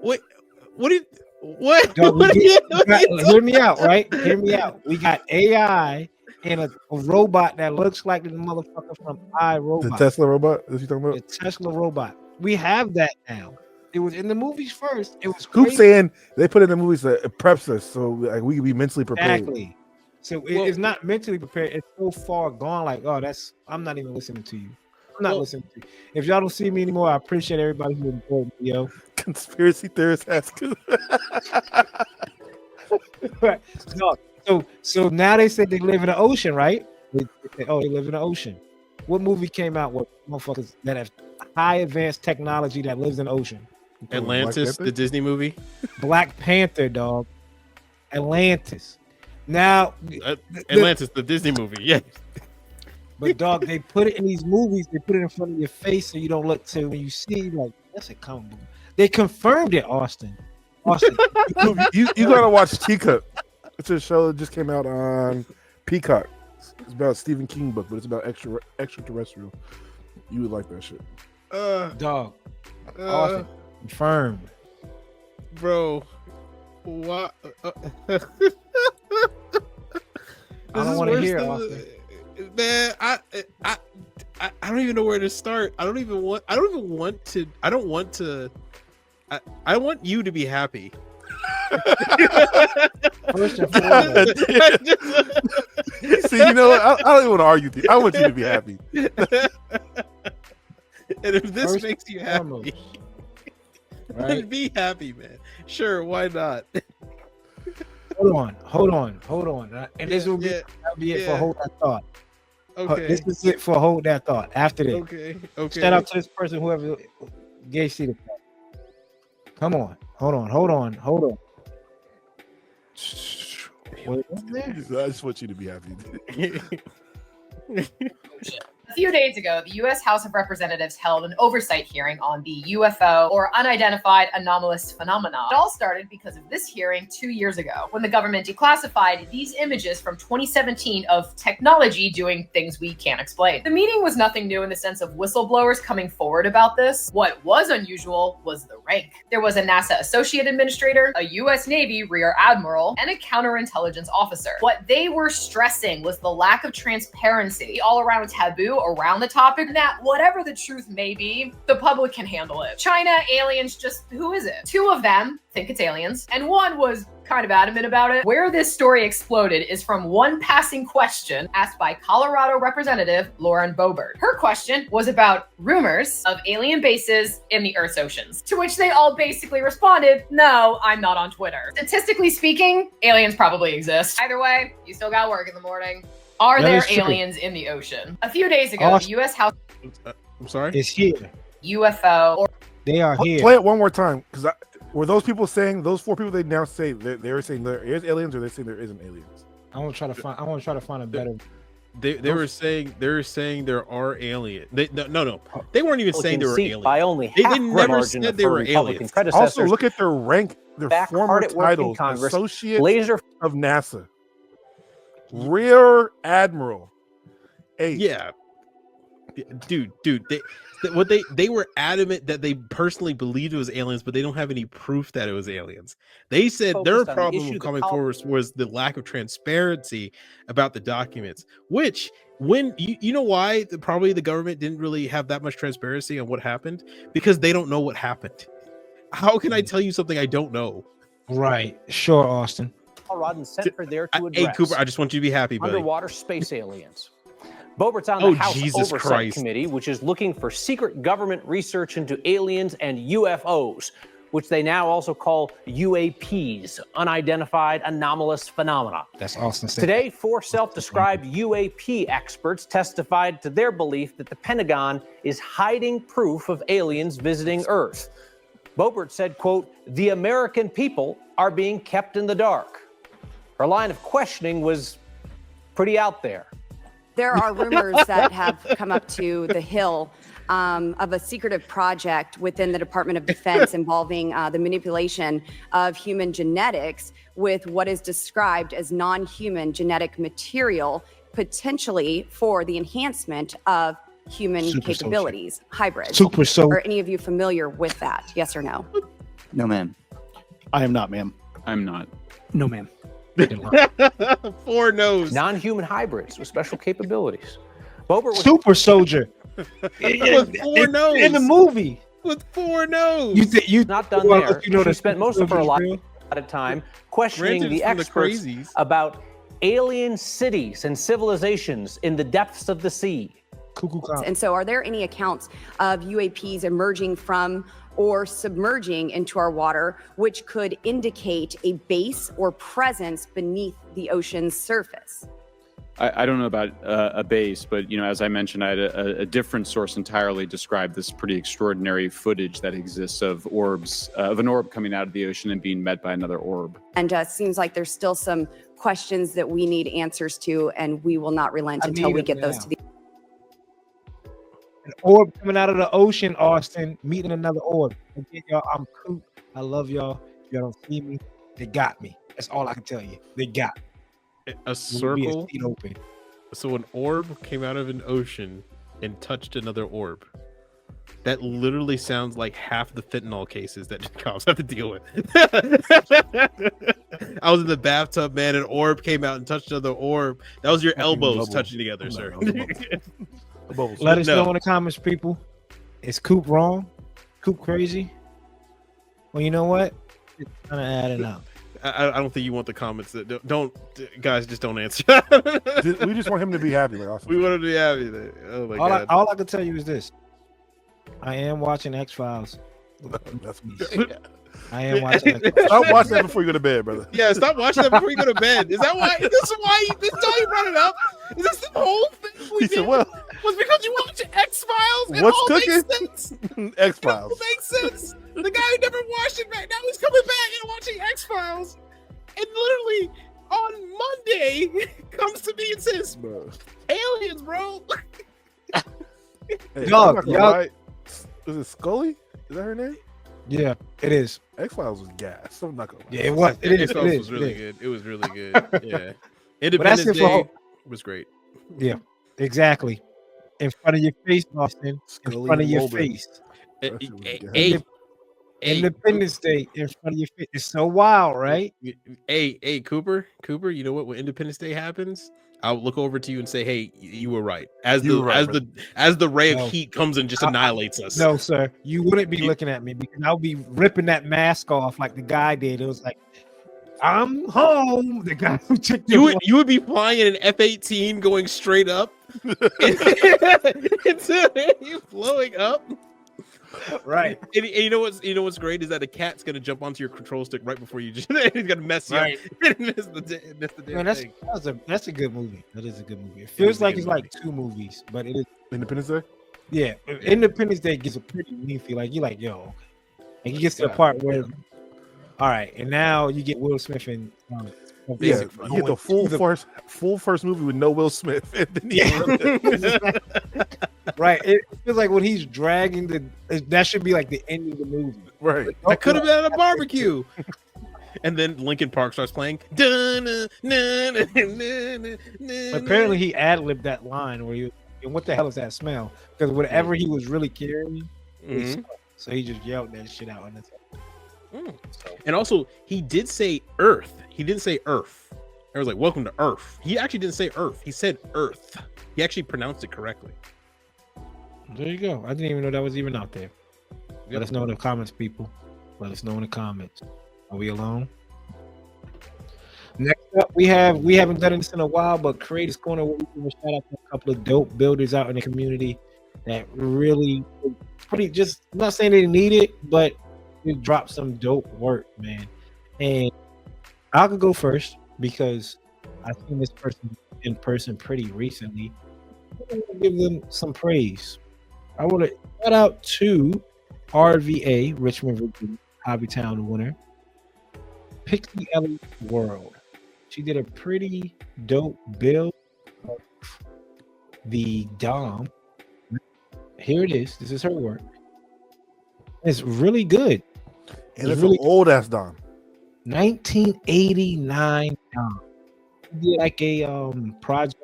Dog, hear me out, right? Hear me out. We got AI and a robot that looks like the motherfucker from iRobot. The Tesla robot? Is you talking about? The Tesla robot. We have that now. It was in the movies first. It was Coop saying they put it in the movies that it preps us so like we can be mentally prepared. Exactly. So it's not mentally prepared. It's so far gone. Like, oh, I'm not even listening to you. I'm not listening to you. If y'all don't see me anymore, I appreciate everybody who enjoyed me, yo. Conspiracy theorists has Coop. No, so now they said they live in the ocean, right? They live in the ocean. What movie came out with motherfuckers that have high advanced technology that lives in the ocean? Atlantis, the Disney movie. Black Panther, dog. Atlantis. Now, Atlantis, the Disney movie. Yeah. but dog, they put it in these movies. They put it in front of your face so you don't look to when you see like that's a comic book. They confirmed it, Austin. you gotta watch Teacup. It's a show that just came out on Peacock. It's about a Stephen King book, but it's about extraterrestrial. You would like that shit. Dog. Austin. Confirmed. Bro. What? I don't want to hear it, Austin. Man, I don't even know where to start. I want you to be happy. First and foremost. See, you know what? I don't even want to argue with you. I want you to be happy. And if this First makes you happy, right? then be happy, man. Sure, why not? Hold on. And this will be it for Hold That Thought. Okay. This is it for Hold That Thought. After this. Okay. Shout out to this person, whoever gave C the Come on. Hold on. Wait, I just want you to be happy. A few days ago, the U.S. House of Representatives held an oversight hearing on the UFO, or unidentified anomalous phenomena. It all started because of this hearing 2 years ago, when the government declassified these images from 2017 of technology doing things we can't explain. The meeting was nothing new in the sense of whistleblowers coming forward about this. What was unusual was the rank. There was a NASA Associate Administrator, a U.S. Navy Rear Admiral, and a counterintelligence officer. What they were stressing was the lack of transparency, the all-around taboo around the topic, that whatever the truth may be, the public can handle it. China, aliens, just who is it? Two of them think it's aliens, and one was kind of adamant about it. Where this story exploded is from one passing question asked by Colorado Representative Lauren Boebert. Her question was about rumors of alien bases in the Earth's oceans, to which they all basically responded, no, I'm not on Twitter. Statistically speaking, aliens probably exist. Either way, you still got work in the morning. Are there aliens in the ocean? A few days ago, the U.S. House... I'm sorry? It's here. UFO... or They are here. Play it one more time, because were those people saying, those four people they now say, they're saying there is aliens, or they're saying there isn't aliens? I want to try to find a better... They were saying there are aliens. No. They weren't even saying there were aliens. By only They half never margin said of they her were Republican aliens. predecessors. Also, look at their rank, their back former hard at work in titles: Congress, Associate laser of NASA, Rear Admiral. Yeah, dude. They were adamant that they personally believed it was aliens, but they don't have any proof that it was aliens. They said their Focused on the problem issue coming that forward was the lack of transparency about the documents. Which, when you know why probably the government didn't really have that much transparency on what happened, because they don't know what happened. How can I tell you something I don't know? Right. Sure, Austin. Colorado sent her there to address Hey, Cooper, I just want you to be happy, buddy. underwater space aliens. Boebert's on the House Jesus Oversight Christ. Committee, which is looking for secret government research into aliens and UFOs, which they now also call UAPs, unidentified anomalous phenomena. That's Austin. Today, four self-described UAP experts testified to their belief that the Pentagon is hiding proof of aliens visiting Earth. Boebert said, quote, "The American people are being kept in the dark." Her line of questioning was pretty out there. There are rumors that have come up to the Hill of a secretive project within the Department of Defense involving the manipulation of human genetics with what is described as non-human genetic material, potentially for the enhancement of human capabilities, hybrids. Are any of you familiar with that? Yes or no? No, ma'am. I am not, ma'am. I'm not. No, ma'am. 4 no's. Non-human hybrids with special capabilities. Boebert was Super soldier. With 4 no's. In the movie. With 4 no's. You not done there. She spent most of her life at a time questioning Granted, the it's from the experts crazies. about alien cities and civilizations in the depths of the sea. And so are there any accounts of UAPs emerging from or submerging into our water, which could indicate a base or presence beneath the ocean's surface? I don't know about a base, but as I mentioned, I had a different source entirely describe this pretty extraordinary footage that exists of orbs, of an orb coming out of the ocean and being met by another orb. And seems like there's still some questions that we need answers to, and we will not relent until we get those to the. An orb coming out of the ocean, Austin, meeting another orb. Again, y'all, I'm Coop. I love y'all. If y'all don't see me, they got me. That's all I can tell you. They got me. A circle. Open. So an orb came out of an ocean and touched another orb. That literally sounds like half the fentanyl cases that cops have to deal with. I was in the bathtub, man. An orb came out and touched another orb. That was your elbows touching together, sir. Let us know in the comments, people. Is Coop wrong? Coop crazy? Well, you know what? It's kind of adding up. I don't think you want the comments that don't guys, just don't answer. We just want him to be happy. Like, awesome. We want him to be happy. Oh my God. All I can tell you is this: I am watching X-Files. That's I am watching. Stop watching that before you go to bed, brother. Yeah, stop watching that before you go to bed. Is that why? Is this why? This is why you brought it up? Is this the whole thing we He did? said, "Well, Was because you watch X-Files and what's all cooking? makes sense? X-Files." It all makes sense. The guy who never watched it back now he's coming back and watching X-Files, and literally on Monday comes to me and says, Bro. "Aliens, bro." Hey, Y'all- I'm not gonna lie. Is it Scully? Is that her name? Yeah, it is. X-Files was gas. I'm not gonna lie. Yeah, it was. It is. X-Files It was is. really it is. good. It was really good. Yeah. Independence it for Day all- was great. Yeah, exactly. In front of your face, Austin. In Scully front of your Mulder. face. That shit was gas. Independence Day in front of your face. It's so wild, right? Hey, Cooper, you know what? When Independence Day happens, I'll look over to you and say, "Hey, you were right." As You were right, as the ray of No. heat comes and just annihilates us. No, sir. You wouldn't be looking at me because I'll be ripping that mask off like the guy did. It was like, I'm home. The guy who took You would be flying in an F-18 going straight up. You blowing up. right. And you know what's great is that a cat's gonna jump onto your control stick right before you just he's gonna mess you Right. up. miss the damn Man, thing. that's a good movie. That is a good movie. It feels a like good it's like two movies, but it is. Independence Day. Yeah, Independence Day gets a pretty lengthy. Like you're like, yo, and he gets to the part where, all right, and now you get Will Smith and Yeah, you get the full first movie with no Will Smith. And then right. It feels like when he's dragging that should be like the end of the movie. right. I could have been at a barbecue. And then Linkin Park starts playing. Apparently, he ad-libbed that line where and what the hell is that smell? Because whatever he was really carrying, so he just yelled that shit out. And also, he did say Earth. He didn't say Earth. I was like, "Welcome to Earth." He actually didn't say Earth. He said Earth. He actually pronounced it correctly. There you go. I didn't even know that was even out there. Let us know in the comments, people. Let us know in the comments. Are we alone? Next up, we haven't done this in a while, but Creators Corner, where we give a shout out to a couple of dope builders out in the community that really pretty just I'm not saying they need it, but we dropped some dope work, man. And I could go first because I've seen this person in person pretty recently. I want to give them some praise. I want to shout out to RVA, Richmond, Virginia, Hobbytown winner, Pixie Ellie World. She did a pretty dope build of the Dom. Here it is. This is her work. It's really good. And it's really old ass Dom. 1989 Dom. She did like a project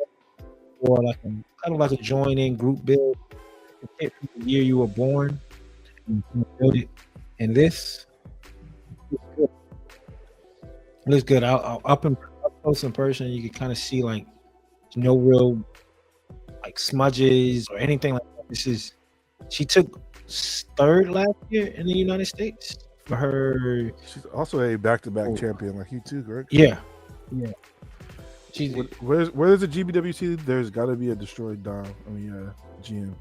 or like kind of like a join-in group build. The year you were born. And build it. And this looks good. Up close in person, you can kind of see like no real like smudges or anything like that. She took third last year in the United States for her. She's also a back-to-back champion like you too, correct? Yeah. Where's the GBWC? There's got to be a destroyed Dom. GM.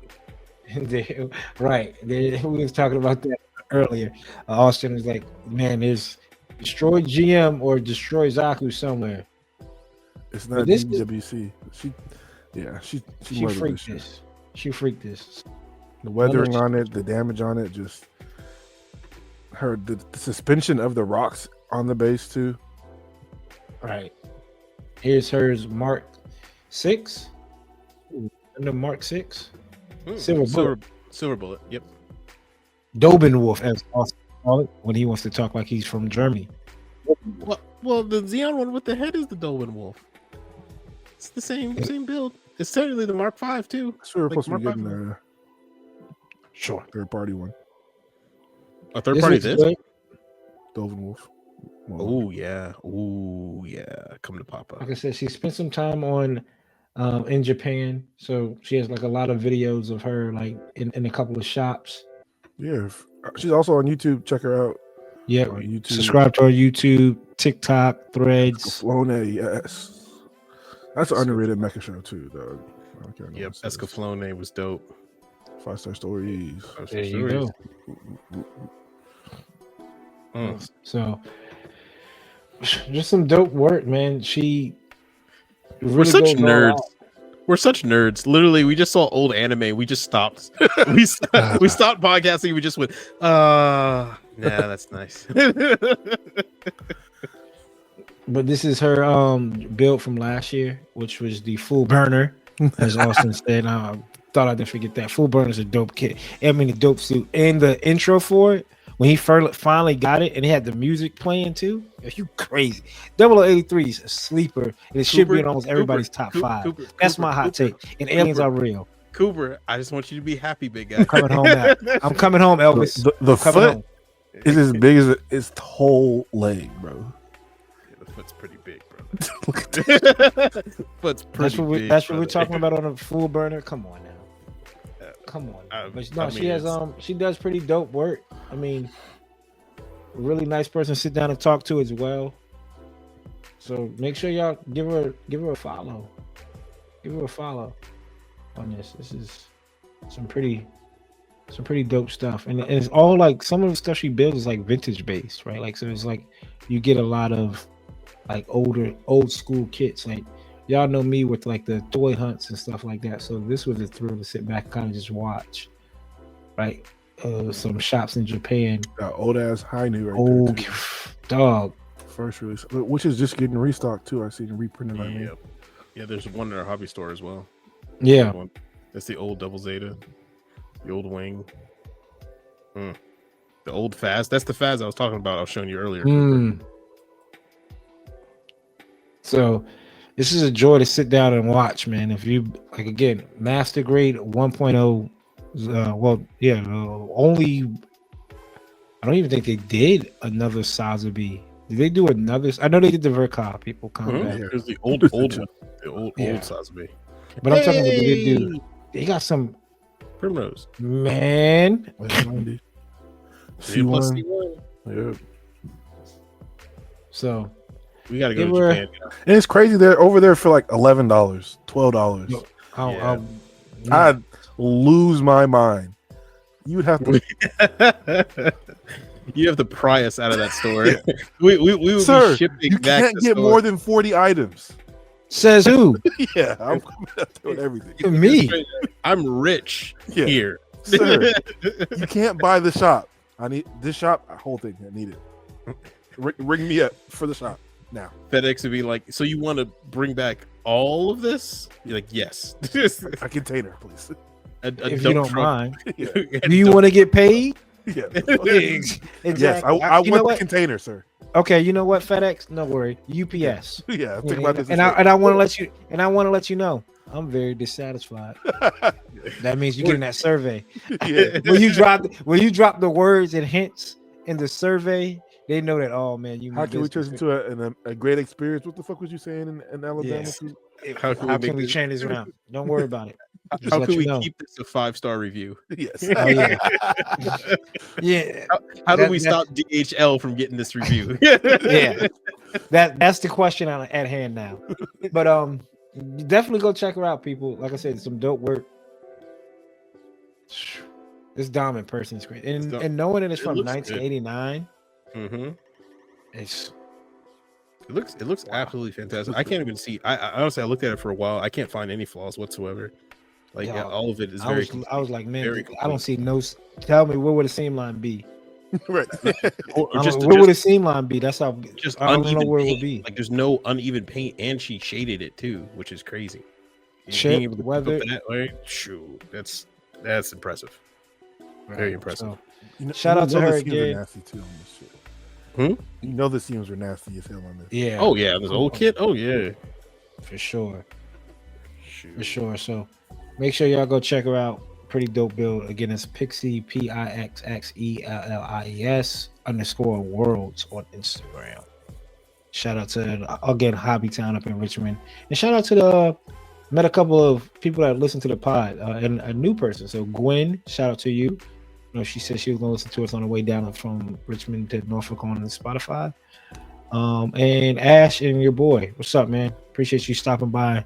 Right. We was talking about that earlier. Austin was like, man, there's destroyed GM or destroy Zaku somewhere. It's not GBWC. She She murdered freaked shit. this. She freaked this. The weathering on it, the damage on it, just the suspension of the rocks on the base too. Right. Here's hers Mark 6. Under Mark 6. Silver bullet. Yep. Dobenwolf, as Austin call it, when he wants to talk like he's from Germany. Well, the Xeon one with the head is the Dolwyn Wolf. It's the same build. It's technically the Mark V too. So we're Like supposed to be Mark getting V. a Sure. third party one. A third party. This. Dolphin Wolf. Oh yeah. Come to Papa. Like I said, she spent some time on in Japan, so she has like a lot of videos of her like in a couple of shops. Yeah, she's also on YouTube. Check her out. Yeah, on YouTube. subscribe to her YouTube, TikTok, Threads. Escaflowne, yes, that's an underrated mecha show too, dog. Yep, Escaflowne was dope. 5-star stories. There you go. So, just some dope work, man. She really We're such goes all nerds. out. We're such nerds. Literally, we just saw old anime. We just stopped. we stopped podcasting. We just went, nah, that's nice. But this is her build from last year, which was the full burner, as Austin said. I thought I didn't forget that. Full burner is a dope kit. I mean, a dope suit. And the intro for it, when he finally got it, and he had the music playing too. Are you crazy? 083 is a sleeper, and it should be in almost everybody's top 5. That's my hot take. And aliens are real. Cooper, I just want you to be happy, big guy. I'm coming home, I'm coming home, Elvis. The foot is as big as its whole leg, bro. Yeah, the foot's pretty big, bro. Look at that. Foot's pretty big. That's what we're talking about on a full burner. Come on now. Come on. But no, she has she does pretty dope work. I mean, a really nice person to sit down and talk to as well. So make sure y'all give her a follow. Give her a follow on this. This is some pretty dope stuff. And it's all like some of the stuff she builds is like vintage based, right? Like so it's like you get a lot of like old school kits. Like y'all know me with like the toy hunts and stuff like that. So this was a thrill to sit back and kind of just watch. Right? Some shops in Japan. Old ass Hainu right there. Too. Dog. First release, which is just getting restocked too. I see them reprinted. Yeah, there's one in our hobby store as well. Yeah. That's the old Double Zeta. The old wing. The old Faz. That's the Faz I was talking about. I was showing you earlier. So this is a joy to sit down and watch, man. If you like, again, master grade 1.0. Only I don't even think they did another Sazabi. Did they do another? I know they did the Verka. People come back. There's the old Sazabi. But I'm talking about they got some Primrose. Man. C1. Yeah. So we gotta go to Japan. And it's crazy they're over there for like $11, $12. I'd lose my mind. You would have to you have to pry us out of that store. we would be shipping you back. Can't get more than 40 items. Says who? Yeah, I'm coming up with everything. Me. I'm rich here. Sir, you can't buy the shop. I need this shop, whole thing. I need it. Ring me up for the shop now. FedEx would be like, so you want to bring back all of this? You're like, yes. A container, please. If you don't mind. Do you want to get paid? Yeah. Exactly. Yes, I want the container, sir. Okay, you know what, FedEx? No worry. UPS. Yeah, think about this. And I want to let you know, I'm very dissatisfied. That means you're getting that survey. Yeah. When you drop the words and hints in the survey, they know that. Oh man, how can we turn into a great experience? What the fuck was you saying in Alabama? Yes. How can we change this around? Don't worry about it. How can we keep this a 5-star review? Yes. Oh, yeah. Yeah. How do we stop DHL from getting this review? Yeah. That's the question at hand now. But definitely go check her out, people. Like I said, some dope work. This Dom in person is great. And knowing that it's from 1989, It looks absolutely fantastic. I can't even see. I honestly, I looked at it for a while. I can't find any flaws whatsoever. Like Yeah, all of it is I very. was complete, I was like, man, very I don't complete. see no. Tell me where would the seam line be? Right. Or just Where would the seam line be? That's how. just I don't know uneven where it paint. would be. Like there's no uneven paint, and she shaded it too, which is crazy. Being Chip, able to keep weather. up that way, shoot, that's impressive. Very Right, impressive. so, shout out to her the seams are again. nasty too on this shit. Hmm? You know the seams were nasty as hell on this. Yeah. Oh yeah, this old kit. Oh yeah, for sure. shoot. For sure. So make sure y'all go check her out. Pretty dope build. Again, it's Pixie PIXXELLIS_worlds on Instagram. Shout out to again Hobbytown up in Richmond. And shout out to the met a couple of people that listen to the pod and a new person. So Gwen, shout out to you. You know, she said she was gonna listen to us on the way down from Richmond to Norfolk on Spotify. And Ash and your boy, what's up, man? Appreciate you stopping by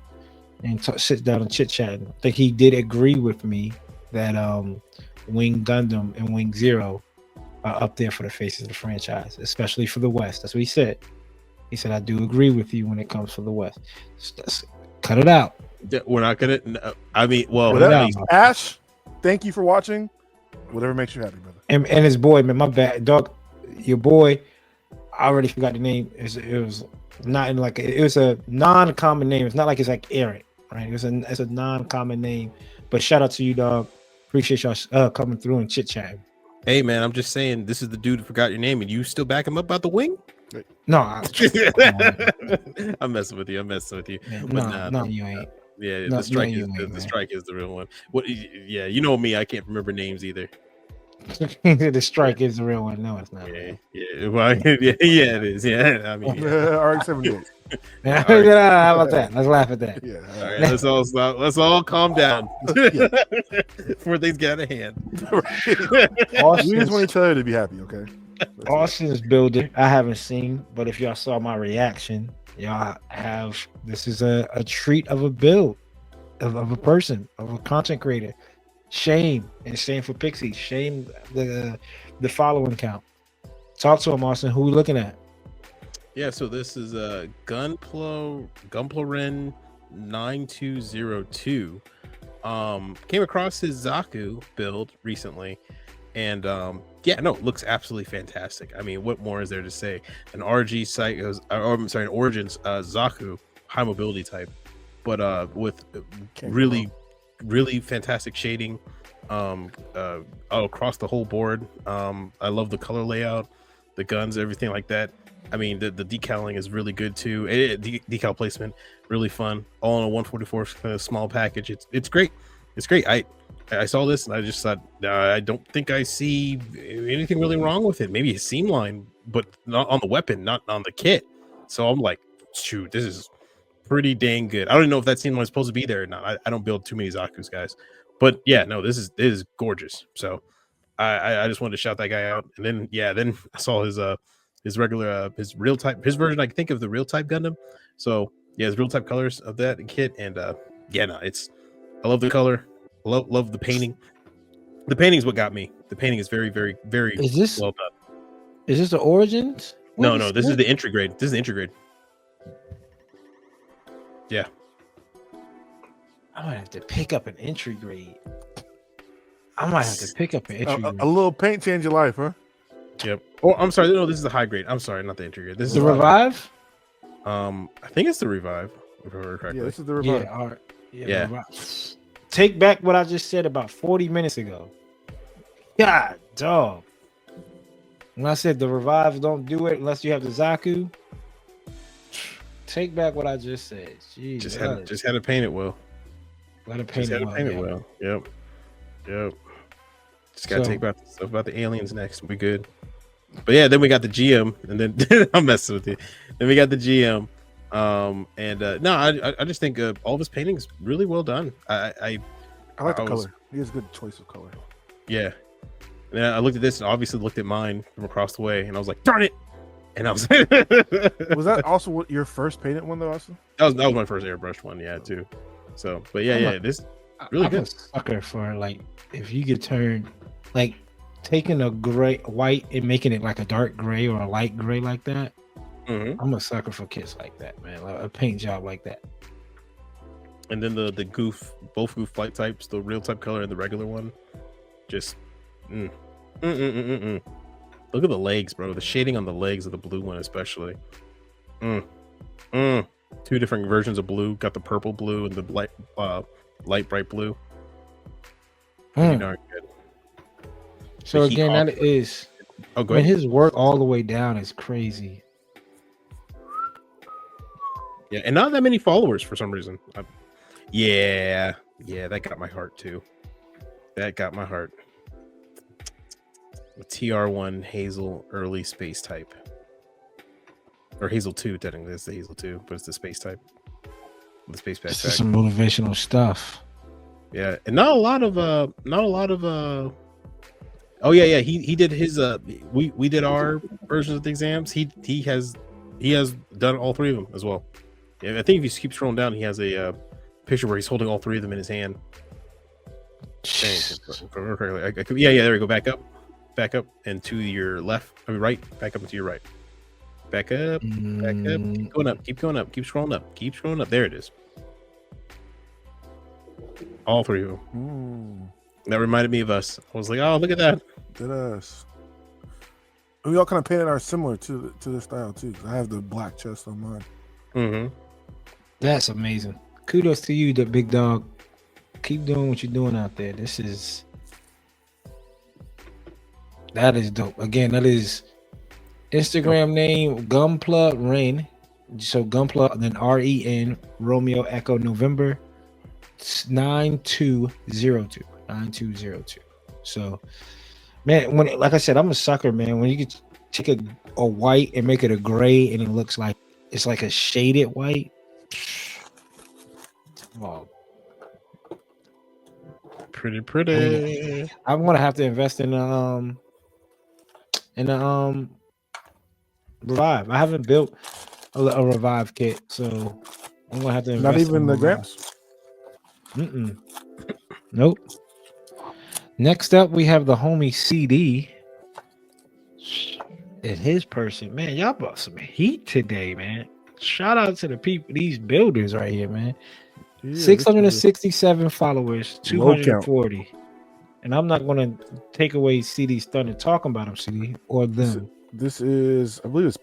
and sit down and chit chatting. I think he did agree with me that Wing Gundam and Wing Zero are up there for the faces of the franchise, especially for the West. That's what he said. He said, I do agree with you when it comes for the West. Cut it out. We're not gonna. No, I mean, well, Ash, thank you for watching. Whatever makes you happy, brother. And his boy, man, my bad, dog. Your boy, I already forgot the name. It was not in like it was a non-common name. It's not like it's like Eric, right? It's a non-common name. But shout out to you, dog. Appreciate y'all coming through and chit chatting. Hey man, I'm just saying this is the dude who forgot your name, and you still back him up about the wing? No, I'm messing with you. I'm messing with you. Yeah, no, you ain't. Yeah, No, the strike you is ain't, the man. strike is the real one. What? Yeah, you know me. I can't remember names either. The strike is the real one. No, it's not. Yeah, well, yeah, it is. Yeah, I mean, RX-78. How about that? Let's laugh at that. Yeah. All right, let's all stop. Let's all calm down before things get out of hand. We just want each other to be happy, okay? Austin's builder, I haven't seen, but if y'all saw my reaction, y'all have this is a treat of a build of a person, of a content creator. Shame for Pixie. Shame the following count. Talk to him, Austin. Who we looking at? Yeah, so this is a Gunploren 9202. Came across his Zaku build recently, and yeah, no, it looks absolutely fantastic. I mean, what more is there to say? An RG site goes, I'm sorry, an Origins Zaku high mobility type, but with really fantastic shading across the whole board. I love the color layout, the guns, everything like that. I mean, the decaling is really good too. Decal placement, really fun. All in a 144 kind of small package. It's great. It's great. I saw this and I just thought, I don't think I see anything really wrong with it. Maybe a seam line, but not on the weapon, not on the kit. So I'm like, shoot, this is pretty dang good. I don't even know if that seam line is supposed to be there or not. I don't build too many Zaku's, guys. But yeah, no, this is gorgeous. So I just wanted to shout that guy out. And then I saw his regular his real type, his version I can think of the real type Gundam. So yeah, his real type colors of that kit, and yeah, no, I love the color, love the painting. The painting is what got me. The painting is very well done. Is this the Origins? No, this is the entry grade. This is the entry grade. Yeah. I might have to pick up an entry grade. I might have to pick up an entry grade. A little paint change your life, huh? Yep. Oh, I'm sorry. No, this is the high grade. I'm sorry, not the entry grade. This is The Revive? I think it's the Revive, if I remember correctly. Yeah, this is the Revive. Yeah, all right. Yeah. Revive. Take back what I just said about 40 minutes ago. God, dog. When I said the Revives don't do it unless you have the Zaku, take back what I just said. Jeez, Just had to paint it well. Let it paint it well. Yep. Just gotta take back the stuff about the aliens next. We good. But yeah, then we got the GM, and then I'm messing with you. Then we got the GM. I just think all of his painting is really well done. I like the color. He has a good choice of color. Yeah. And then I looked at this and obviously looked at mine from across the way, and I was like, darn it. And I was Was that also your first painted one though, Austin? That was my first airbrush one, yeah, too. So, but yeah, this really good. I'm a sucker for like if you could turn like taking a gray white and making it like a dark gray or a light gray like that. Mhm. I'm a sucker for kits like that, man. Like a paint job like that. And then the both goof flight types, the real type color and the regular one, just mm. Look at the legs, bro. The shading on the legs of the blue one, especially. Two different versions of blue. Got the purple blue and the light bright blue. Pretty darn good. So The heat again, that off- is. Oh, go I mean, ahead. his work all the way down is crazy. Yeah, and not that many followers for some reason. Yeah, that got my heart too. That got my heart. The TR1 Hazel early space type. Or Hazel 2, technically. It's the Hazel 2, but it's the space type. The space This is backpack. some motivational stuff. Yeah, and not a lot of oh yeah, he did his we did our versions of the exams. He has done all three of them as well. Yeah, I think if you keep scrolling down, he has a picture where he's holding all three of them in his hand. Yeah, there we go. Back up, and to your left. I mean, right. Back up and to your right. Back up. Keep going up. Keep going up. Keep scrolling up. There it is. All three of them. That reminded me of us. I was like, oh, look at that. Did us. We all kind of painted are similar to this style too. 'Cause I have the black chest on mine. Mm-hmm. That's amazing. Kudos to you, the big dog. Keep doing what you're doing out there. That is dope. Again, that is Instagram name Gunpla Rain. So Gunpla, then REN Romeo Echo November 9202. 9202. So, man, when like I said, I'm a sucker, man. When you could take a white and make it a gray, and it looks like it's like a shaded white. Oh, Pretty. I'm gonna have to invest in the Revive. I haven't built a Revive kit, so I'm gonna have to invest. Not even in the Revive. Gramps. Nope. Next up, we have the homie CD. And his person, man, y'all brought some heat today, man. Shout out to the people, these builders right here, man. Yeah, 667 followers, 240. And I'm not going to take away CD's thunder talking about him, CD, or them. This is, I believe it's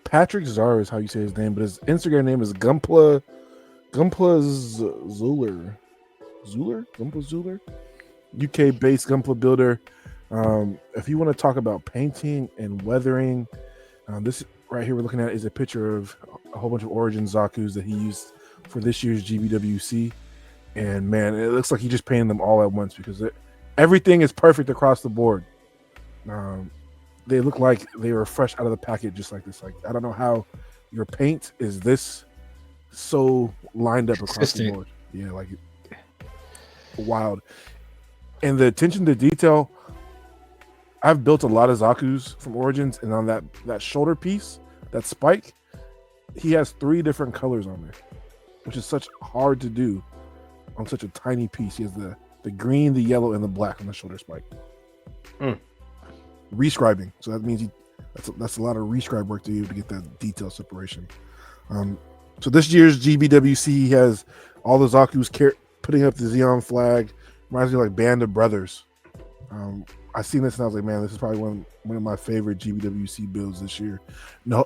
Patrick Czar is how you say his name, but his Instagram name is Gunpla Zuler. UK based Gunpla builder. If you want to talk about painting and weathering, this right here we're looking at is a picture of a whole bunch of Origin Zaku's that he used for this year's GBWC. And man, it looks like he just painted them all at once because everything is perfect across the board. They look like they were fresh out of the packet, just like this. Like, I don't know how your paint is this so lined up across the board. Yeah, like wild. And the attention to detail, I've built a lot of Zaku's from Origins, and on that shoulder piece, that spike, he has 3 different colors on there, which is such hard to do on such a tiny piece. He has the green, the yellow, and the black on the shoulder spike. Rescribing, so that means that's a lot of rescribe work to do to get that detail separation. So this year's GBWC has all the Zaku's putting up the Xeon flag. Reminds me of like Band of Brothers. I seen this and I was like, man, this is probably one of my favorite GBWC builds this year. No,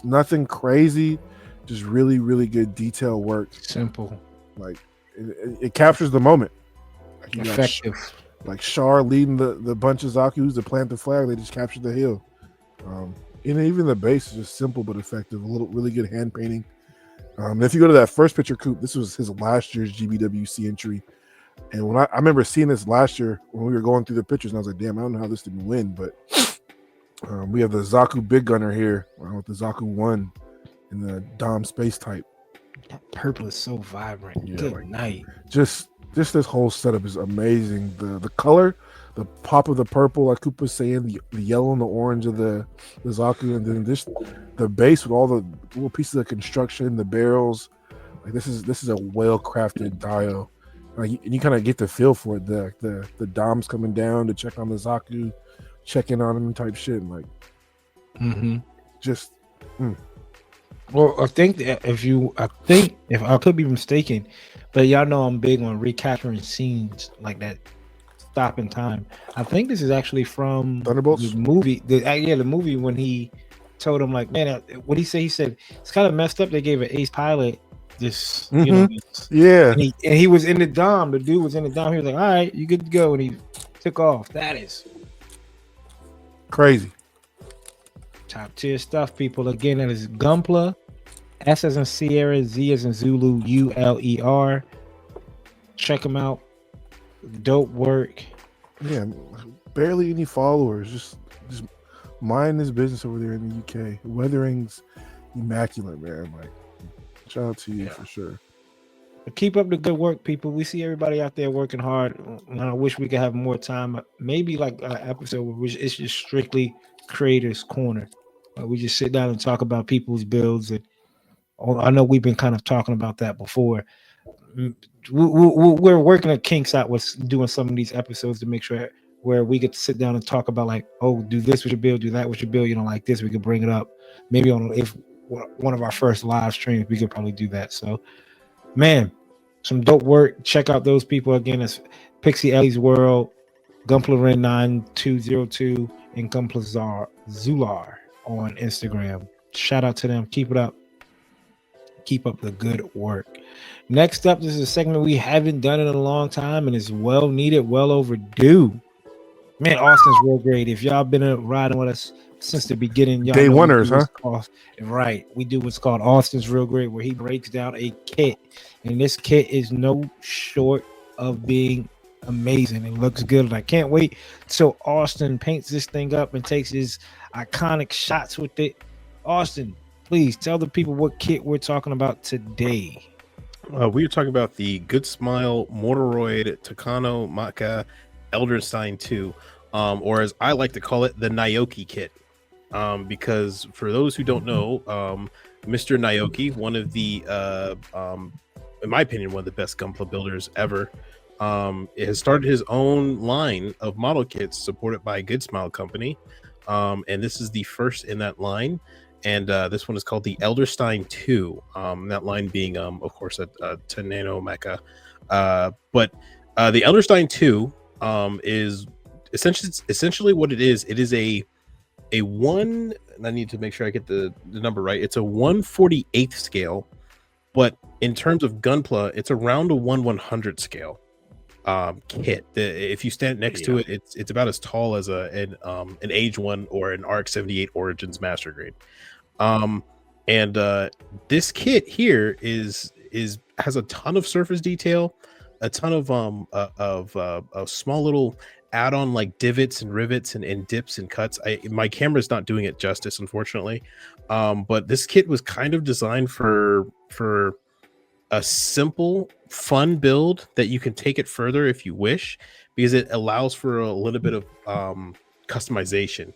nothing crazy, just really, really good detail work. Simple, like it captures the moment. Like effective. Like Char leading the bunch of Zaku's to plant the flag, they just captured the hill. And even the base is just simple but effective. Really good hand painting. If you go to that first picture, Coop, this was his last year's GBWC entry. And when I remember seeing this last year when we were going through the pictures, and I was like, damn, I don't know how this didn't win. But we have the Zaku Big Gunner here with the Zaku 1 in the Dom space type. That purple is so vibrant. Yeah, good night. Just this whole setup is amazing. The color, the pop of the purple, like Coop was saying, the yellow and the orange of the Zaku, and then the base with all the little pieces of construction, the barrels. Like this is a well-crafted dial. Like, and you kind of get the feel for it. The Doms coming down to check on the Zaku, checking on them type shit, and like, just Well, I think that if I could be mistaken, but y'all know I'm big on recapturing scenes like that, stop in time. I think this is actually from Thunderbolts? the movie. The movie when he told him like, man, what he say? He said it's kind of messed up. They gave an ace pilot this, this. Yeah. And he was in the dom. The dude was in the dom. He was like, all right, you good to go, and he took off. That is Crazy. top tier stuff, people. Again, that is Gunpla. S as in Sierra, Z as in Zulu, ULER. Check them out. Dope work. Yeah, barely any followers. Just mind his business over there in the UK. Weathering's immaculate, man. Like, shout out to you for sure. But keep up the good work, people. We see everybody out there working hard. And I wish we could have more time. Maybe like an episode where it's just strictly creators corner. We just sit down and talk about people's builds. And I know we've been kind of talking about that before. We're working at kinks out with doing some of these episodes to make sure where we get to sit down and talk about like, oh, do this with your build, do that with your build, like this. We could bring it up. Maybe if one of our first live streams, we could probably do that. So, man, some dope work. Check out those people again. It's Pixie Ellie's World, Gunpla Ren 9202, and Gunpla Zular on Instagram. Shout out to them. Keep it up. Keep up the good work. Next up, this is a segment we haven't done in a long time, and it's well needed, well overdue. Man, Austin's real great. If y'all been riding with us since the beginning, y'all Day oneers, huh? Right. We do what's called Austin's Real Great, where he breaks down a kit. And this kit is no short of being amazing. It looks good. And I can't wait till Austin paints this thing up and takes his iconic shots with it. Austin, please tell the people what kit we're talking about today. We are talking about the Good Smile Mortoroid Takano Maka Elderstein 2, or as I like to call it, the Naoki kit. Because for those who don't know, Mr. Naoki, one of the, in my opinion, one of the best Gunpla builders ever, has started his own line of model kits supported by Good Smile Company. And this is the first in that line. And this one is called the Elderstein 2. That line being, of course, a Tanano Mecha. But the Elderstein 2 is essentially what it is. It is a one, and I need to make sure I get the number right. It's a 1/48th scale, but in terms of Gunpla, it's around a 1/100 scale kit. If you stand next to it, it's about as tall as an Age 1 or an ARC 78 Origins Master Grade. This kit here has a ton of surface detail, a ton of small little add-on like divots and rivets and dips and cuts. My camera's not doing it justice, unfortunately. But this kit was kind of designed for a simple, fun build that you can take it further if you wish, because it allows for a little bit of customization.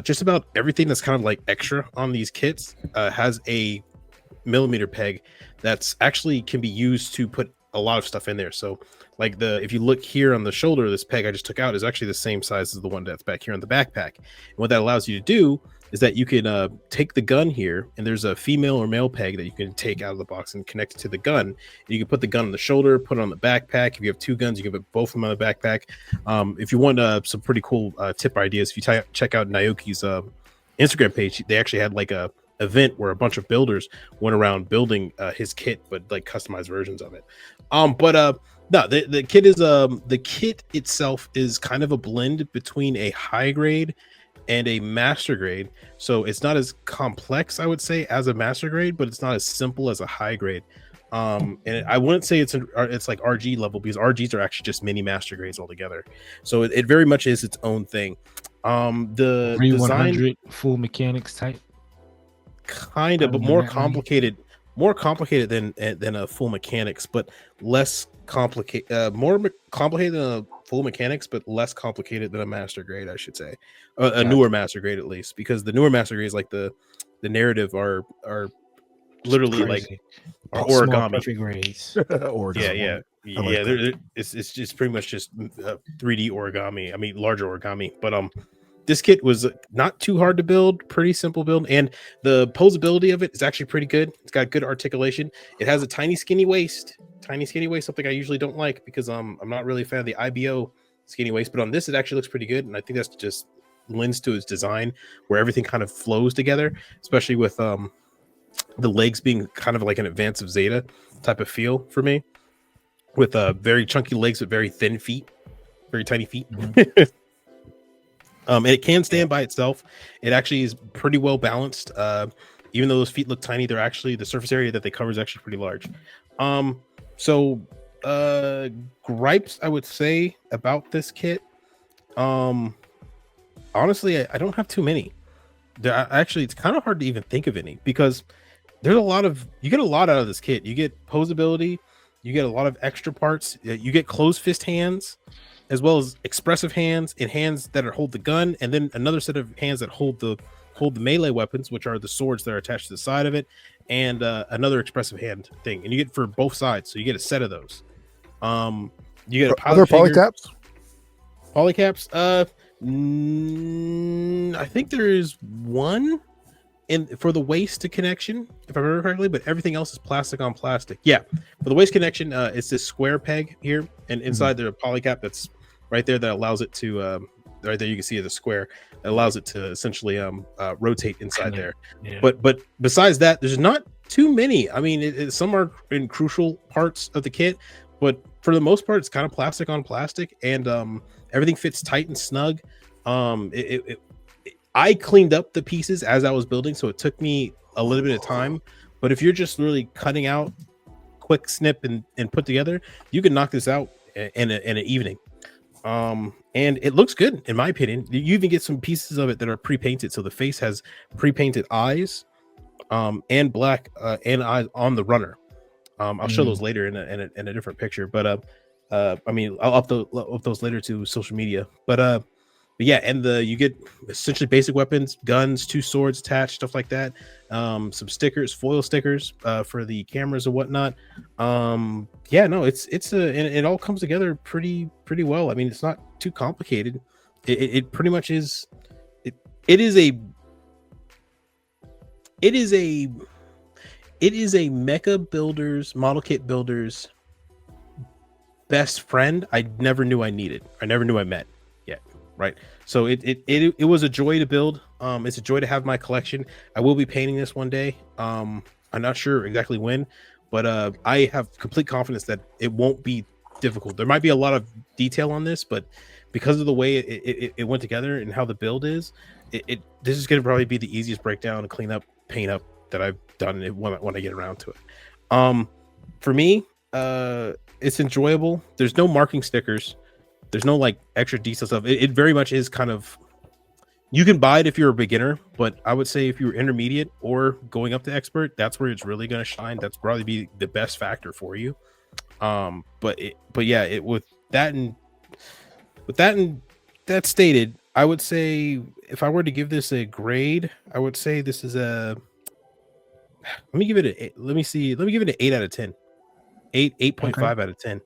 Just about everything that's kind of like extra on these kits has a millimeter peg that's actually can be used to put a lot of stuff in there. So like if you look here on the shoulder, this peg I just took out is actually the same size as the one that's back here on the backpack. And what that allows you to do is that you can take the gun here, and there's a female or male peg that you can take out of the box and connect it to the gun. And you can put the gun on the shoulder, put it on the backpack. If you have two guns, you can put both of them on the backpack. If you want some pretty cool tip ideas, if you check out Naoki's Instagram page, they actually had like a event where a bunch of builders went around building his kit, but like customized versions of it. No, the kit is the kit itself is kind of a blend between a high grade and a master grade. So it's not as complex, I would say, as a master grade, but it's not as simple as a high grade. And I wouldn't say it's like RG level, because RGs are actually just mini master grades altogether. So it very much is its own thing. The 100 full mechanics type, kind of, but more complicated than a full mechanics, but less complicated. More complicated than a full mechanics, but less complicated than a master grade, I should say. A newer master grade, at least, because the newer master grades, like the narrative, are literally like origami grades. It's just pretty much just 3D origami. I mean, larger origami, but this kit was not too hard to build, pretty simple build, and the posability of it is actually pretty good. It's got good articulation. It has a tiny skinny waist, something I usually don't like because I'm not really a fan of the IBO skinny waist, but on this it actually looks pretty good, and I think that's just lends to its design where everything kind of flows together, especially with the legs being kind of like an Advance of Zeta type of feel for me, with very chunky legs but very thin feet, very tiny feet. And it can stand by itself. It actually is pretty well balanced. Even though those feet look tiny, they're actually, the surface area that they cover is actually pretty large. So gripes I would say about this kit. Honestly, I don't have too many. Actually, it's kind of hard to even think of any because there's you get a lot out of this kit. You get posability, you get a lot of extra parts, you get closed fist hands, as well as expressive hands and hands that hold the gun, and then another set of hands that hold the melee weapons, which are the swords that are attached to the side of it, and another expressive hand thing. And you get for both sides, so you get a set of those. You get a other polycaps. Polycaps. I think there is one for the waist to connection, if I remember correctly, but everything else is plastic on plastic. Yeah, for the waist connection, it's this square peg here, and inside there's a polycap that's right there that allows it to right there you can see the square that allows it to essentially rotate inside there. Yeah. But besides that, there's not too many. I mean, some are in crucial parts of the kit, but for the most part, it's kind of plastic on plastic, and everything fits tight and snug. I cleaned up the pieces as I was building, so it took me a little bit of time. But if you're just really cutting out, quick snip and put together, you can knock this out in an evening. And it looks good in my opinion. You even get some pieces of it that are pre-painted, so the face has pre-painted eyes, and black and eyes on the runner. I'll show those later in a different picture, but I mean, I'll up those later to social media. But yeah, and you get essentially basic weapons, guns, 2 swords attached, stuff like that. Some stickers, foil stickers for the cameras and whatnot. Yeah, no, it all comes together pretty well. I mean, it's not too complicated. It pretty much is. It is a mecha builder's, model kit builder's best friend I never knew I needed. I never knew I met yet. Right. So it was a joy to build. It's a joy to have my collection. I will be painting this one day. I'm not sure exactly when, but I have complete confidence that it won't be difficult. There might be a lot of detail on this, but because of the way it went together and how the build is, this is going to probably be the easiest breakdown, clean up, paint up that I've done when I get around to it. For me, it's enjoyable. There's no marking stickers. There's no like extra detail stuff. It very much is kind of, you can buy it if you're a beginner, but I would say if you're intermediate or going up to expert, that's where it's really going to shine. That's probably be the best factor for you. But yeah, with that stated, I would say if I were to give this a grade, I would say this is let me give it an 8 out of 10. 8.5 out of 10.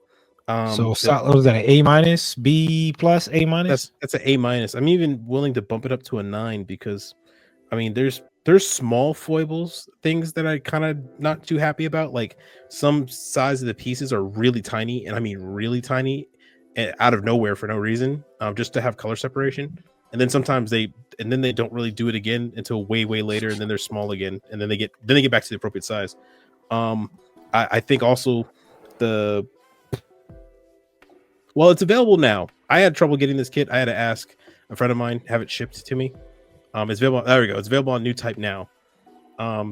So what was that, an A-, B+, A-? That's an A-. I'm even willing to bump it up to a 9 because I mean there's small foibles, things that I kind of not too happy about. Like some size of the pieces are really tiny, and I mean really tiny, out of nowhere for no reason, just to have color separation. And then sometimes they don't really do it again until way later, and then they're small again, and then they get back to the appropriate size. I think also well, it's available now. I had trouble getting this kit. I had to ask a friend of mine, have it shipped to me. It's available. There we go. It's available on new type now.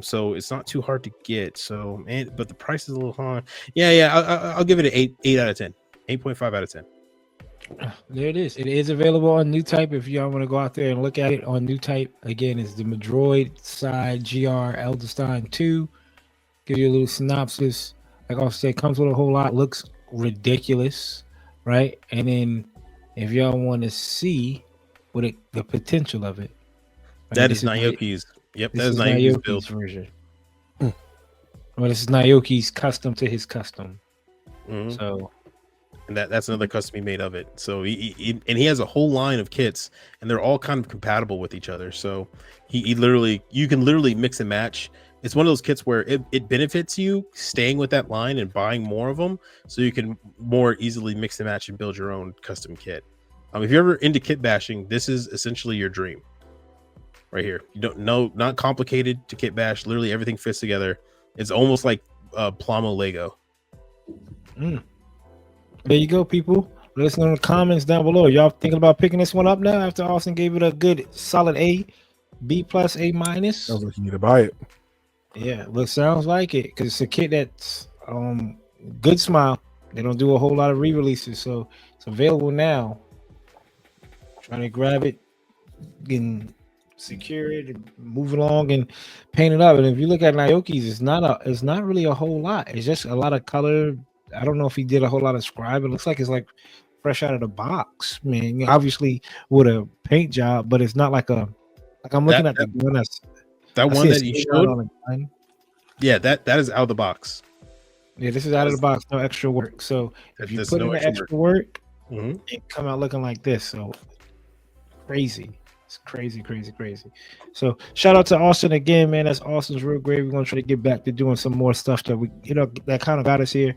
So it's not too hard to get. So, but the price is a little high. Yeah. I'll give it an 8 out of 10. 8.5 out of 10. There it is. It is available on new type. If y'all want to go out there and look at it on new type, again, it's the Madroid Side GR Elderstein 2. Give you a little synopsis. Like I said, comes with a whole lot. Looks ridiculous. Right, and then if y'all want to see the potential of it, right, that is Naoki's. Yep, that is Naoki's build version. Well, this is Naoki's custom to his custom. So and that's another custom he made of it. So he has a whole line of kits, and they're all kind of compatible with each other. So you can literally mix and match. It's one of those kits where it benefits you staying with that line and buying more of them, so you can more easily mix and match and build your own custom kit. If you're ever into kit bashing, this is essentially your dream right here. You don't know, not complicated to kit bash. Literally everything fits together. It's almost like Plamo Lego. There you go, people. Let us know in the comments down below. Y'all thinking about picking this one up now after Austin gave it a good solid A, B plus, A minus? Sounds like you need to buy it. Yeah, sounds like it, because it's a kit that's good smile. They don't do a whole lot of re-releases, so it's available now. Trying to grab it and secure it and move along and paint it up. And if you look at Naoki's, it's not really a whole lot. It's just a lot of color. I don't know if he did a whole lot of scribe. It looks like it's like fresh out of the box, man. Obviously with a paint job, but it's not like I'm looking at the one that you showed. Yeah, that is out of the box. Yeah, this is out of the box, no extra work. So if you put in the extra work, it come out looking like this. So crazy. It's crazy. So shout out to Austin again, man. That's Austin's Real Great. We're gonna try to get back to doing some more stuff that kind of got us here.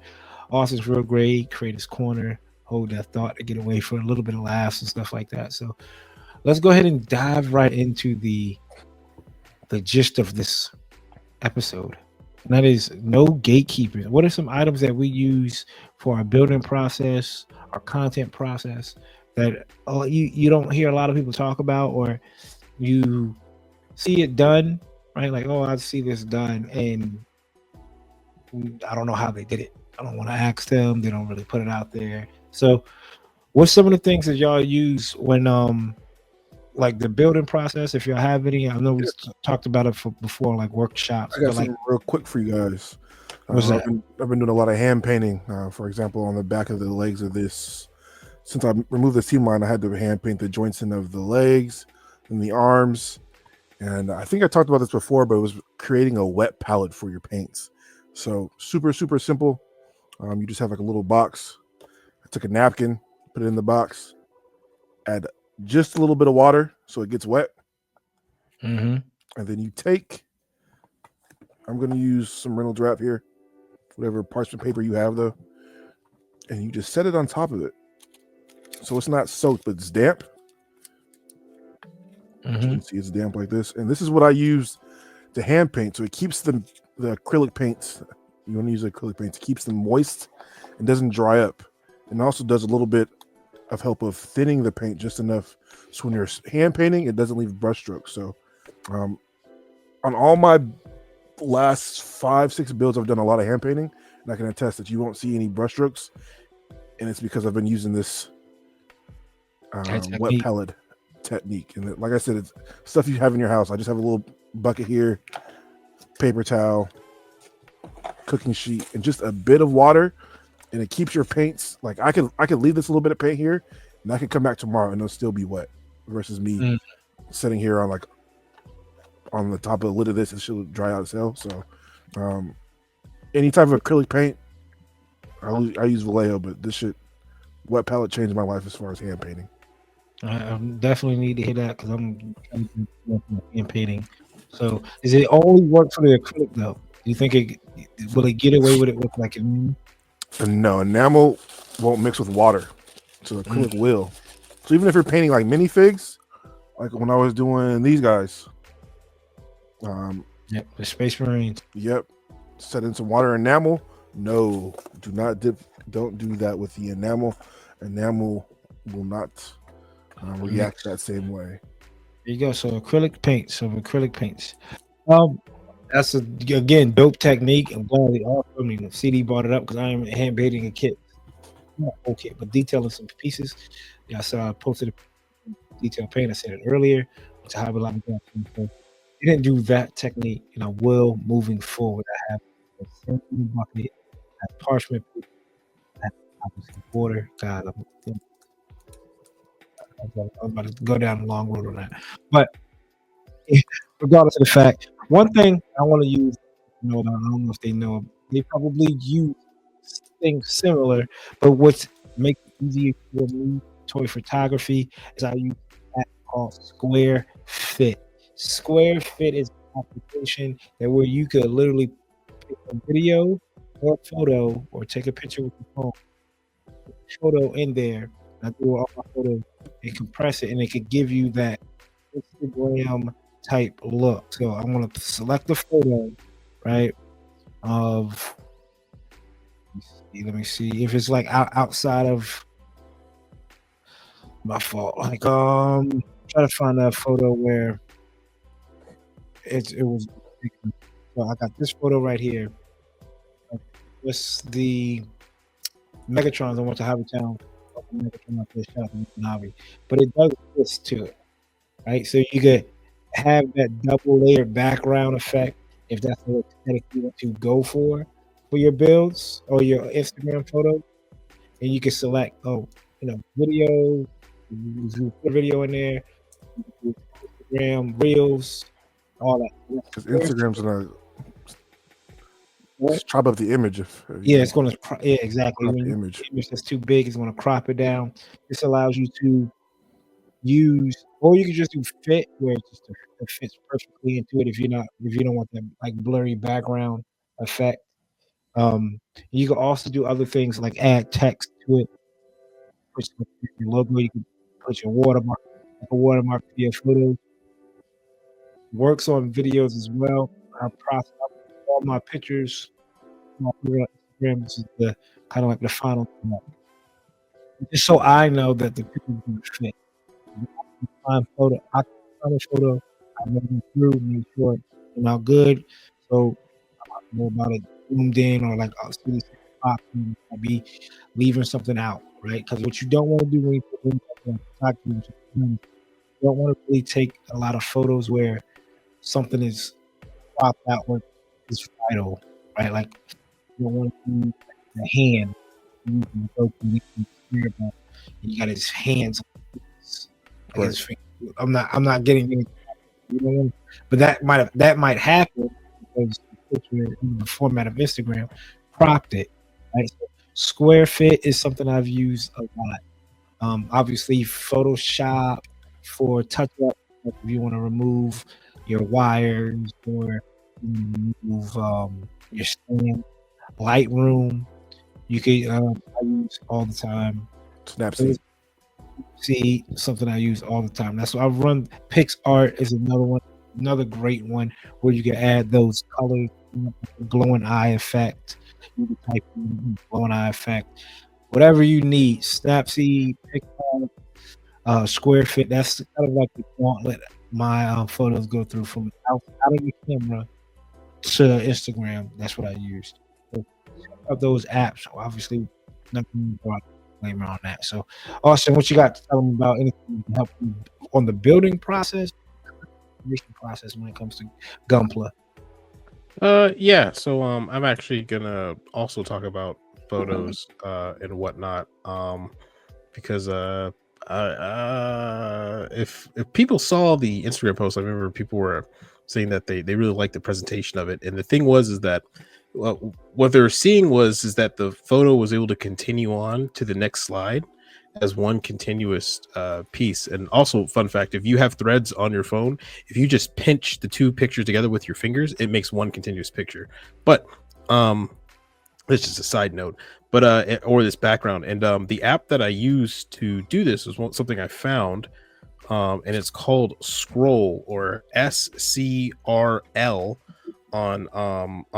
Austin's Real Great, Creators Corner, Hold That Thought to get away for a little bit of laughs and stuff like that. So let's go ahead and dive right into the gist of this episode. And that is no gatekeepers. What are some items that we use for our building process, our content process, that you don't hear a lot of people talk about, or you see it done, right? Like, I see this done, and I don't know how they did it. I don't want to ask them. They don't really put it out there. So what's some of the things that y'all use when like the building process, if y'all have any? I know we talked about it before, like workshops. I got something real quick for you guys. What's that? I've been doing a lot of hand painting. For example, on the back of the legs of this, since I removed the seam line, I had to hand paint the joints in of the legs and the arms. And I think I talked about this before, but it was creating a wet palette for your paints. So super simple. You just have like a little box. I took a napkin, put it in the box, add just a little bit of water so it gets wet. And then you take, I'm going to use some Reynolds wrap here, whatever parchment paper you have though, and you just set it on top of it. So it's not soaked, but it's damp. You can see it's damp like this. And this is what I use to hand paint. So it keeps the acrylic paints, you want to use acrylic paints, it keeps them moist and doesn't dry up. And also does a little bit of help of thinning the paint just enough so when you're hand painting, it doesn't leave brush strokes. So on all my last 5-6 builds, I've done a lot of hand painting, and I can attest that you won't see any brush strokes, and it's because I've been using this wet palette technique. And like I said, it's stuff you have in your house. I just have a little bucket here, paper towel, cooking sheet, and just a bit of water, and it keeps your paints, like I could leave this little bit of paint here and I could come back tomorrow and it'll still be wet, versus me sitting here on the top of the lid of this, it should dry out itself. So any type of acrylic paint, I use Vallejo, but this wet palette changed my life as far as hand painting. I definitely need to hear that, because I'm hand painting. So is it only work for the acrylic though? Do you think will it get away with it with like No, enamel won't mix with water, so acrylic will. So even if you're painting like minifigs, like when I was doing these guys, the Space Marines. Yep, set in some water. Enamel, no, do not dip. Don't do that with the enamel. Enamel will not react that same way. There you go. So acrylic paints. That's again dope technique. I'm glad we all from the CD brought it up, because I am hand painting a kit. Not a whole kit, but detailing some pieces. Yeah, so I posted a detail paint. I said it earlier, which I have a lot of guys. I didn't do that technique, and I will moving forward. I have a simple bucket, I have parchment paper, I have obviously water. God, I'm about to go down a long road on that. But regardless of the fact, one thing I want to use, I don't know if they know, they probably use things similar, but what's make it easier for me. Toy photography is I use an app called Square Fit. Square Fit is an application that where you could literally pick a video or a photo or take a picture with your phone, put the photo in there. I do all my photos and compress it, and it could give you that Instagram type look. So I'm gonna select the photo, right? Of let me see if it's like outside of my fault. Like try to find a photo where it was. So I got this photo right here. This the Megatrons I went to Hobbytown. Megatron I first shot in Hobby, but it does this to it, right? So you could have that double layered background effect if that's the aesthetic you want to go for your builds or your Instagram photo, and you can select video. You put a video in there, Instagram reels, all that. Because Instagram's gonna chop up the image. It's going to exactly. Crop When the you image. image that's too big, it's going to crop it down. This allows you to use, or you can just do fit where it fits perfectly into it if you don't want that like blurry background effect. You can also do other things like add text to it, put your logo. You can put your watermark, a watermark for your photos. Works on videos as well. I process all my pictures. My Instagram, this is the kind of like the final step. Just so I know that the picture is going to fit. I can find a photo, I run it through, make sure it's all good. So I don't know about it zoomed in or like I'll see this pop and I'll be leaving something out, right? Because what you don't want to do when you put in you don't want to really take a lot of photos where something is cropped out or is vital, right? Like you don't want to do the hand. You got his hands. Like his finger. I'm not getting anything, but that might happen because the picture in the format of Instagram cropped it. Right? So Square Fit is something I've used a lot. Obviously Photoshop for touch up. If you want to remove your wires or remove your stand, Lightroom, you can I use all the time. Snapseed. See, something I use all the time. That's why I run. PixArt is another great one where you can add those colors, glowing eye effect. You can type in glowing eye effect, whatever you need. Snapseed, PixArt, Square Fit. That's kind of like the gauntlet my photos go through from out of the camera to Instagram. That's what I used. So, of those apps, obviously, nothing brought blame on that. So, Austin, what you got to tell them about anything to help you on the building process, when it comes to Gunpla? Yeah. So I'm actually gonna also talk about photos and whatnot. Because if people saw the Instagram post, I remember people were saying that they really liked the presentation of it. And the thing is that what they were seeing is that the photo was able to continue on to the next slide as one continuous piece. And also, fun fact, if you have threads on your phone, if you just pinch the two pictures together with your fingers, it makes one continuous picture. But it's just a side note, but or this background. And the app that I use to do this is something I found, and it's called Scroll, or SCRL on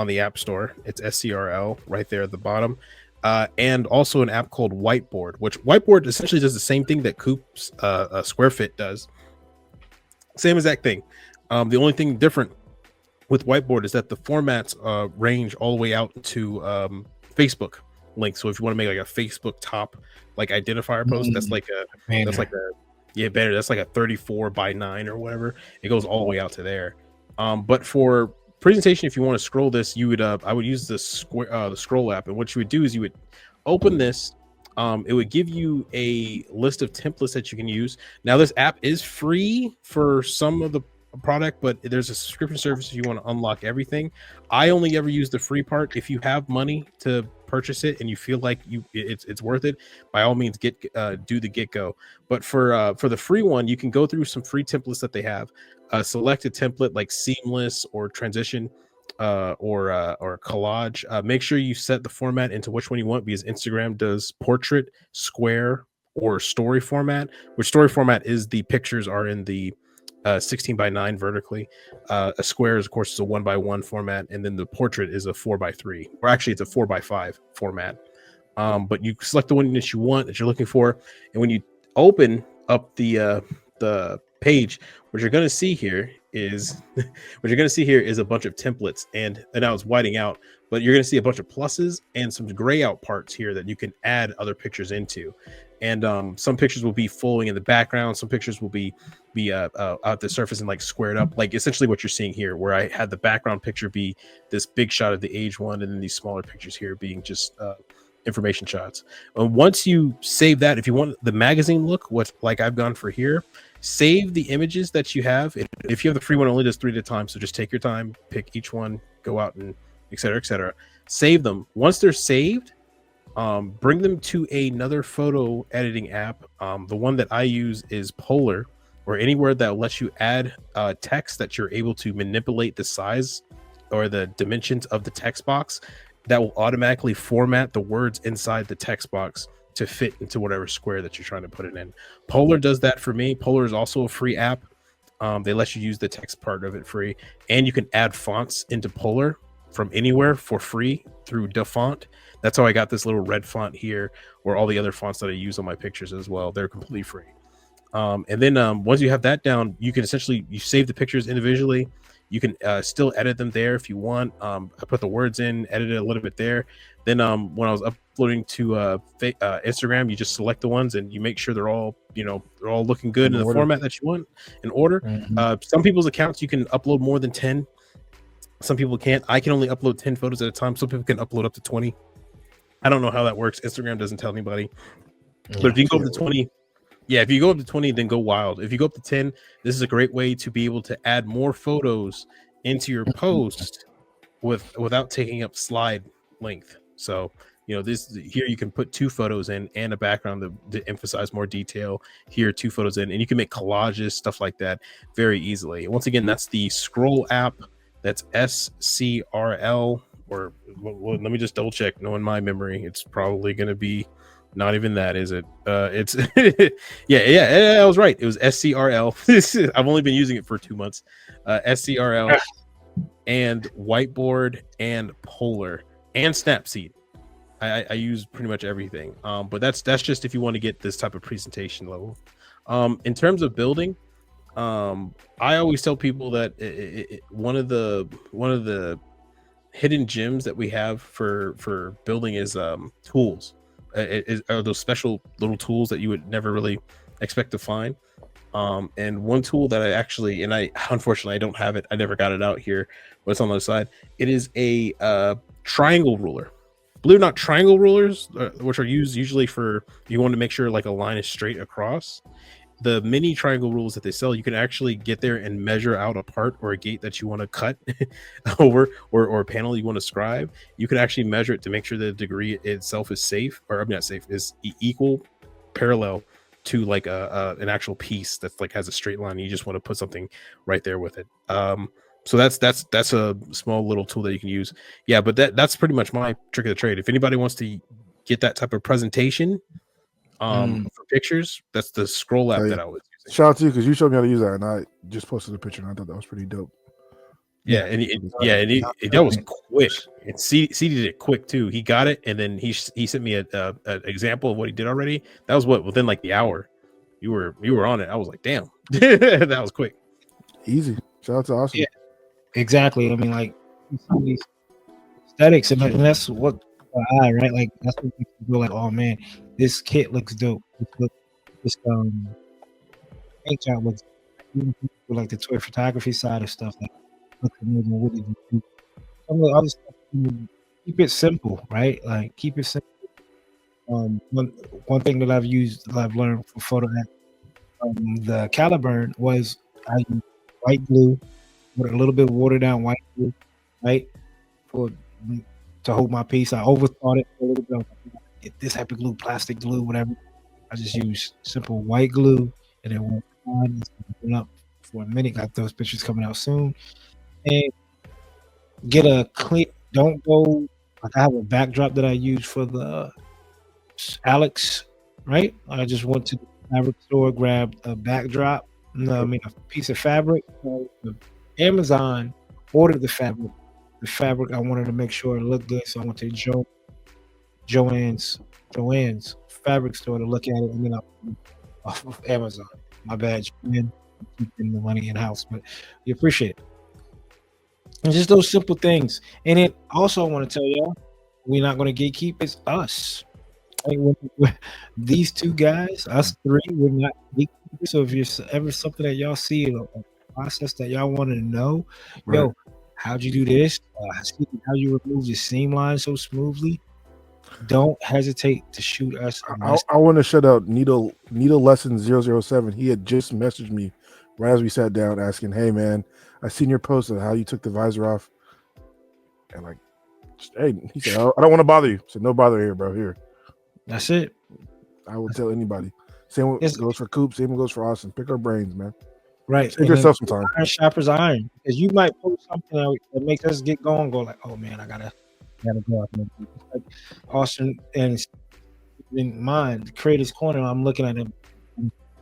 the App Store. It's SCRL right there at the bottom. And also an app called Whiteboard, which Whiteboard essentially does the same thing that Coop's SquareFit does. Same exact thing. The only thing different with Whiteboard is that the formats range all the way out to Facebook links. So if you want to make like a Facebook top like identifier post, that's like a banner. That's like a 34 by 9 or whatever. It goes all the way out to there. But for presentation, if you want to scroll this, you would I would use the scroll app, and what you would do is you would open this. It would give you a list of templates that you can use. Now, this app is free for some of the product, but there's a subscription service if you want to unlock everything. I only ever use the free part. If you have money to purchase it and you feel like it's worth it, by all means do the get go. But for the free one, you can go through some free templates that they have. Select a template like seamless or transition or collage. Make sure you set the format into which one you want, because Instagram does portrait, square, or story format, which story format is the pictures are in the 16:9 vertically. A square is, of course, is a 1:1 format, and then the portrait is a 4:3, or actually it's a 4:5 format. But you select the one that you want, that you're looking for, and when you open up the page, what you're going to see here is a bunch of templates, and now it's whiting out, but you're going to see a bunch of pluses and some gray out parts here that you can add other pictures into. And some pictures will be flowing in the background, some pictures will be out the surface and like squared up, like essentially what you're seeing here, where I had the background picture be this big shot of the age one, and then these smaller pictures here being just information shots. Once you save that, if you want the magazine look, what like I've gone for here, save the images that you have. If you have the free one, only does 3 at a time, so just take your time, pick each one, go out and etc. Save them. Once they're saved, bring them to another photo editing app. The one that I use is Polar, or anywhere that lets you add text that you're able to manipulate the size or the dimensions of the text box. That will automatically format the words inside the text box to fit into whatever square that you're trying to put it in. Polar does that for me. Polar is also a free app. They let you use the text part of it free, and you can add fonts into Polar from anywhere for free through DaFont. That's how I got this little red font here, or all the other fonts that I use on my pictures as well. They're completely free. And then once you have that down, you can essentially save the pictures individually. You can still edit them there if you want. I put the words in, edit it a little bit there. Then when I was uploading to Instagram, you just select the ones and you make sure they're all looking good in the format that you want, in order. Some people's accounts you can upload more than 10. Some people can't. I can only upload 10 photos at a time. Some people can upload up to 20. I don't know how that works. Instagram doesn't tell anybody. But if you go up to 20, if you go up to 20, then go wild. If you go up to 10, this is a great way to be able to add more photos into your post without taking up slide length. So, this here you can put 2 photos in and a background to emphasize more detail. Here, 2 photos in, and you can make collages, stuff like that, very easily. Once again, that's the Scroll app. That's SCRL, or let me just double check. Knowing my memory, it's probably going to be not even that, is it? It's I was right. It was SCRL. I've only been using it for 2 months. SCRL and Whiteboard and Polar and Snapseed. I use pretty much everything. But that's just if you want to get this type of presentation level. In terms of building, I always tell people that one of the hidden gems that we have for building is tools. Are those special little tools that you would never really expect to find. And one tool that I unfortunately I don't have it. I never got it out here, but it's on the other side. It is a triangle ruler. Believe it or not, triangle rulers, which are used usually for you want to make sure like a line is straight across. The mini triangle rules that they sell, you can actually get there and measure out a part or a gate that you want to cut over, or a panel you want to scribe. You can actually measure it to make sure the degree itself is safe, or not safe, is equal, parallel to like an actual piece that like has a straight line. You just want to put something right there with it. So that's a small little tool that you can use. Yeah, but that's pretty much my trick of the trade. If anybody wants to get that type of presentation for pictures, that's the Scroll app that I was using. Shout out to you, because you showed me how to use that, and I just posted a picture, and I thought that was pretty dope. That was quick. And CD did it quick too. He got it, and then he sent me an example of what he did already. That was within like the hour. You were on it. I was like, damn, that was quick. Easy. Shout out to Austin. Yeah, exactly. I mean, like some of these aesthetics, and that's what right. Like that's what makes you go like, oh man, this kit looks dope. This paint job looks like the toy photography side of stuff. Like looks amazing. Really do. Some of the other stuff, keep it simple, right? Like keep it simple. One thing that I've learned for photo the Caliburn was I use white glue with a little bit of watered down white glue, right? For to hold my piece. I overthought it a little bit. I was like, get this type of glue, plastic glue, whatever. I just used simple white glue, and it went on. It's been up for a minute. Got those pictures coming out soon. And get a clean. Don't go like I have a backdrop that I use for the Alex, right? I just went to the fabric store, grabbed a backdrop. No, I mean a piece of fabric. Amazon ordered the fabric. The fabric I wanted to make sure it looked good, so I went to Joann's fabric store to look at it, and then I off of Amazon. My bad, Joanne. Keeping the money in house, but we appreciate it. And just those simple things. And then also I want to tell y'all, we're not going to gatekeep. It's us. Like, these two guys, us three, we're not gatekeepers. So if you're ever something that y'all see, a process that y'all want to know, yo, how'd you do this? How you remove the seam line so smoothly? Don't hesitate to shoot us. I want to shout out Needle Lesson 007. He had just messaged me right as we sat down, asking, "Hey man, I seen your post of how you took the visor off." And like, hey, he said, "I don't want to bother you." I said, "No bother here, bro. Here." That's it. I will tell anybody. Same goes for Coop. Same goes for Austin. Pick our brains, man. Right. Save yourself some time. Iron sharpers iron. Because you might post something that makes us get going. Go like, oh man, I gotta go. Like Austin and in mind, Creator's Corner. I'm looking at him.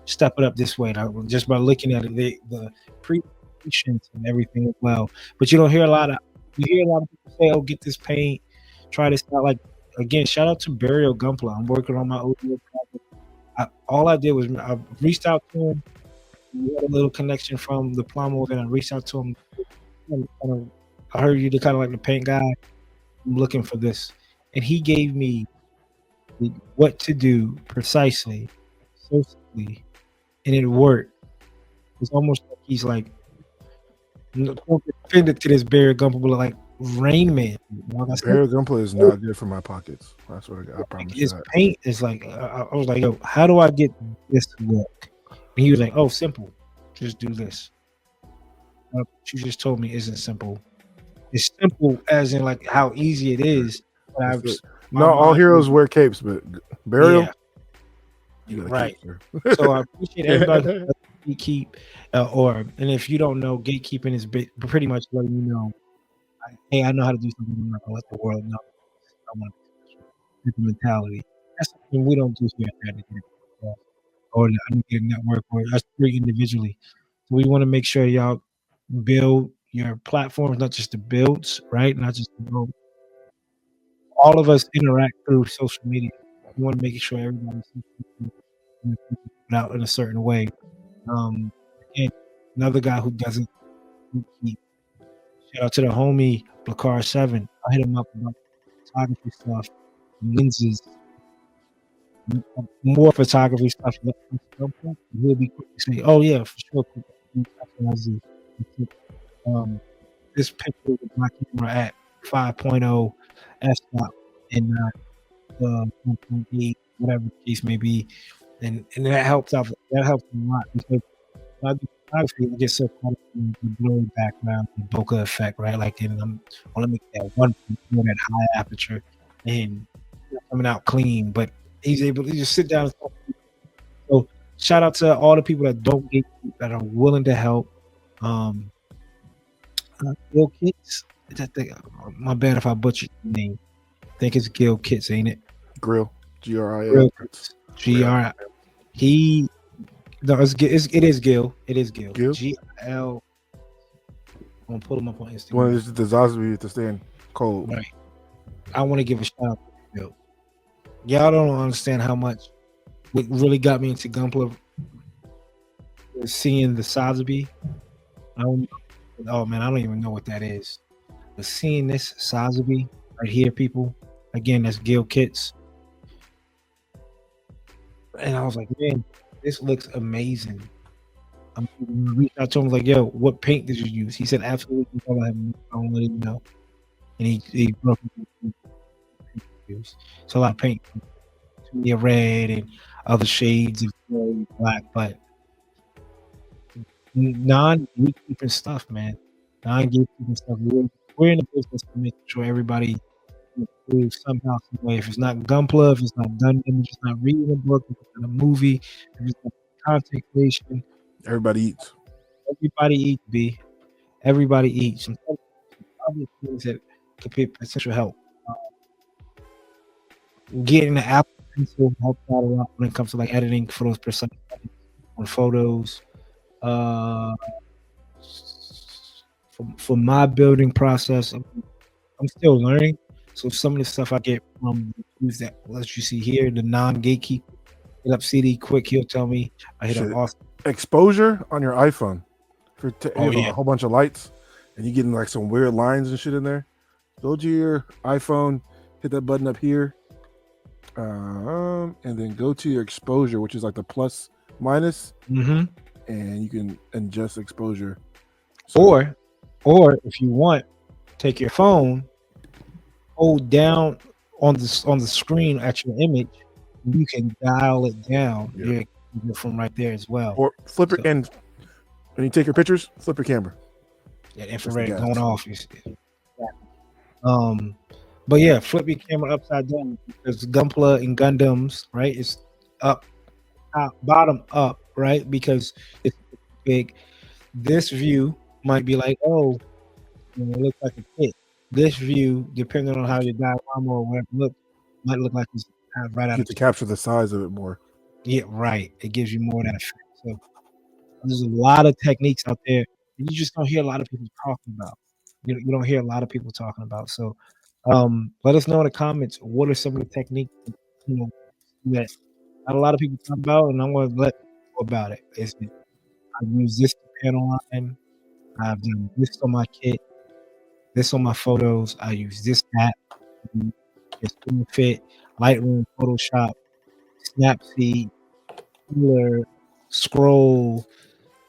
Step it up this way. Just by looking at it, the pre-patients and everything as well. But you hear a lot of people say, "Oh, get this paint, try this out." Like again, shout out to Burial Gunpla. I'm working on my ODO project. All I did was I reached out to him. We had a little connection from the Plamo event. I reached out to him. I heard you kind of like the paint guy. I'm looking for this, and he gave me what to do precisely, so simply, and it worked. It's almost like he's like, don't get offended to this Barry Gumple, but like Rain Man. Barry Gumple is not good for my pockets. That's what I promise you. His paint is like, I was like, yo, how do I get this to work? And he was like, oh, simple. Just do this. What you just told me isn't simple. It's simple as in like how easy it is. No, all heroes wear capes, but Burial, yeah. Right. So I appreciate everybody who keep and if you don't know, gatekeeping is pretty much letting you know, hey, I know how to do something. I'm not gonna let the world know. I want different mentality. That's something we don't do here at GATEKEEPING or the Undergated network or us three individually. So we want to make sure y'all build your platforms, not just the builds, right? Not just the build. All of us interact through social media. We want to make sure everybody's out in a certain way. And another guy who doesn't keep. Shout out to the homie Blacar 7. I hit him up about photography stuff, lenses, more photography stuff. He'll be quick to say, "Oh yeah, for sure." This picture with my camera at 5.0 f-stop and not 1.8, whatever the case may be, and that helps out. That helps a lot because I do photography. I get so caught up in the blurry background, the bokeh effect, right? Like, and I'm only making that one that high aperture and coming out clean, but he's able to just sit down and talk. So shout out to all the people that don't get, that are willing to help. Gil Kits, my bad if I butchered the name. I think it's Gil Kits, ain't it? Grill, G-R-I-L. G-R-I. He, no, it is Gil. It is Gil. G-L. I'm gonna pull him up on Instagram. One of the Zazavi to staying cold. Right. I want to give a shout out to Gil. Y'all don't understand how much what really got me into Gunpla was seeing the Sotheby. Oh man, I don't even know what that is. But seeing this Sotheby right here, people, again, that's Gil Kits. And I was like, man, this looks amazing. I reached out to him, like, yo, what paint did you use? He said, absolutely. I don't let him know. And he broke it. It's a lot of paint. Red and other shades of black, but non-gatekeeping stuff, man. Non-gatekeeping stuff. We're in the business to make sure everybody improves somehow, some way. If it's not Gunpla, if it's not gun damage, if it's not reading a book, if it's not a movie, if it's not content creation, Everybody eats. everybody eats, B. Everybody eats. And other things that could be potential help. Getting the Apple Pencil helps out a lot when it comes to like editing for those precise edits on photos. For my building process, I'm still learning. So some of the stuff I get from that lets you see here, the non-gatekeeper, hit up CD quick, he'll tell me. I hit Shit. up Austin. Exposure on your iPhone. If you're you have yeah. a whole bunch of lights and you're getting like some weird lines and shit in there, go to your iPhone, hit that button up here, and then go to your exposure, which is like the plus minus, and you can adjust exposure. So, or if you want, take your phone, hold down on the screen at your image, you can dial it down from right there as well. Or flip it, and when you take your pictures, flip your camera. Yeah, infrared going off. But yeah, flip your camera upside down because Gunpla and Gundams, right? It's up, bottom up, right? Because it's big. This view might be like, oh, it looks like a kit. This view, depending on how your diorama or whatever might look like it's right out. You get to capture the size of it more. Yeah, right. It gives you more of that effect. So there's a lot of techniques out there you just don't hear a lot of people talking about. You don't hear a lot of people talking about. So let us know in the comments what are some of the techniques that not a lot of people talk about, and I'm going to let you know about it. I use this panel line. I've done this on my kit, this on my photos. I use this app. It's Fit, Lightroom, Photoshop, Snapseed, Cooler, Scroll,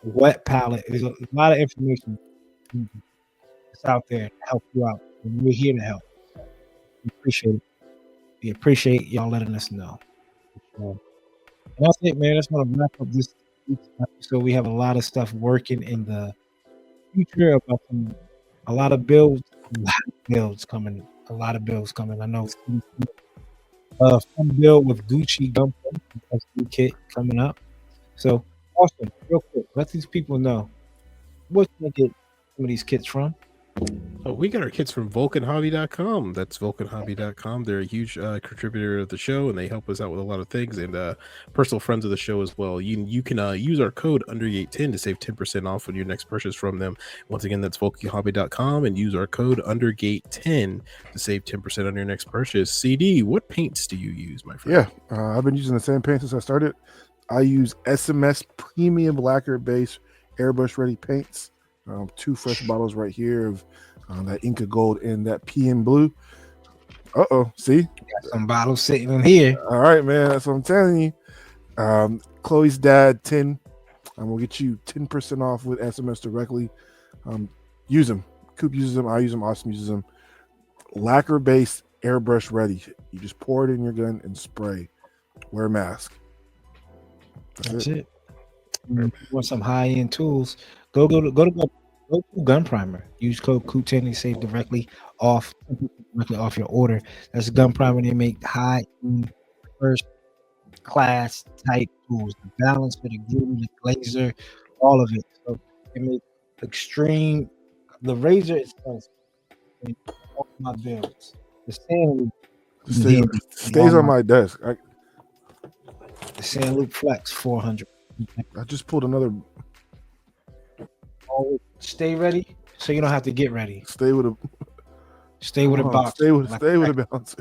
Wet Palette. There's a lot of information that's out there to help you out, and we're here to help. We appreciate it. We appreciate y'all letting us know. And that's it, man. That's going to wrap up this week's episode. We have a lot of stuff working in the future about a lot of builds coming. A lot of builds coming. I know some build with Gucci Gunpla kit coming up. So, Austin, real quick, let these people know where can they get some of these kits from. We got our kits from vulcanhobby.com. That's vulcanhobby.com. They're a huge contributor of the show, and they help us out with a lot of things, and personal friends of the show as well. You can use our code Undergate10 to save 10% off on your next purchase from them. Once again, that's vulcanhobby.com, and use our code Undergate10 to save 10% on your next purchase. CD, what paints do you use, my friend? Yeah, I've been using the same paint since I started. I use SMS premium lacquer base airbrush ready paints. 2 fresh bottles right here of that Inca Gold and that PM Blue. See? Got some bottles sitting in here. All right, man. That's what I'm telling you. Chloe's dad, 10. We'll get you 10% off with SMS directly. Use them. Coop uses them. I use them. Austin uses them. Lacquer based airbrush ready. You just pour it in your gun and spray. Wear a mask. That's it. You want some high end tools? Go to Gun Primer. Use code COOP10 to save directly off your order. That's Gun Primer. They make high end first class type tools. The balance for the glue, the laser, all of it. So they make extreme. The razor itself. All my builds. The sand stays on my desk. The Sand Loop Flex 400. I just pulled another. Always stay ready, so you don't have to get ready. Stay with a box. Stay with a bouncer.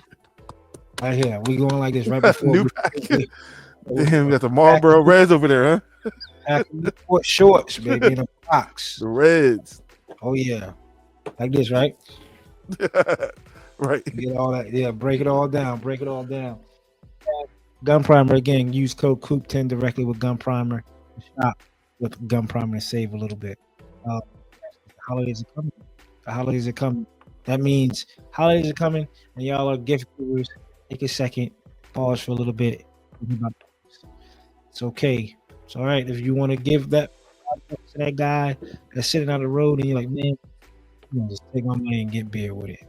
Right here, we going like this right before new packet. Damn, we got the Marlboro Reds over there, huh? After shorts, baby, in a box. The Reds. Oh yeah, like this, right? Right. Get all that. Yeah, break it all down. Gun Primer again. Use code COOP10 directly with Gun Primer. Shop with Gun Primer to save a little bit. The holidays are coming. That means holidays are coming, and y'all are gift givers. Take a second, pause for a little bit. It's okay. It's all right if you want to give that to that guy that's sitting on the road, and you're like, man, I'm gonna just take my money and get beer with it.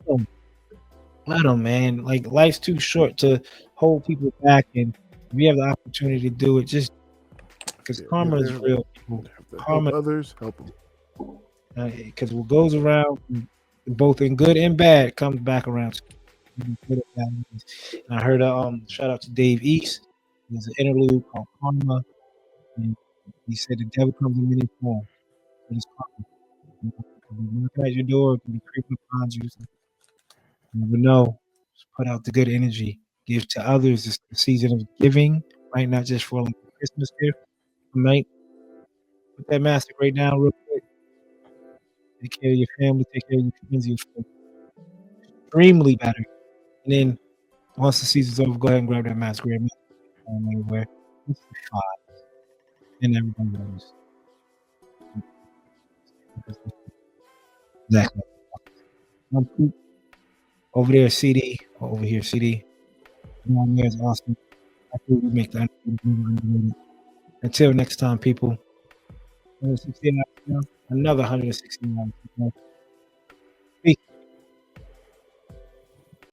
So, let them, man. Like life's too short to hold people back, and if you have the opportunity to do it, just because karma is real. People. Karma, help others, help them. Because what goes around, both in good and bad, comes back around. And I heard shout out to Dave East. There's an interlude called Karma, and he said the devil comes in many forms. It is karma. It can be knocking at your door, it can be creeping upon you. You never know. Just put out the good energy. Give to others. It's the season of giving, right? Not just for like a Christmas gift. You might put that master right down real quick. Take care of your family. Take care of your friends. You feel extremely better. And then once the season's over, go ahead and grab that mask. Grab it anywhere. It's the five. And everybody knows. Exactly. Over there, CD. Over here, CD. Down there is awesome. I think we make the Undergated. Until next time, people. 169, another 169.